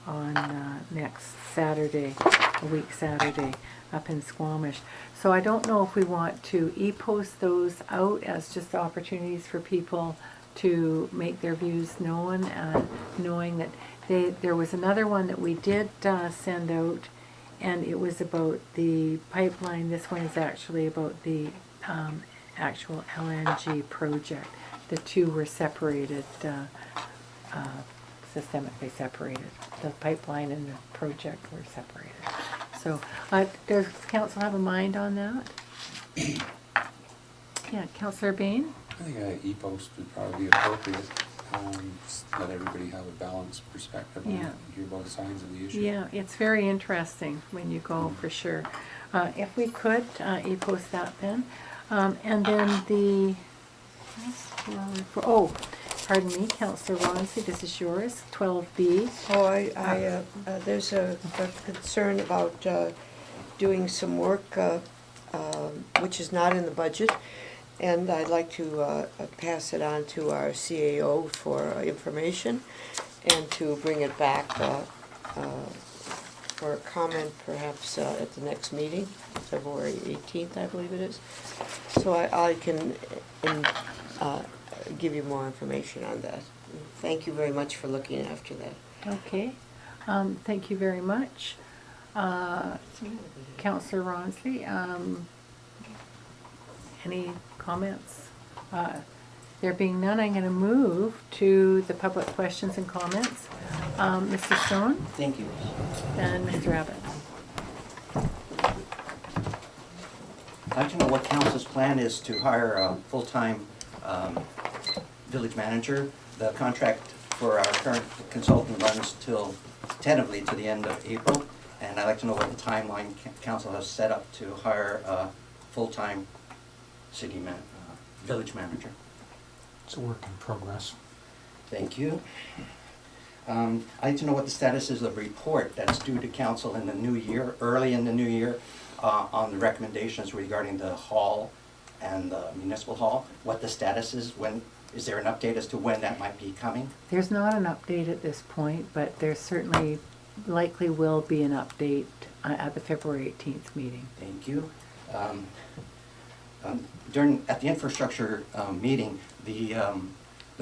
on next Saturday, a week Saturday, up in Squamish. So I don't know if we want to e-post those out as just opportunities for people to make their views known, knowing that there was another one that we did send out, and it was about the pipeline. This one is actually about the actual LNG project. The two were separated, systemically separated. The pipeline and the project were separated. So does council have a mind on that? Yeah, Councillor Bain?
I think e-post would probably be appropriate. Let everybody have a balanced perspective on it,
Yeah.
and hear both sides of the issue.
Yeah, it's very interesting when you go, for sure. If we could, e-post that then. And then pardon me, Councillor Ronsley, this is yours, 12B.
Oh, there's a concern about doing some work which is not in the budget, and I'd like to pass it on to our CAO for information and to bring it back for a comment perhaps at the next meeting, February 18th, I believe it is. So I can give you more information on that. Thank you very much for looking after that.
Okay, thank you very much. Councillor Ronsley, any comments? There being none, I'm going to move to the public questions and comments. Mr. Stone
Thank you.
and Mr. Abbott.
I'd like to know what council's plan is to hire a full-time village manager. The contract for our current consultant runs till tentatively to the end of April, and I'd like to know what the timeline council has set up to hire a full-time village manager.
It's a work in progress.
Thank you. I'd like to know what the status is of the report that's due to council in the new year, early in the new year, on the recommendations regarding the hall and the municipal hall. What the status is, when, is there an update as to when that might be coming?
There's not an update at this point, but there certainly likely will be an update at the February 18th meeting.
Thank you. At the infrastructure meeting, the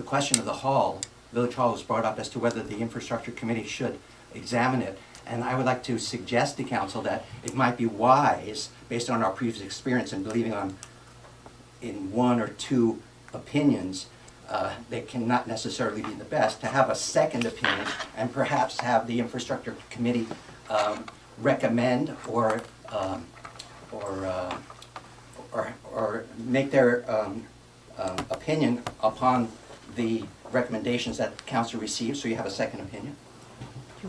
question of the hall, Village Hall, was brought up as to whether the infrastructure committee should examine it. And I would like to suggest to council that it might be wise, based on our previous experience and believing in one or two opinions that cannot necessarily be the best, to have a second opinion and perhaps have the infrastructure committee recommend or make their opinion upon the recommendations that the council receives, so you have a second opinion.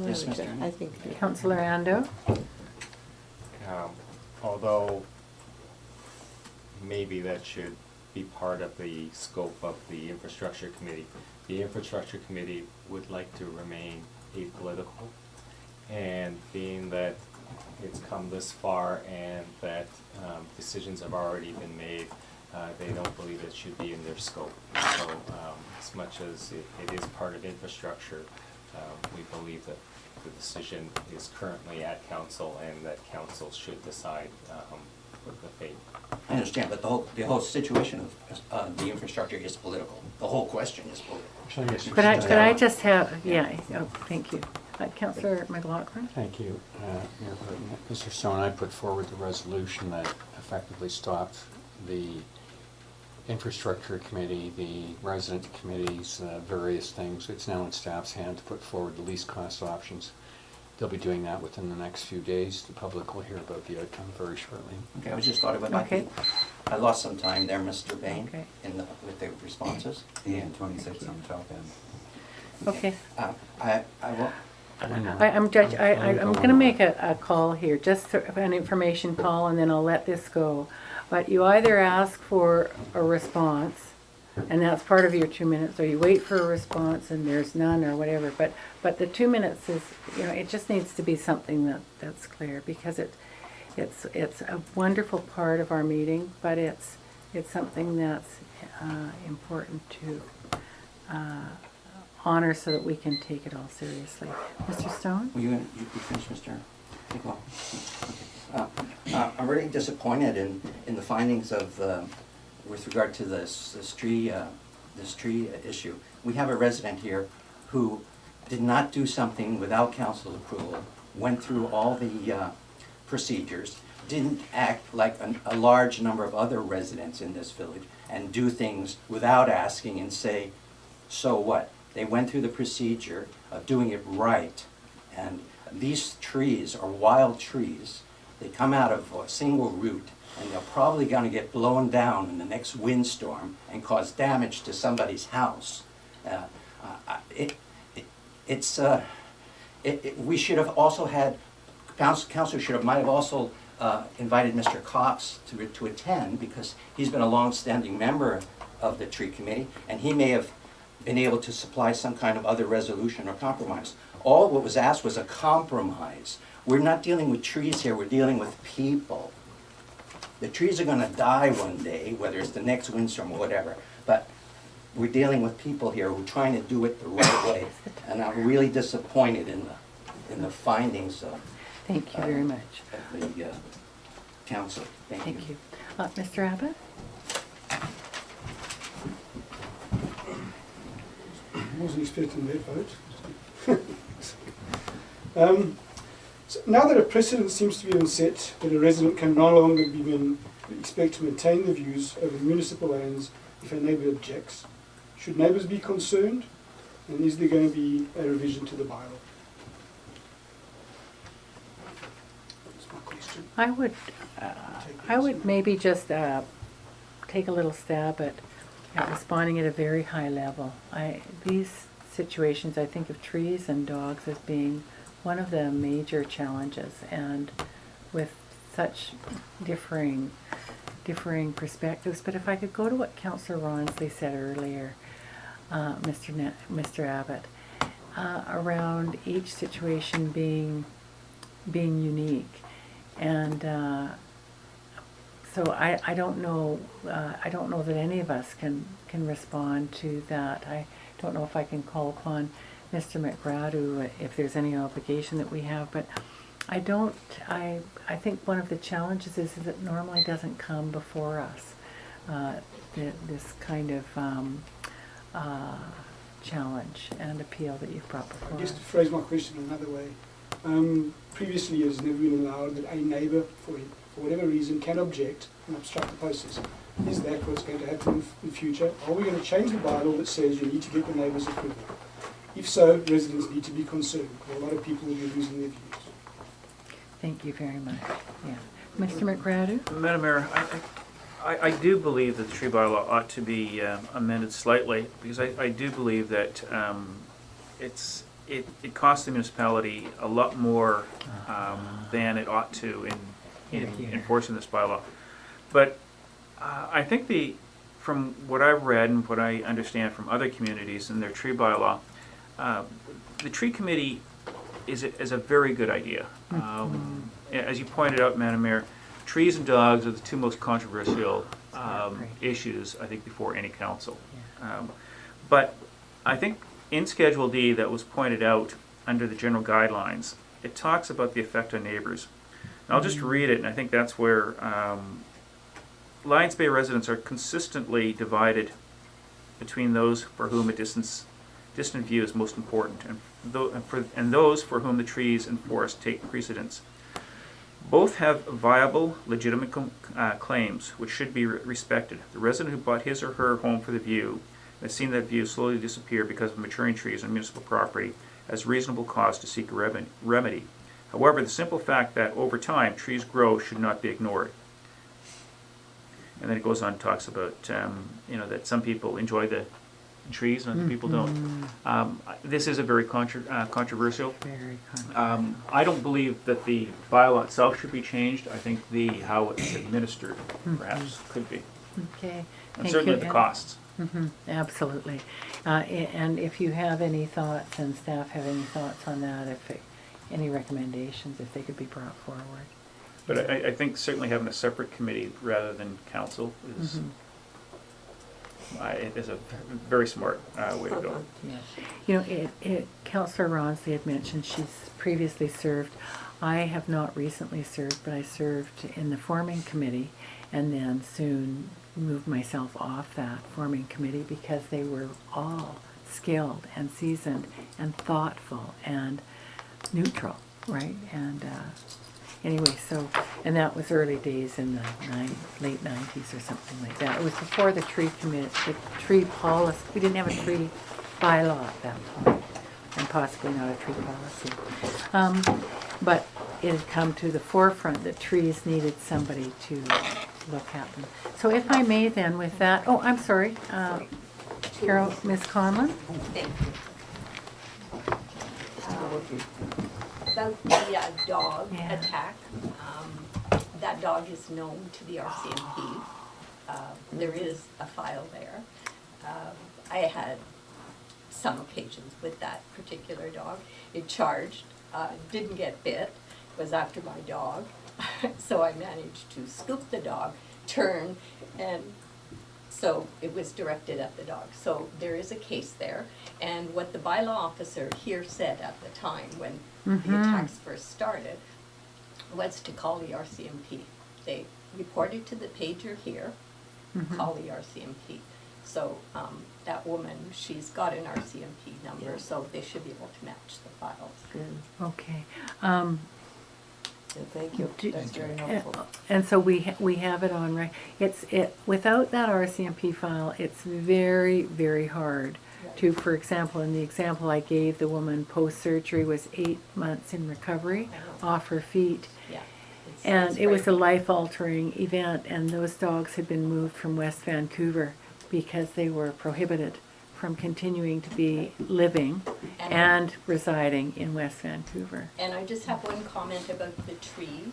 Yes, Mr.
I think.
Councillor Ando?
Although maybe that should be part of the scope of the infrastructure committee. The infrastructure committee would like to remain apolitical, and being that it's come this far and that decisions have already been made, they don't believe it should be in their scope. So as much as it is part of infrastructure, we believe that the decision is currently at council and that council should decide with the fate.
I understand, but the whole situation of the infrastructure is political. The whole question is political.
Could I just have, thank you. Councillor McLaughlin?
Thank you, Mayor Burton. Mr. Stone, I put forward the resolution that effectively stopped the infrastructure committee, the resident committees, various things. It's now in staff's hand to put forward the least cost options. They'll be doing that within the next few days. The public will hear about the outcome very shortly.
Okay, I just thought it might be. I lost some time there, Mr. Bain, with the responses.
And 26 on the top end.
Okay.
I will.
I'm going to make a call here, just an information call, and then I'll let this go. But you either ask for a response, and that's part of your 2 minutes, or you wait for a response and there's none or whatever. But the 2 minutes is, it just needs to be something that's clear, because it's a wonderful part of our meeting, but it's something that's important to honor so that we can take it all seriously. Mr. Stone?
Will you finish, Mr. Nicola? Okay. I'm really disappointed in the findings of with regard to this tree issue. We have a resident here who did not do something without council's approval, went through all the procedures, didn't act like a large number of other residents in this village and do things without asking and say, so what? They went through the procedure of doing it right, and these trees are wild trees. They come out of a single root, and they're probably going to get blown down in the next windstorm and cause damage to somebody's house. We should have also had, council might have also invited Mr. Cox to attend, because he's been a long-standing member of the tree committee, and he may have been able to supply some kind of other resolution or compromise. All what was asked was a compromise. We're not dealing with trees here, we're dealing with people. The trees are gonna die one day, whether it's the next windstorm or whatever, but we're dealing with people here who are trying to do it the right way. And I'm really disappointed in the findings of
Thank you very much.
the council. Thank you.
Thank you. Mr. Abbott?
I wasn't expecting that vote. So now that a precedent seems to be set that a resident can no longer be expect to maintain the views over municipal lands if a neighbour objects, should neighbours be concerned? And is there going to be a revision to the bylaw? That's my question.
I would maybe just take a little stab at responding at a very high level. These situations, I think of trees and dogs as being one of the major challenges, and with such differing perspectives. But if I could go to what Councillor Ronsley said earlier, Mr. Abbott, around each situation being unique, and so I don't know that any of us can respond to that. I don't know if I can call upon Mr. McGradu if there's any obligation that we have, but I think one of the challenges is that it normally doesn't come before us, this kind of challenge and appeal that you've brought before
I guess
us.
to phrase my question another way, previously it has never been allowed that a neighbour, for whatever reason, can object and obstruct the process. Is that what's going to happen in the future? Are we going to change the bylaw that says you need to get the neighbour's approval? If so, residents need to be concerned, because a lot of people will be losing their views.
Thank you very much. Yeah. Mr. McGradu?
Madam Mayor, I do believe that the tree bylaw ought to be amended slightly, because I do believe that it costs the municipality a lot more than it ought to in enforcing this bylaw. But I think from what I've read and what I understand from other communities in their tree bylaw, the tree committee is a very good idea. As you pointed out, Madam Mayor, trees and dogs are the two most controversial issues, I think, before any council. But I think in Schedule D that was pointed out under the general guidelines, it talks about the effect on neighbors. And I'll just read it, and I think that's where Lions Bay residents are consistently divided between those for whom a distant view is most important, and those for whom the trees and forests take precedence. Both have viable, legitimate claims, which should be respected. The resident who bought his or her home for the view and has seen that view slowly disappear because of maturing trees on municipal property has reasonable cause to seek a remedy. However, the simple fact that over time trees grow should not be ignored. And then it goes on and talks about that some people enjoy the trees and other people don't. This is a very controversial.
Very controversial.
I don't believe that the bylaw itself should be changed. I think how it's administered perhaps could be.
Okay.
And
Thank
certainly
you.
the costs.
Absolutely. And if you have any thoughts, and staff have any thoughts on that, any recommendations, if they could be brought forward.
But I think certainly having a separate committee rather than council is a very smart way to go.
Yes. Councillor Ronsley had mentioned she's previously served. I have not recently served, but I served in the forming committee, and then soon moved myself off that forming committee because they were all skilled and seasoned and thoughtful and neutral, right? And anyway, and that was early days in the late 90s or something like that. It was before the tree policy. We didn't have a tree bylaw at that time, and possibly not a tree policy. But it had come to the forefront that trees needed somebody to look at them. So if I may then with that, I'm sorry, Carol, Ms. Conlon?
About the dog
Yeah.
attack, that dog is known to the RCMP. There is a file there. I had some occasions with that particular dog. It charged, didn't get bit, was after my dog. So I managed to scoop the dog, turn, and so it was directed at the dog. So there is a case there. And what the bylaw officer here said at the time when the attacks first started was to call the RCMP. They reported to the pager here, call the RCMP. So that woman, she's got an RCMP number, so they should be able to match the files.
Okay.
Thank you, that's very helpful.
And so we have it on, right? Without that RCMP file, it's very, very hard to, for example, in the example I gave, the woman post-surgery was 8 months in recovery off her feet.
Yeah.
And it was a life-altering event, and those dogs had been moved from West Vancouver because they were prohibited from continuing to be living and residing in West Vancouver.
And I just have one comment about the tree.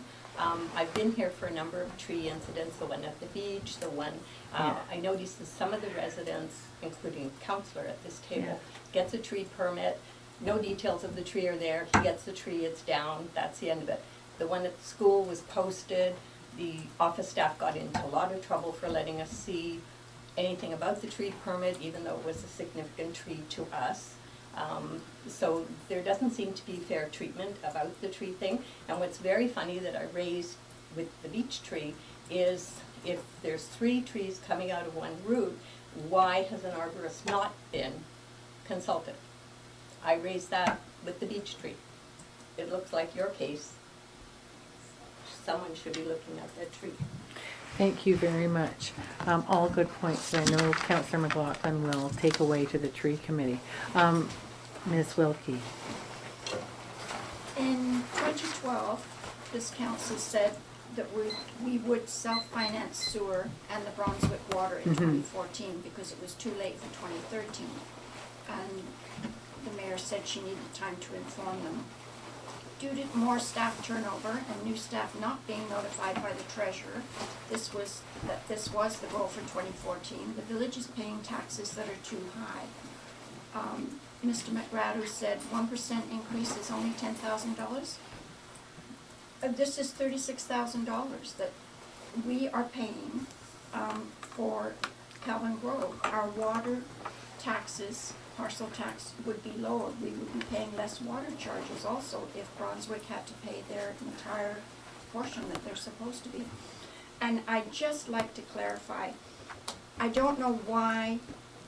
I've been here for a number of tree incidents, the one at the beach, the one, I noticed that some of the residents, including councillor at this table, gets a tree permit, no details of the tree are there, he gets the tree, it's down, that's the end of it. The one at the school was posted, the office staff got into a lot of trouble for letting us see anything about the tree permit, even though it was a significant tree to us. So there doesn't seem to be fair treatment about the tree thing. And what's very funny that I raised with the beech tree is if there's 3 trees coming out of one root, why has an arborist not been consulted? I raised that with the beech tree. It looks like your case. Someone should be looking at that tree.
Thank you very much. All good points that I know Councillor McLaughlin will take away to the tree committee. Ms. Wilkie.
In 2012, this council said that we would self-finance sewer and the Brunswick water in 2014 because it was too late for 2013. And the mayor said she needed time to inform them. Due to more staff turnover and new staff not being notified by the treasurer, this was the goal for 2014. The village is paying taxes that are too high. Mr. McGrady said 1% increase is only $10,000. This is $36,000 that we are paying for Calvin Grove. Our water taxes, parcel tax would be lower. We would be paying less water charges also if Brunswick had to pay their entire portion that they're supposed to be. And I'd just like to clarify, I don't know why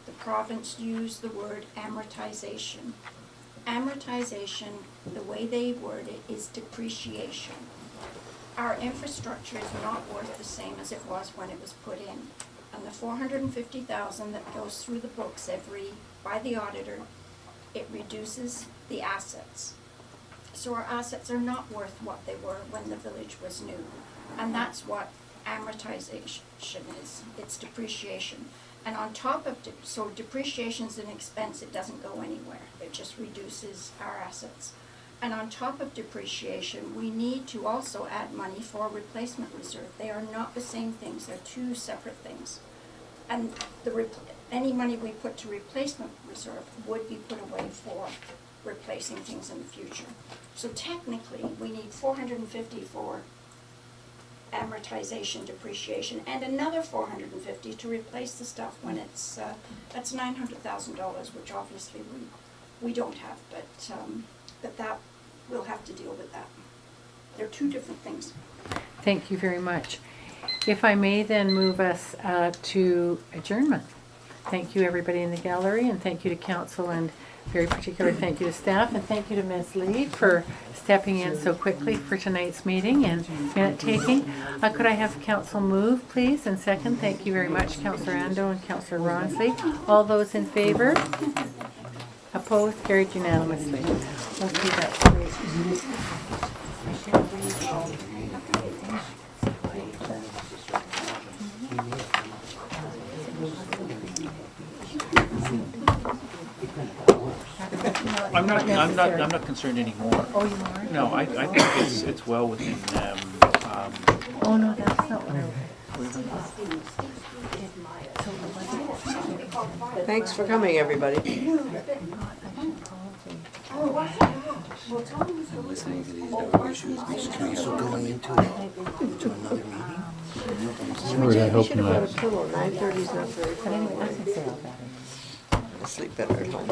the province used the word amortization. Amortization, the way they word it, is depreciation. Our infrastructure is not worth the same as it was when it was put in. And the $450,000 that goes through the books by the auditor, it reduces the assets. So our assets are not worth what they were when the village was new. And that's what amortization is. It's depreciation. And on top of, so depreciation is an expense, it doesn't go anywhere. It just reduces our assets. And on top of depreciation, we need to also add money for replacement reserve. They are not the same things, they're 2 separate things. And any money we put to replacement reserve would be put away for replacing things in the future. So technically, we need $450 for amortization, depreciation, and another $450 to replace the stuff when it's, that's $900,000, which obviously we don't have, but that, we'll have to deal with that. They're 2 different things.
Thank you very much. If I may then move us to adjournment. Thank you everybody in the gallery, and thank you to council, and very particular thank you to staff, and thank you to Ms. Lee for stepping in so quickly for tonight's meeting and minute taking. Could I have council move, please, and second? Thank you very much, Councillor Ando and Councillor Ronsley. All those in favor? Opposed? Carried unanimously. Okay, that's great.
I'm not concerned anymore.
Oh, you are?
No, I think it's well within,
Oh, no, that's not what I was.
Thanks for coming, everybody.
And listening to these dog issues, these trees.
So going into another meeting?
Lord, I hope not.
9:30 is not very far away. I'll sleep better at home.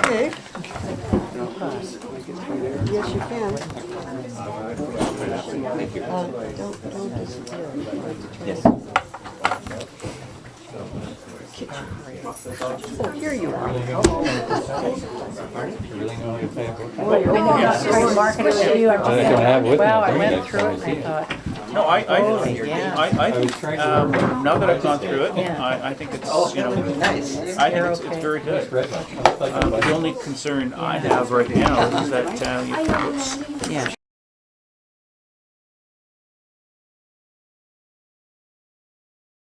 Okay. Yes, you can. Don't disappear.
Yes.
Oh, here you are.
You really know how to play a book?
Well, you're welcome.
I don't have with me.
Wow, I
I'll bring
went
it
through it
for
and
you.
I thought,
No, I
yeah.
think, now that I've gone through it,
Yeah.
I think it's, I think it's very good. The only concern I have right now is that,
yeah.